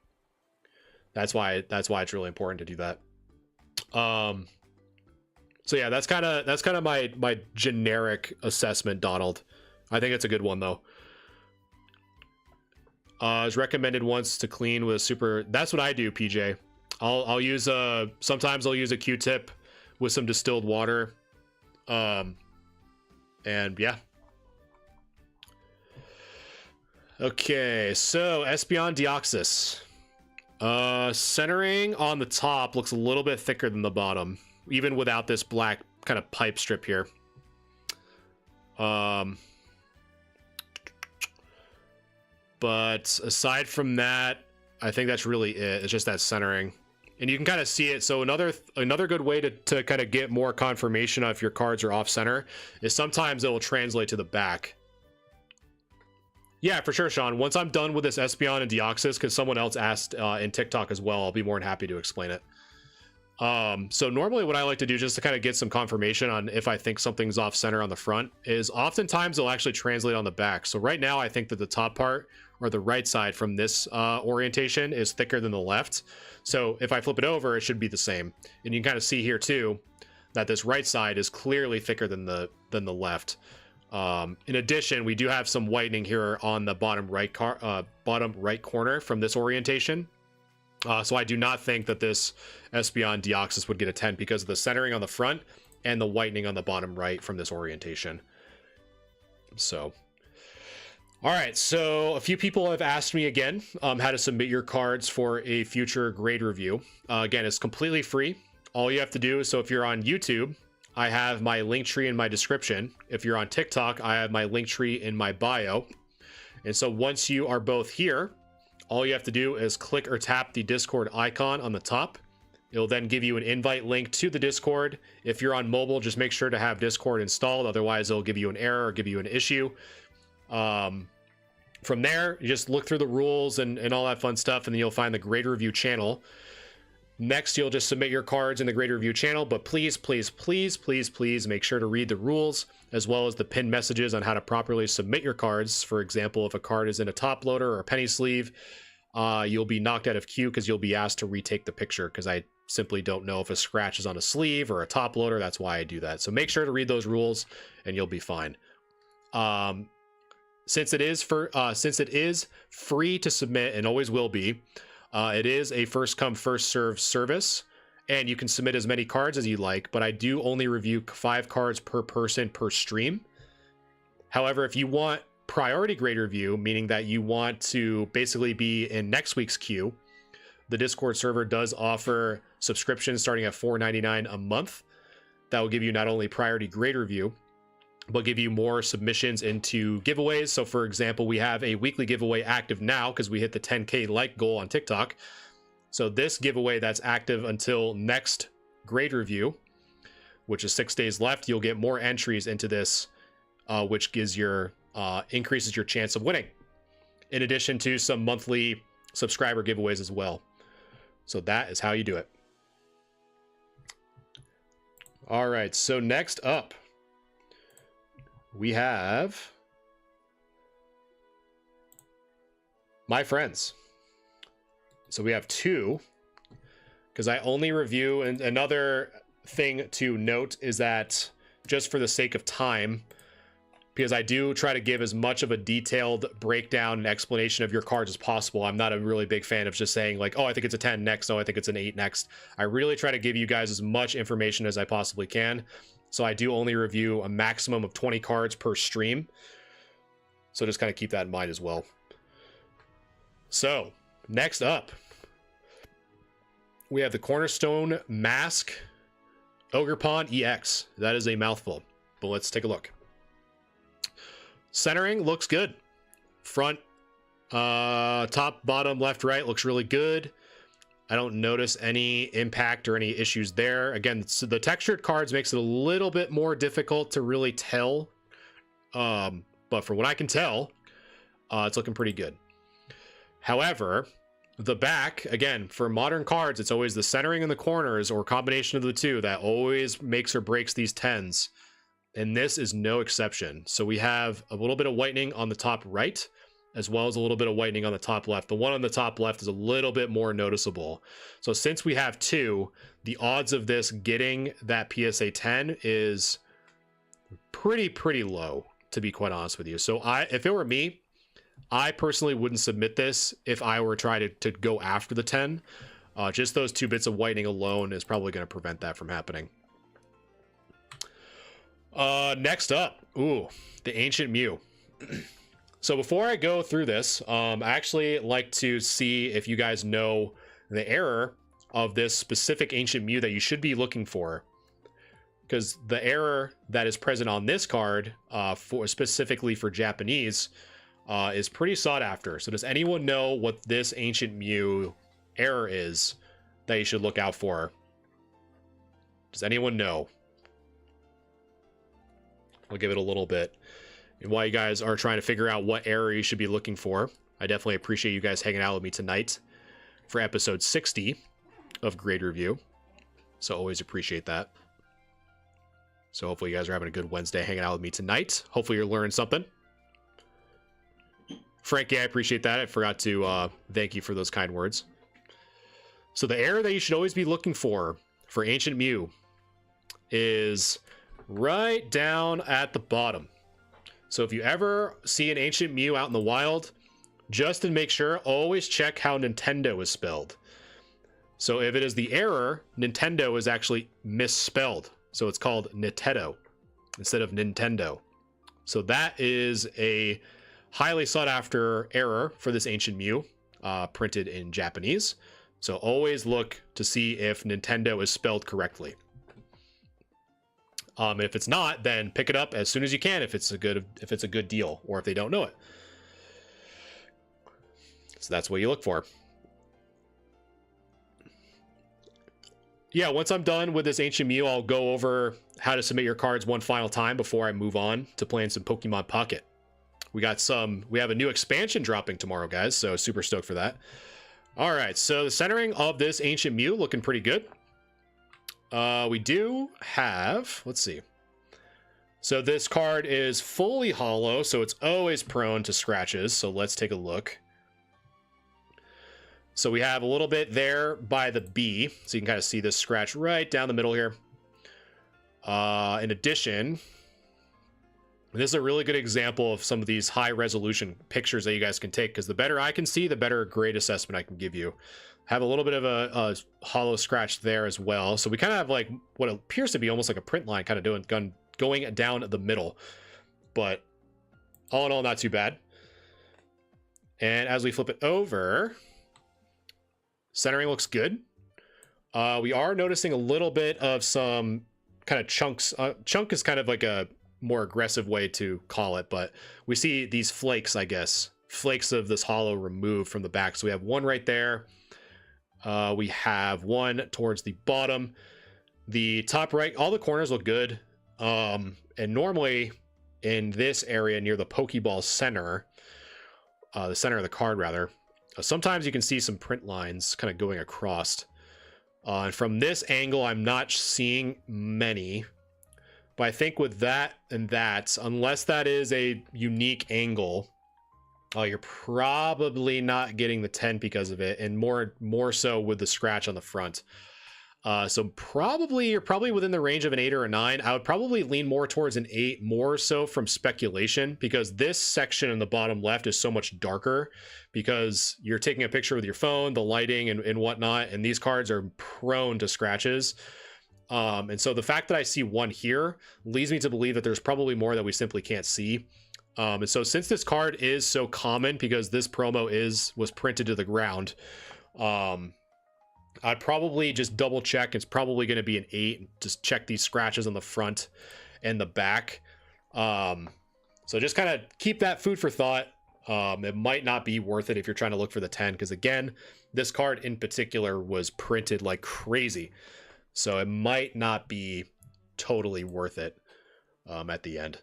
[SPEAKER 1] That's why it's really important to do that. So yeah, that's kind of my generic assessment, Donald. I think it's a good one though. Is recommended once to clean with super. That's what I do, PJ. I'll use sometimes I'll use a Q-tip with some distilled water. And yeah. Okay, so Espeon Deoxys. Centering on the top looks a little bit thicker than the bottom, even without this black kind of pipe strip here. But aside from that, I think that's really it. It's just that centering. And you can kind of see it. So another good way to kind of get more confirmation of if your cards are off center is sometimes it will translate to the back. Yeah, for sure, Sean. Once I'm done with this Espeon and Deoxys, because someone else asked in TikTok as well, I'll be more than happy to explain it. So normally what I like to do just to kind of get some confirmation on if I think something's off center on the front is oftentimes they'll actually translate on the back. So right now I think that the top part or the right side from this orientation is thicker than the left. So if I flip it over, it should be the same. And you can kind of see here too that this right side is clearly thicker than the left. In addition, we do have some whitening here on the bottom right corner from this orientation. So I do not think that this Espeon Deoxys would get a 10 because of the centering on the front and the whitening on the bottom right from this orientation. So, all right. So a few people have asked me again how to submit your cards for a future grade review. Again, it's completely free. All you have to do is, so if you're on YouTube, I have my link tree in my description. If you're on TikTok, I have my link tree in my bio. And so once you are both here, all you have to do is click or tap the Discord icon on the top. It'll then give you an invite link to the Discord. If you're on mobile, just make sure to have Discord installed. Otherwise, it'll give you an error or give you an issue. From there, you just look through the rules and all that fun stuff, and then you'll find the grade review channel. Next, you'll just submit your cards in the grade review channel, but please, please, please, please, please make sure to read the rules as well as the pinned messages on how to properly submit your cards. For example, if a card is in a top loader or a penny sleeve, you'll be knocked out of queue because you'll be asked to retake the picture, because I simply don't know if a scratch is on a sleeve or a top loader. That's why I do that. So make sure to read those rules and you'll be fine. Since it is free to submit and always will be, it is a first come first serve service, and you can submit as many cards as you like, but I do only review 5 cards per person per stream. However, if you want priority grade review, meaning that you want to basically be in next week's queue, the Discord server does offer subscriptions starting at $4.99 a month. That will give you not only priority grade review, but give you more submissions into giveaways. So for example, we have a weekly giveaway active now because we hit the 10K like goal on TikTok. So this giveaway that's active until next grade review, which is 6 days left, you'll get more entries into this, which gives your increases your chance of winning, in addition to some monthly subscriber giveaways as well. So that is how you do it. All right, so next up, we have My Friends. So we have two, because I only review, and another thing to note is that just for the sake of time, because I do try to give as much of a detailed breakdown and explanation of your cards as possible. I'm not a really big fan of just saying like, oh, I think it's a 10 next. No, I think it's an 8 next. I really try to give you guys as much information as I possibly can. So I do only review a maximum of 20 cards per stream. So just kind of keep that in mind as well. So next up, we have the Cornerstone Mask Ogerpon EX. That is a mouthful, but let's take a look. Centering looks good. Front, top, bottom, left, right looks really good. I don't notice any impact or any issues there. Again, so the textured cards makes it a little bit more difficult to really tell. But from what I can tell, it's looking pretty good. However, the back, again, for modern cards, it's always the centering in the corners or combination of the two that always makes or breaks these 10s. And this is no exception. So we have a little bit of whitening on the top right, as well as a little bit of whitening on the top left. The one on the top left is a little bit more noticeable. So since we have two, the odds of this getting that PSA 10 is pretty low, to be quite honest with you. So if it were me, I personally wouldn't submit this if I were trying to go after the 10. Just those 2 bits of whitening alone is probably going to prevent that from happening. Next up, the Ancient Mew. So before I go through this, I actually like to see if you guys know the error of this specific Ancient Mew that you should be looking for. Because the error that is present on this card, specifically for Japanese, is pretty sought after. So does anyone know what this Ancient Mew error is that you should look out for? Does anyone know? I'll give it a little bit. And while you guys are trying to figure out what error you should be looking for, I definitely appreciate you guys hanging out with me tonight for episode 60 of Grade Review. So always appreciate that. So hopefully you guys are having a good Wednesday hanging out with me tonight. Hopefully you're learning something. Frankie, I appreciate that. I forgot to thank you for those kind words. So the error that you should always be looking for Ancient Mew is right down at the bottom. So if you ever see an Ancient Mew out in the wild, just to make sure, always check how Nintendo is spelled. So if it is the error, Nintendo is actually misspelled. So it's called Nintendo instead of Nintendo. So that is a highly sought after error for this Ancient Mew, printed in Japanese. So always look to see if Nintendo is spelled correctly. And if it's not, then pick it up as soon as you can if it's a good deal, or if they don't know it. So that's what you look for. Yeah, once I'm done with this Ancient Mew, I'll go over how to submit your cards one final time before I move on to playing some Pokemon Pocket. We have a new expansion dropping tomorrow, guys, so super stoked for that. All right, so the centering of this Ancient Mew looking pretty good. We do have, let's see. So this card is fully hollow, so it's always prone to scratches. So let's take a look. So we have a little bit there by the B, so you can kind of see this scratch right down the middle here. In addition, this is a really good example of some of these high resolution pictures that you guys can take, because the better I can see, the better grade assessment I can give you. Have a little bit of a hollow scratch there as well. So we kind of have like what appears to be almost like a print line kind of going down the middle. But all in all, not too bad. And as we flip it over, centering looks good. We are noticing a little bit of some kind of chunks. Chunk is kind of like a more aggressive way to call it, but we see these flakes, I guess. Flakes of this hollow removed from the back. So we have one right there. We have one towards the bottom. The top right, all the corners look good. And normally in this area near the Pokeball center, the center of the card rather, sometimes you can see some print lines kind of going across. And from this angle, I'm not seeing many. But I think with that and that, unless that is a unique angle, you're probably not getting the 10 because of it, and more so with the scratch on the front. So you're probably within the range of an 8 or a 9. I would probably lean more towards an 8, more so from speculation, because this section in the bottom left is so much darker because you're taking a picture with your phone, the lighting and whatnot, and these cards are prone to scratches. And so the fact that I see one here leads me to believe that there's probably more that we simply can't see. And so since this card is so common because this promo was printed to the ground, I'd probably just double check. It's probably going to be an 8. Just check these scratches on the front and the back. So just kind of keep that food for thought. It might not be worth it if you're trying to look for the 10, because again, this card in particular was printed like crazy. So it might not be totally worth it at the end.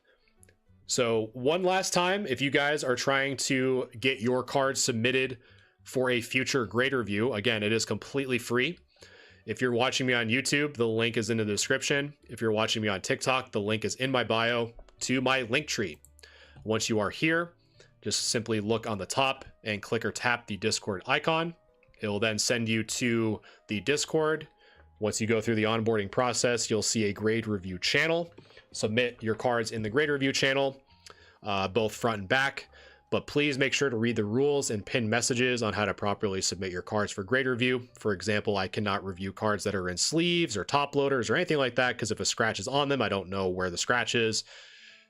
[SPEAKER 1] So one last time, if you guys are trying to get your cards submitted for a future grade review, again, it is completely free. If you're watching me on YouTube, the link is in the description. If you're watching me on TikTok, the link is in my bio to my Linktree. Once you are here, just simply look on the top and click or tap the Discord icon. It will then send you to the Discord. Once you go through the onboarding process, you'll see a grade review channel. Submit your cards in the grade review channel, both front and back. But please make sure to read the rules and pin messages on how to properly submit your cards for grade review. For example, I cannot review cards that are in sleeves or top loaders or anything like that, because if a scratch is on them, I don't know where the scratch is.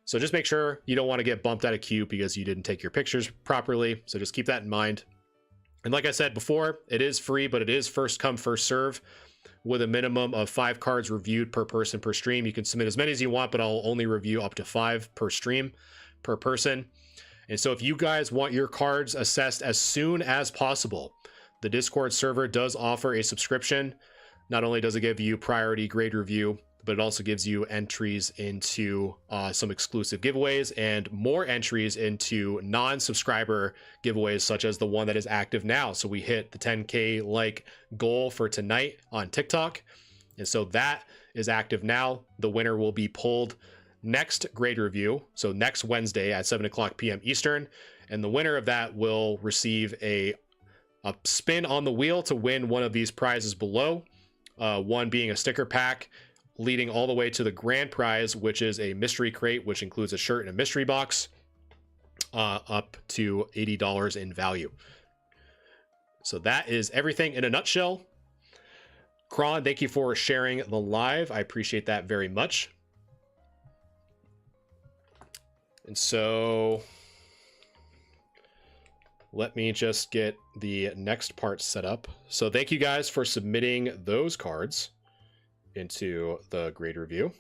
[SPEAKER 1] So just make sure you don't want to get bumped out of queue because you didn't take your pictures properly. So just keep that in mind. And like I said before, it is free, but it is first come, first serve, with a minimum of 5 cards reviewed per person per stream. You can submit as many as you want, but I'll only review up to 5 per stream per person. And so if you guys want your cards assessed as soon as possible, the Discord server does offer a subscription. Not only does it give you priority grade review, but it also gives you entries into some exclusive giveaways and more entries into non-subscriber giveaways, such as the one that is active now. So we hit the 10K like goal for tonight on TikTok. And so that is active now. The winner will be pulled next grade review, so next Wednesday at 7:00 p.m. Eastern, and the winner of that will receive a spin on the wheel to win one of these prizes below, one being a sticker pack leading all the way to the grand prize, which is a mystery crate, which includes a shirt and a mystery box, up to $80 in value. So that is everything in a nutshell. Kron, thank you for sharing the live. I appreciate that very much. And so let me just get the next part set up. So thank you guys for submitting those cards into the grade review.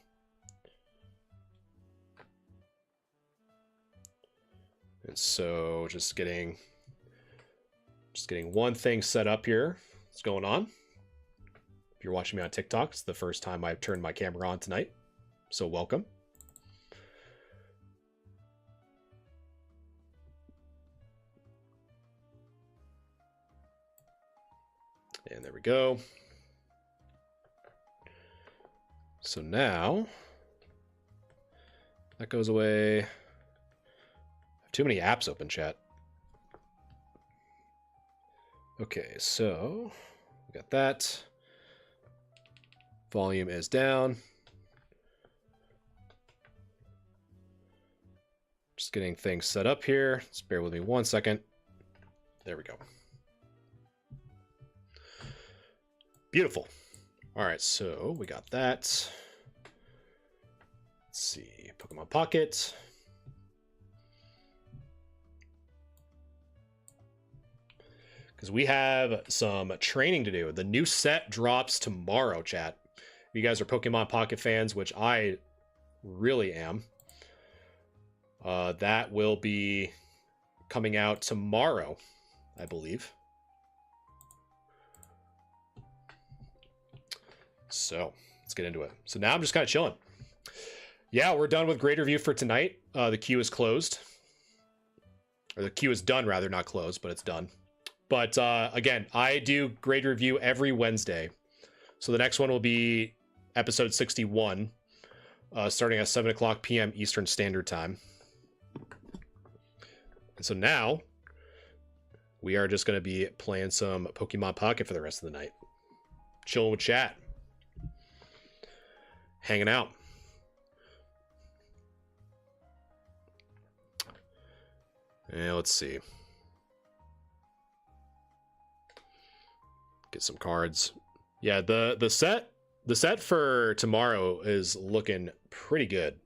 [SPEAKER 1] And so just getting one thing set up here. What's going on? If you're watching me on TikTok, it's the first time I've turned my camera on tonight. So welcome. And there we go. So now that goes away. I have too many apps open, chat. Okay, so we got that. Volume is down. Just getting things set up here. Just bear with me 1 second. There we go. Beautiful. All right, so we got that. Let's see, Pokemon Pocket. Because we have some training to do. The new set drops tomorrow, chat. If you guys are Pokemon Pocket fans, which I really am, that will be coming out tomorrow, I believe. So let's get into it. So now I'm just kind of chilling. Yeah, we're done with grade review for tonight. The queue is closed. Or the queue is done, rather, not closed, but it's done. But again, I do grade review every Wednesday. So the next one will be episode 61, starting at 7 o'clock p.m. Eastern Standard Time. And so now we are just going to be playing some Pokemon Pocket for the rest of the night. Chilling with chat. Hanging out. And let's see. Get some cards. Yeah, the set for tomorrow is looking pretty good,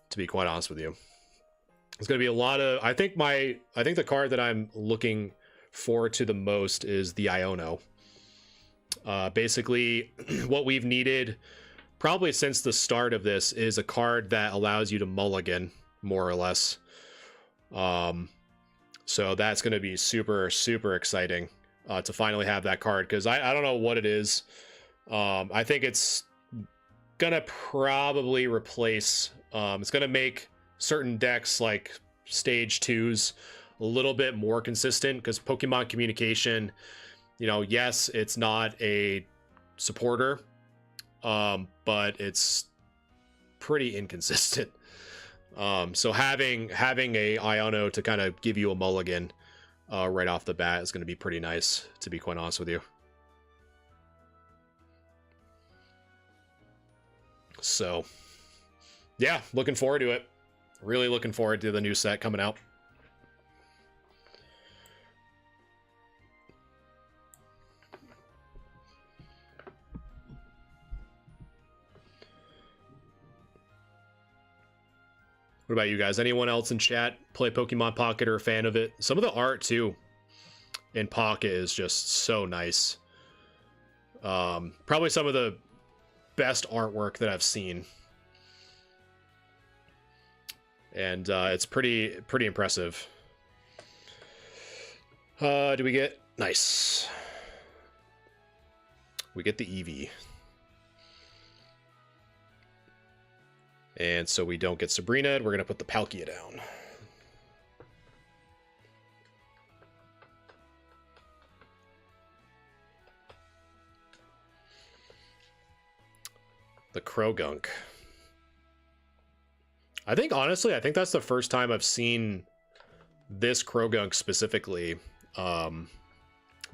[SPEAKER 1] to be quite honest with you. It's going to be a lot of, I think the card that I'm looking forward to the most is the Iono. Basically, what we've needed probably since the start of this is a card that allows you to mulligan, more or less. So that's going to be super, super exciting to finally have that card, because I don't know what it is. I think it's going to probably replace, it's going to make certain decks like stage 2s a little bit more consistent, because Pokemon Communication, you know, yes, it's not a supporter, but it's pretty inconsistent. So having a Iono to kind of give you a mulligan right off the bat is going to be pretty nice, to be quite honest with you. So yeah, looking forward to it. Really looking forward to the new set coming out. What about you guys? Anyone else in chat play Pokemon Pocket or a fan of it? Some of the art too in Pocket is just so nice. Probably some of the best artwork that I've seen. And it's pretty impressive. Do we get... Nice. We get the Eevee. And so we don't get Sabrina, we're going to put the Palkia down. The Krogunk. I think, honestly, I think that's the first time I've seen this Krogunk specifically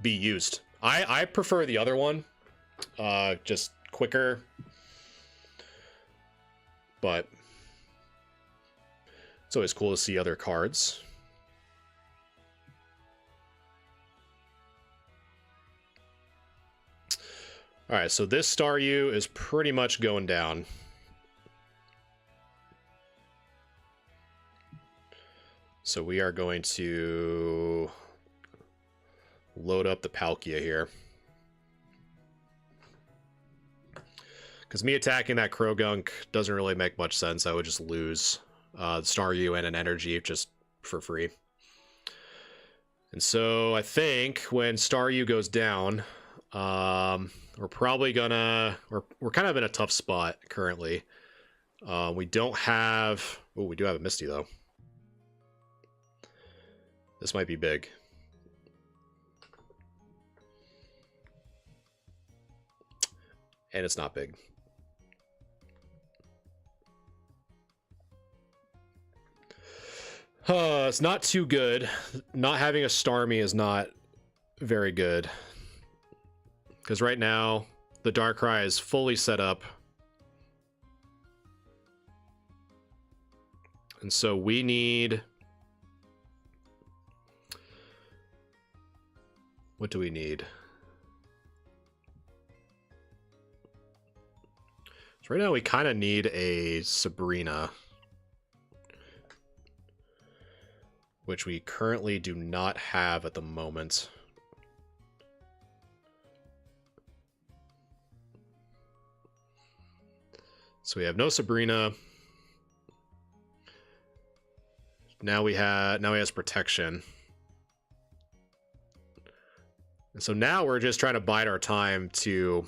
[SPEAKER 1] be used. I prefer the other one. Just quicker. But it's always cool to see other cards. All right, so this Staryu is pretty much going down. So we are going to load up the Palkia here. Because me attacking that Krogunk doesn't really make much sense. I would just lose the Staryu and an energy just for free. And so I think when Staryu goes down, we're probably gonna... We're kind of in a tough spot currently. We don't have... Oh, we do have a Misty, though. This might be big. And it's not big. It's not too good. Not having a Starmie is not very good. Because right now, the Darkrai is fully set up. And so we need... What do we need? So right now we kind of need a Sabrina, which we currently do not have at the moment. So we have no Sabrina. Now he has protection. And so now we're just trying to bide our time to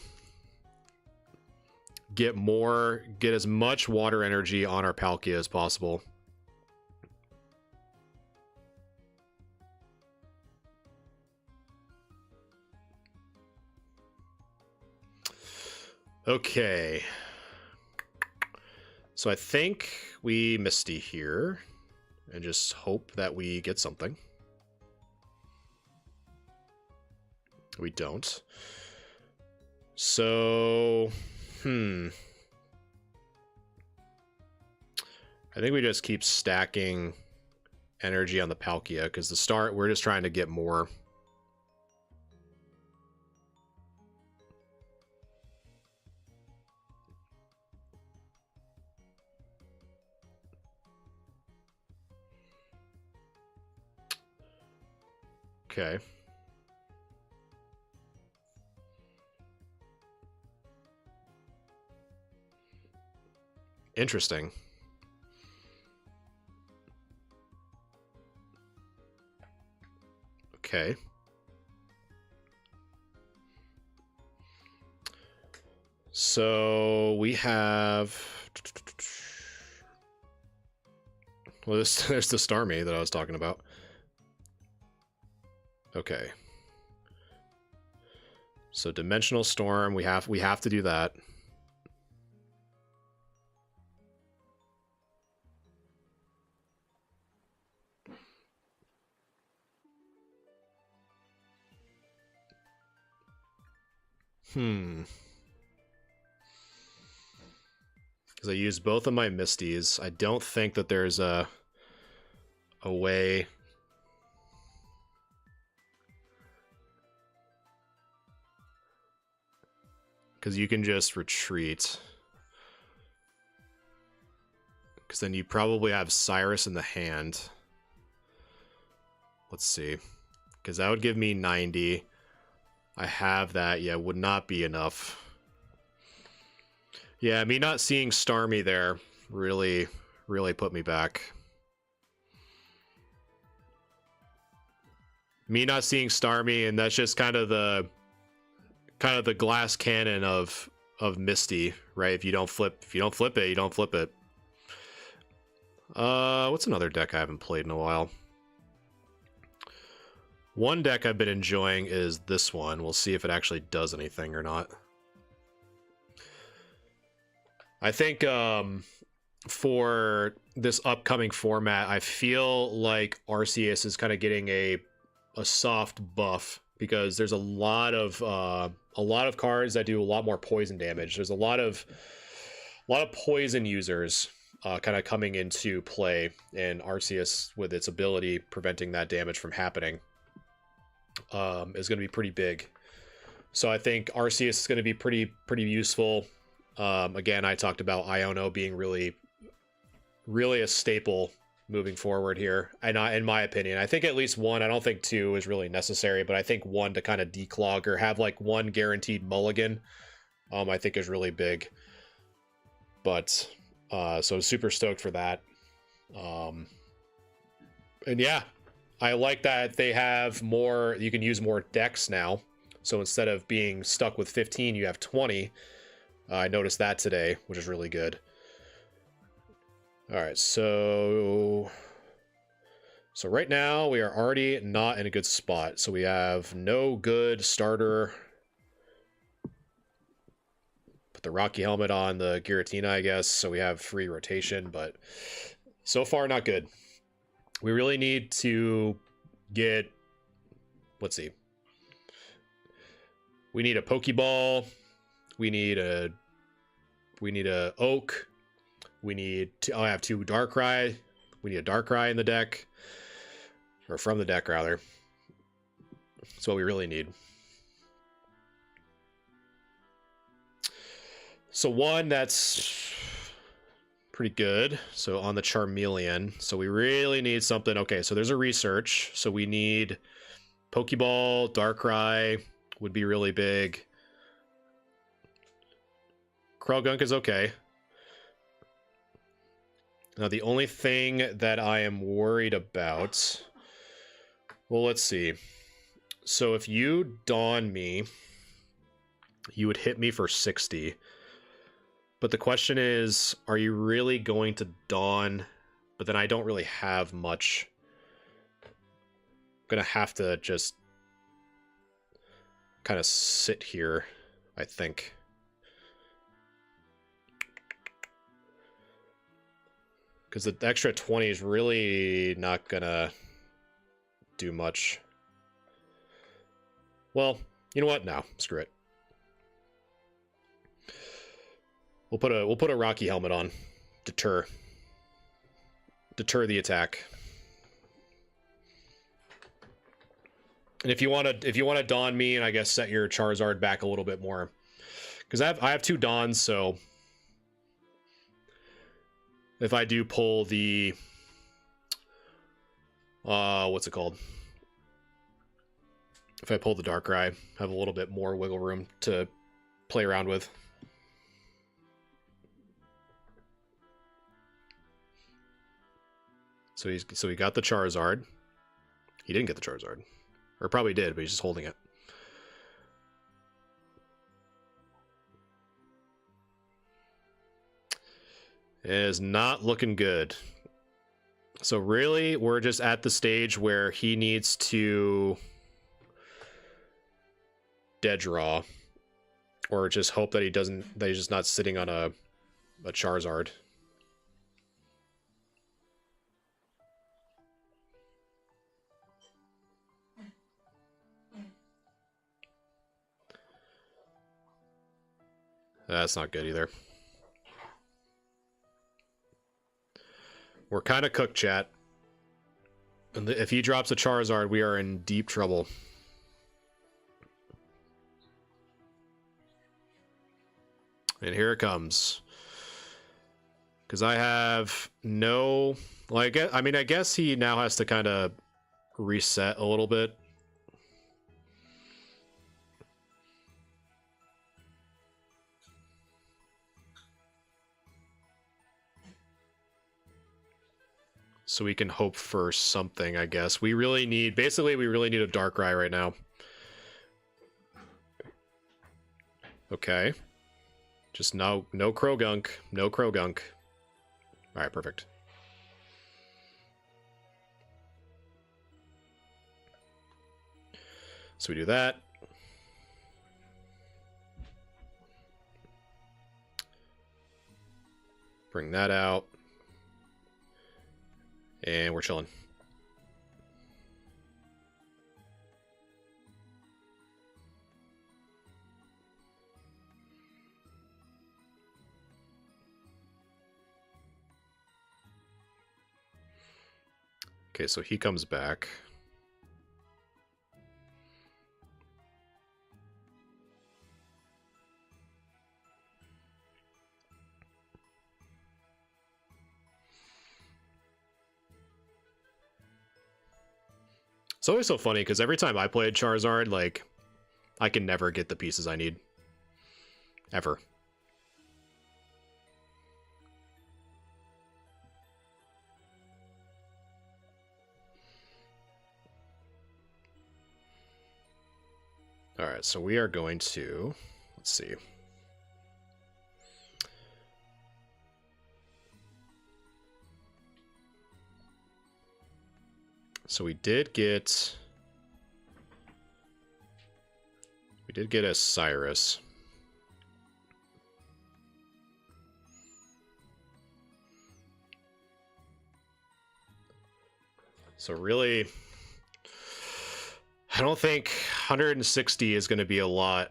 [SPEAKER 1] get as much water energy on our Palkia as possible. Okay. So I think we Misty here and just hope that we get something. We don't. So, I think we just keep stacking energy on the Palkia because the start, we're just trying to get more. Okay. Interesting. Okay. So we have... Well, there's the Starmie that I was talking about. Okay. So Dimensional Storm, we have to do that. Because I used both of my Misties. I don't think that there's a way. Because you can just retreat. Because then you probably have Cyrus in the hand. Let's see. Because that would give me 90. I have that. Yeah, would not be enough. Yeah, me not seeing Starmie there really put me back. Me not seeing Starmie, and that's just kind of the glass cannon of Misty, right? If you don't flip it, you don't flip it. What's another deck I haven't played in a while? One deck I've been enjoying is this one. We'll see if it actually does anything or not. I think for this upcoming format, I feel like Arceus is kind of getting a soft buff because there's a lot of cards that do a lot more poison damage. There's a lot of poison users kind of coming into play, and Arceus with its ability preventing that damage from happening is going to be pretty big. So I think Arceus is going to be pretty useful. Again, I talked about Iono being really a staple moving forward here. And in my opinion, I think at least one, I don't think two is really necessary, but I think one to kind of declog or have like one guaranteed mulligan, I think is really big. But, so super stoked for that. And yeah, I like that they have more, you can use more decks now. So instead of being stuck with 15, you have 20. I noticed that today, which is really good. All right, so right now we are already not in a good spot. So we have no good starter. Put the Rocky helmet on the Giratina, I guess, so we have free rotation, but so far not good. We really need to get, let's see. We need a Pokeball. We need a Oak. We need I have two Darkrai. We need a Darkrai in the deck. Or from the deck, rather. That's what we really need. So one that's pretty good. So on the Charmeleon. So we really need something. Okay, so there's a research. So we need Pokeball, Darkrai would be really big. Croagunk is okay. Now the only thing that I am worried about... Well, let's see. So if you Dawn me, you would hit me for 60. But the question is, are you really going to Dawn? But then I don't really have much. I'm gonna have to just kind of sit here, I think. Because the extra 20 is really not gonna do much. Well, you know what? No, screw it. We'll put a Rocky helmet on. Deter the attack. And if you want to Dawn me, and I guess set your Charizard back a little bit more, because I have 2 Dawns, so if I do pull the what's it called? If I pull the Darkrai, I have a little bit more wiggle room to play around with. So he got the Charizard. He didn't get the Charizard. Or probably did, but he's just holding it. It is not looking good. So really, we're just at the stage where he needs to dead draw, or just hope that he's just not sitting on a Charizard. That's not good either. We're kind of cooked, chat. And if he drops a Charizard, we are in deep trouble. And here it comes. Because I have no... Well, I guess he now has to kind of reset a little bit. So we can hope for something, I guess. We really need... Basically, we really need a Darkrai right now. Okay. Just no Croagunk. No Croagunk. Alright, perfect. So we do that. Bring that out. And we're chilling. Okay, so he comes back. It's always so funny because every time I played Charizard, like, I can never get the pieces I need. Ever. Alright, so we are going to... Let's see. So we did get a Cyrus. So really, I don't think 160 is going to be a lot.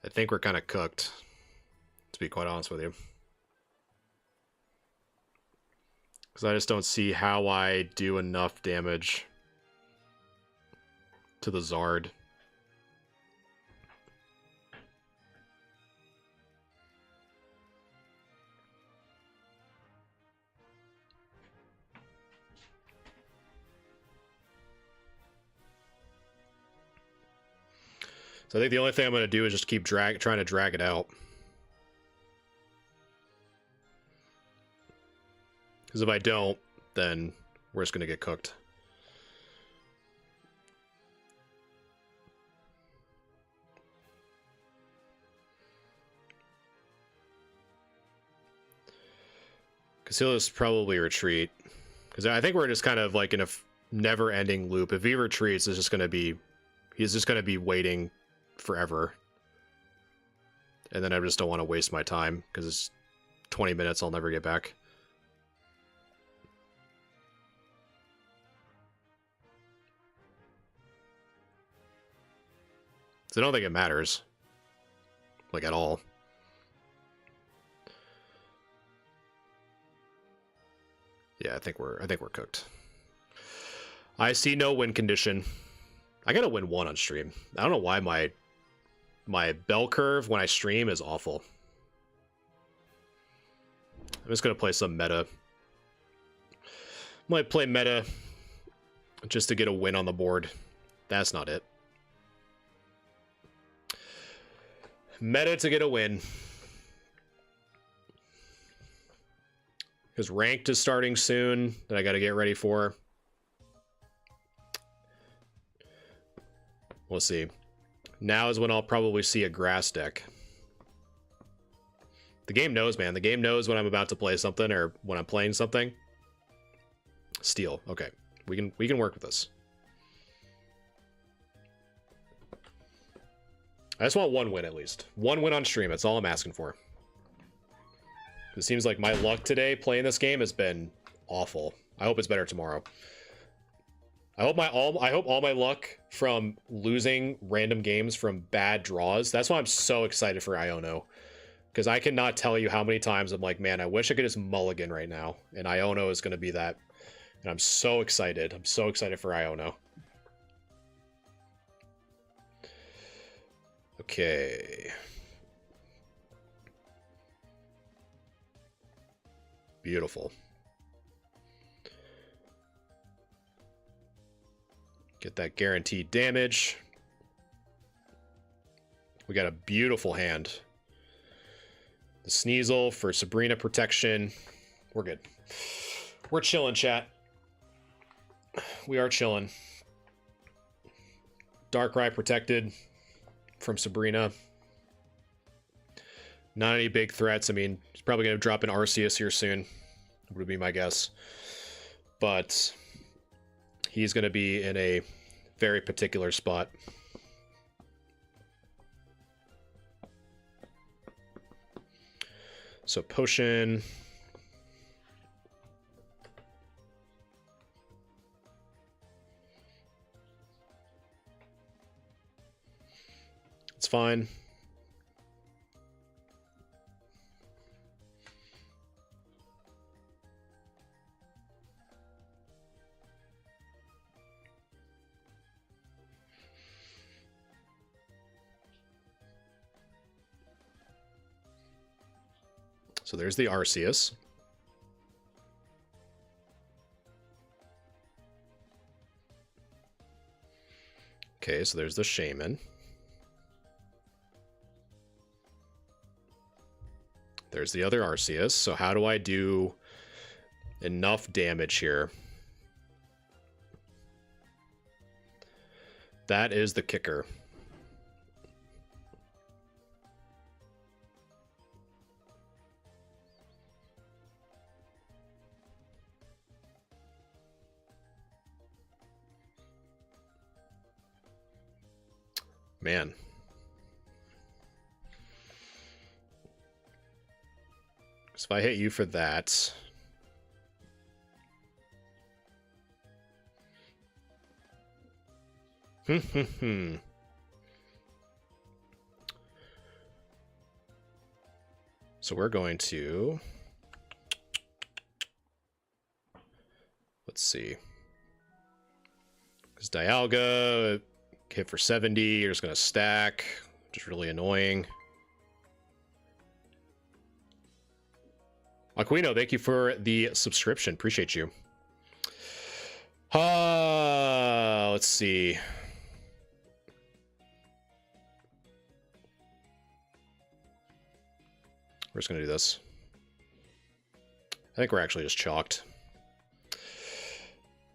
[SPEAKER 1] I think we're kind of cooked, to be quite honest with you. Because I just don't see how I do enough damage to the Zard. So I think the only thing I'm going to do is just keep trying to drag it out. Because if I don't, then we're just going to get cooked. Because he'll just probably retreat. Because I think we're just kind of like in a never-ending loop. If he retreats, it's just going to be... He's just going to be waiting forever. and then I just don't want to waste my time because it's 20 minutes I'll never get back. So I don't think it matters, like, at all. Yeah, I think we're cooked. I see no win condition. I gotta win one on stream. I don't know why my bell curve when I stream is awful. I'm just gonna play some meta. Might play meta just to get a win on the board. That's not it. Meta to get a win. Because ranked is starting soon that I gotta get ready for. We'll see. Now is when I'll probably see a grass deck. The game knows, man. The game knows when I'm about to play something or when I'm playing something. Steel. Okay. We can work with this. I just want one win at least. One win on stream. That's all I'm asking for. It seems like my luck today playing this game has been awful. I hope it's better tomorrow. I hope all my luck from losing random games from bad draws. That's why I'm so excited for Iono. Because I cannot tell you how many times I'm like, man, I wish I could just mulligan right now. And Iono is going to be that. And I'm so excited. I'm so excited for Iono. Okay. Beautiful. Get that guaranteed damage. We got a beautiful hand. The Sneasel for Sabrina protection. We're good. We're chilling, chat. We are chilling. Darkrai protected from Sabrina. Not any big threats. I mean, he's probably going to drop an Arceus here soon. Would be my guess. But he's going to be in a very particular spot. So potion. It's fine. So there's the Arceus. Okay, so there's the Shaman. There's the other Arceus. So how do I do enough damage here? That is the kicker. Man. So if I hit you for that... So we're going to... Let's see. Because Dialga hit for 70, you're just going to stack, which is really annoying. Aquino, thank you for the subscription. Appreciate you. Let's see. We're just going to do this. I think we're actually just chalked.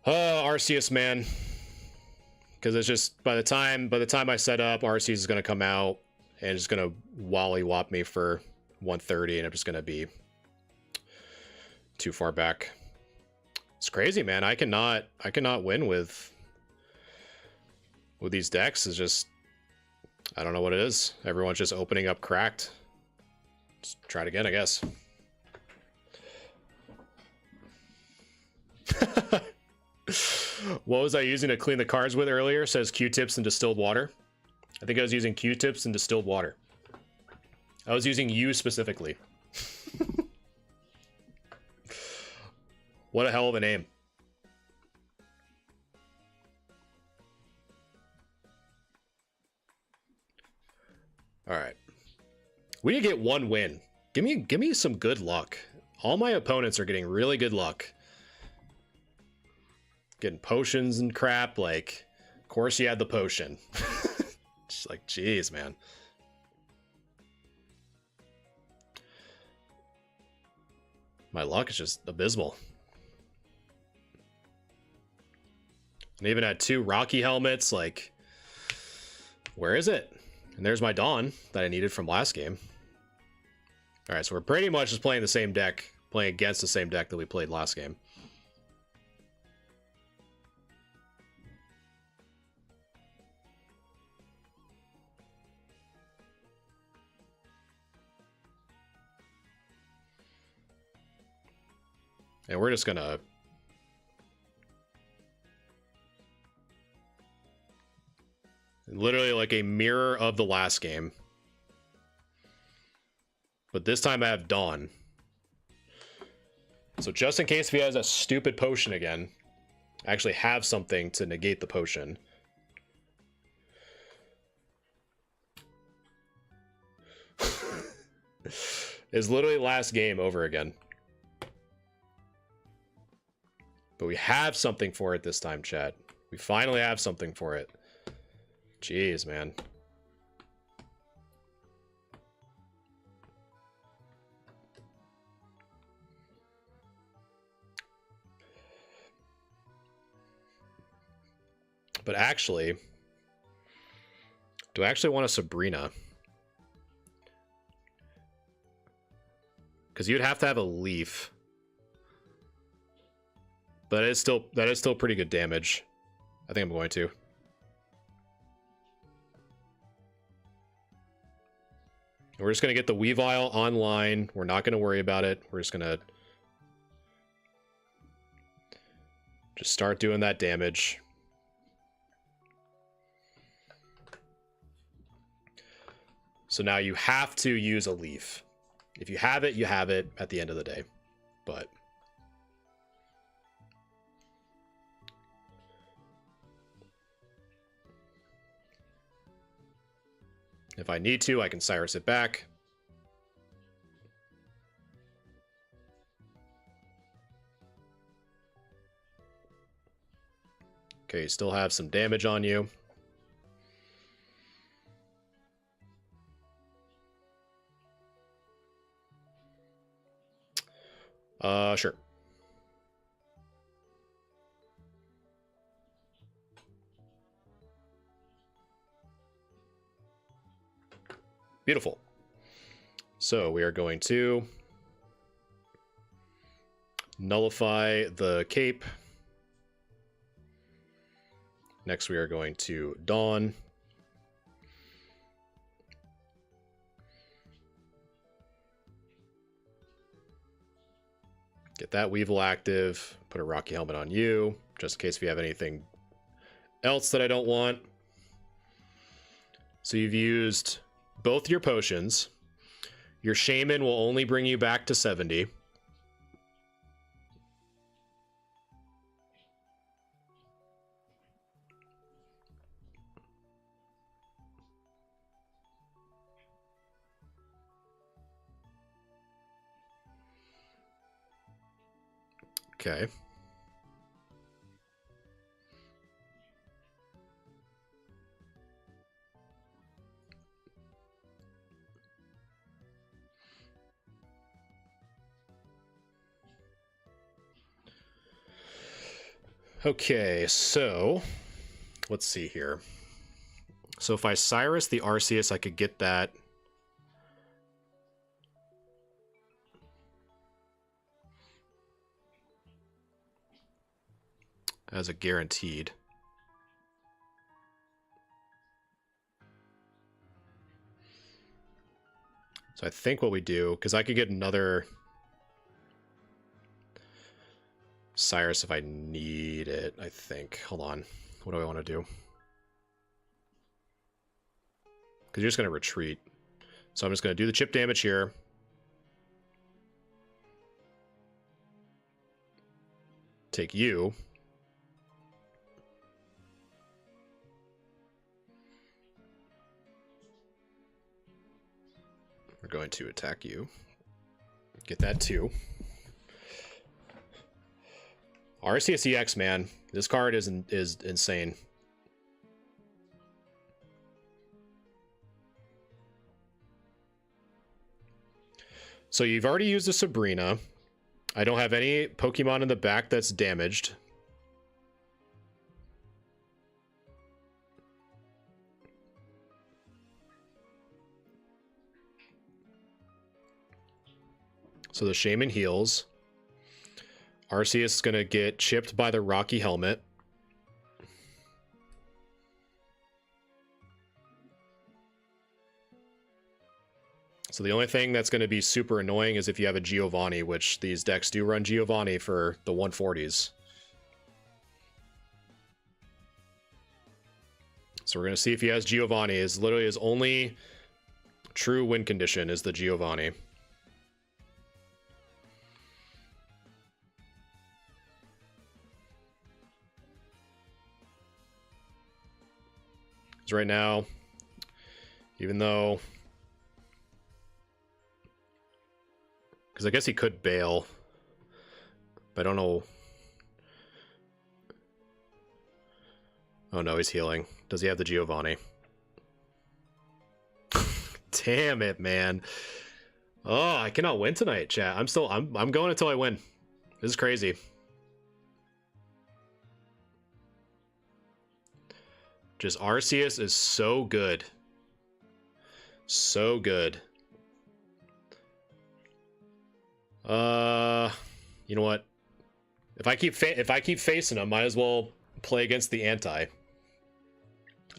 [SPEAKER 1] Arceus, man. Because it's just, by the time I set up, Arceus is going to come out and it's going to wally-wop me for 130, and I'm just going to be too far back. It's crazy, man. I cannot win with these decks. It's just, I don't know what it is. Everyone's just opening up cracked. Let's try it again, I guess. What was I using to clean the cards with earlier? Says Q-tips and distilled water. I think I was using Q-tips and distilled water. I was using you specifically. What a hell of a name. All right. We need to get one win. Give me some good luck. All my opponents are getting really good luck. Getting potions and crap. Like, of course you had the potion. Just like, geez, man. My luck is just abysmal. And even had 2 Rocky helmets. Like, where is it? And there's my Dawn that I needed from last game. All right, so we're pretty much just playing the same deck, playing against the same deck that we played last game. And we're just gonna literally like a mirror of the last game. But this time I have Dawn. So just in case if he has a stupid potion again, I actually have something to negate the potion. It's literally last game over again. But we have something for it this time, chat. We finally have something for it. Jeez, man. But actually, do I actually want a Sabrina? Because you'd have to have a leaf. But that is still pretty good damage. I think I'm going to. We're just going to get the Weavile online. We're not going to worry about it. We're just going to just start doing that damage. So now you have to use a leaf. If you have it, you have it at the end of the day. But if I need to, I can Cyrus it back. Okay, you still have some damage on you. Sure. Beautiful. So we are going to nullify the cape. Next we are going to Dawn. Get that Weevil active. Put a Rocky Helmet on you, just in case if you have anything else that I don't want. So you've used both your potions. Your Shaman will only bring you back to 70. Okay. Okay, so let's see here. So if I Cyrus the Arceus, I could get that. As a guaranteed. So So I think what we do, because I could get another Cyrus if I need it, I think. Hold on. What do I want to do? Because you're just going to retreat. So I'm just going to do the chip damage here. Take you. We're going to attack you. Get that too. Arceus EX, man. This card is insane. So you've already used a Sabrina. I don't have any Pokemon in the back that's damaged. So the Shaman heals. Arceus is going to get chipped by the Rocky Helmet. So the only thing that's going to be super annoying is if you have a Giovanni, which these decks do run Giovanni for the 140s. So we're going to see if he has Giovanni. Is literally his only true win condition is the Giovanni. Because right now, even though... Because I guess he could bail. But I don't know. Oh no, he's healing. Does he have the Giovanni? Damn it, man. Oh, I cannot win tonight, chat. I'm going until I win. This is crazy. Just Arceus is so good. So good. You know what? If I keep facing him, might as well play against the anti.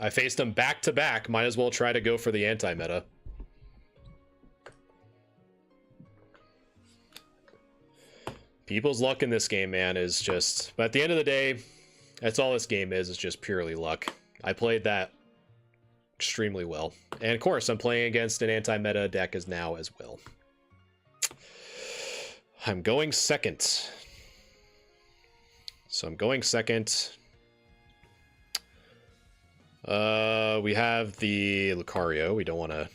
[SPEAKER 1] I faced him back to back. Might as well try to go for the anti meta. People's luck in this game, man, is just. But at the end of the day, that's all this game is just purely luck. I played that extremely well, and of course, I'm playing against an anti meta deck as now as well. I'm going second. So I'm going second. We have the Lucario. We don't want to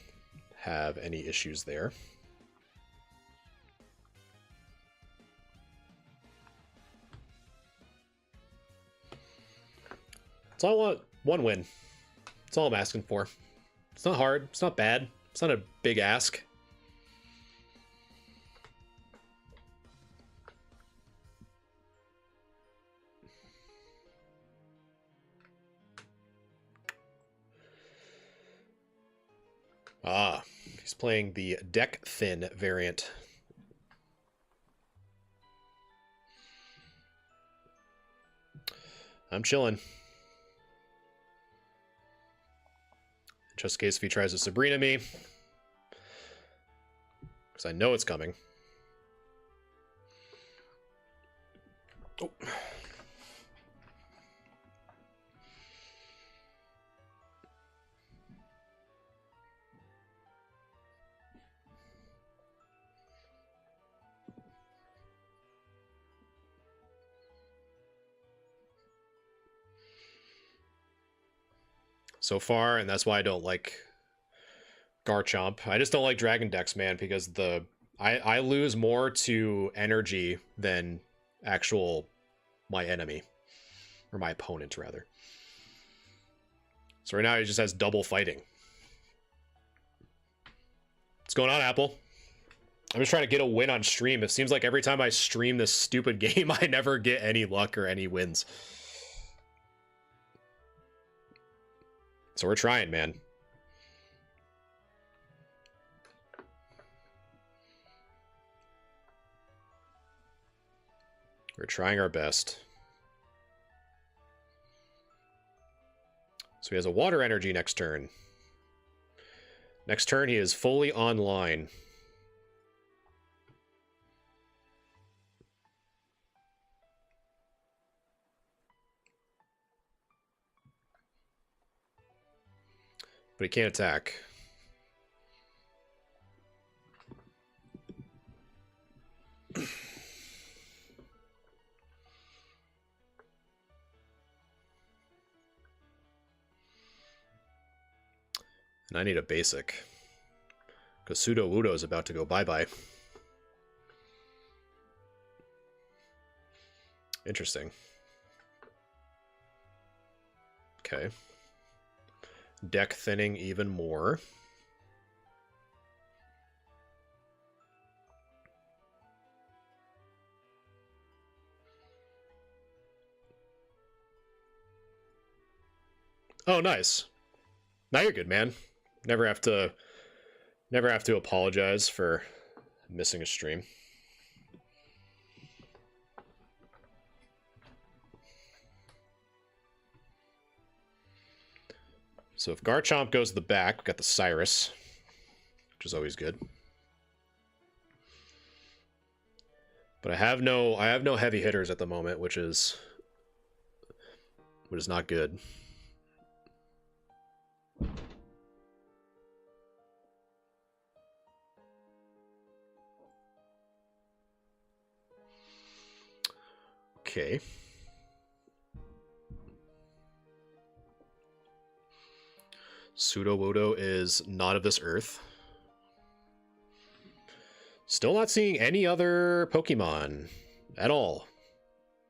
[SPEAKER 1] have any issues there. That's all I want. One win. That's all I'm asking for. It's not hard. It's not bad. It's not a big ask. Ah, he's playing the deck thin variant. I'm chilling. Just in case if he tries to Sabrina me. Because I know it's coming. Oh. So far, and that's why I don't like Garchomp. I just don't like Dragon decks, man, because I lose more to energy than actual my enemy. Or my opponent, rather. So right now he just has double fighting. What's going on, Apple? I'm just trying to get a win on stream. It seems like every time I stream this stupid game, I never get any luck or any wins. So we're trying, man. We're trying our best. So he has a water energy next turn. Next turn, he is fully online. But he can't attack. And I need a basic. Because Sudowoodo is about to go bye-bye. Interesting. Okay. Deck thinning even more. Oh, nice. Now you're good, man. Never have to apologize for missing a stream. So if Garchomp goes to the back, we've got the Cyrus, which is always good. But I have no heavy hitters at the moment, which is not good. Okay. Sudowoodo is not of this earth. Still not seeing any other Pokemon at all.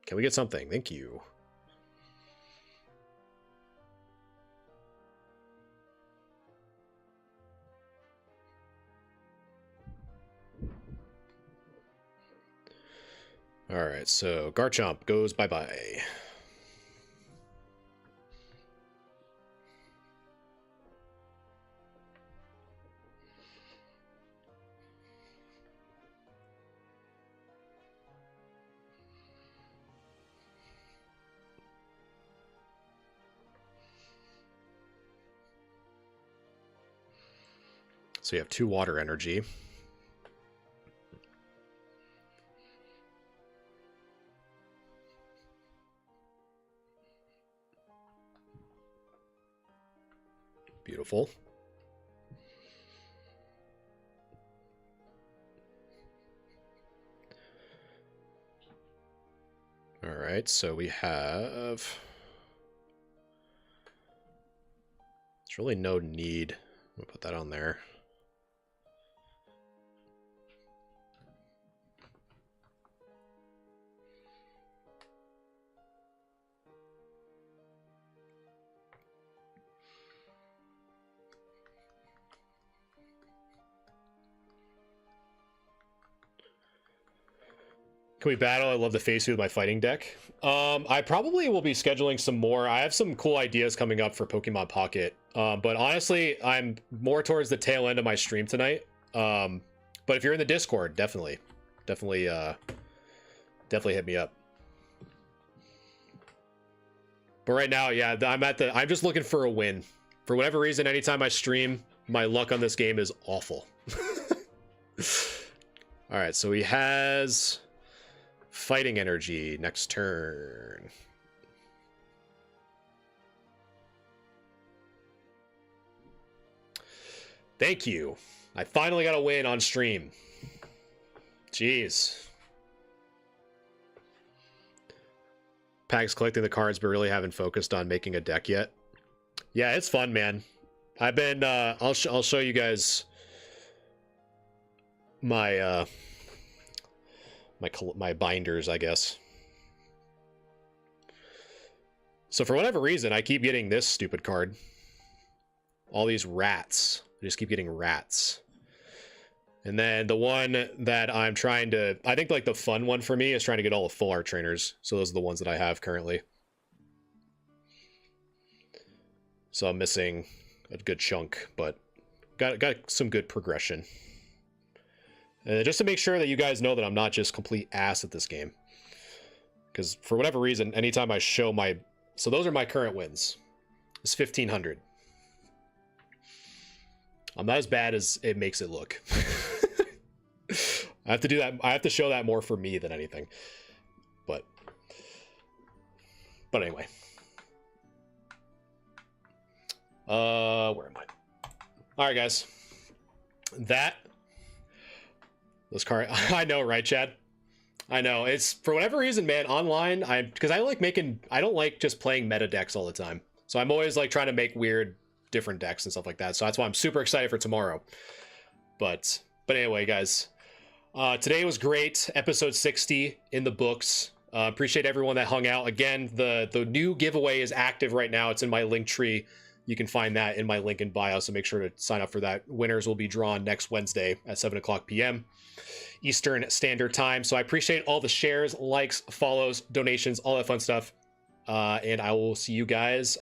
[SPEAKER 1] Can we get something? Thank you. Alright, so Garchomp goes bye-bye. So you have 2 water energy. Beautiful. All right, so we have... There's really no need. We'll put that on there. Can we battle? I love the face with my fighting deck. I probably will be scheduling some more. I have some cool ideas coming up for Pokemon Pocket. But honestly, I'm more towards the tail end of my stream tonight. But if you're in the Discord, definitely hit me up. But right now, yeah, I'm just looking for a win. For whatever reason, anytime I stream, my luck on this game is awful. All right, so he has fighting energy next turn. Thank you. I finally got a win on stream. Jeez. Pag's collecting the cards, but really haven't focused on making a deck yet. Yeah, it's fun, man. I've been, I'll show you guys my, my binders, I guess. So for whatever reason, I keep getting this stupid card. All these rats. I just keep getting rats. And then the one that I'm trying to... I think like the fun one for me is trying to get all the full art trainers. So those are the ones that I have currently. So I'm missing a good chunk, but got some good progression. Just to make sure that you guys know that I'm not just complete ass at this game. Because for whatever reason, anytime I show my... So those are my current wins. It's 1,500. I'm not as bad as it makes it look. I have to do that. I have to show that more for me than anything. But anyway. Where am I? All right, guys. Those cards. I know, right, Chad? I know. It's for whatever reason, man. Online, because I don't like just playing meta decks all the time. So I'm always like trying to make weird, different decks and stuff like that. So that's why I'm super excited for tomorrow. But anyway, guys, today was great. Episode 60 in the books. Appreciate everyone that hung out. Again, the new giveaway is active right now. It's in my link tree. You can find that in my link in bio, so make sure to sign up for that. Winners will be drawn next Wednesday at 7:00 p.m. Eastern Standard Time. So I appreciate all the shares, likes, follows, donations, all that fun stuff. And I will see you guys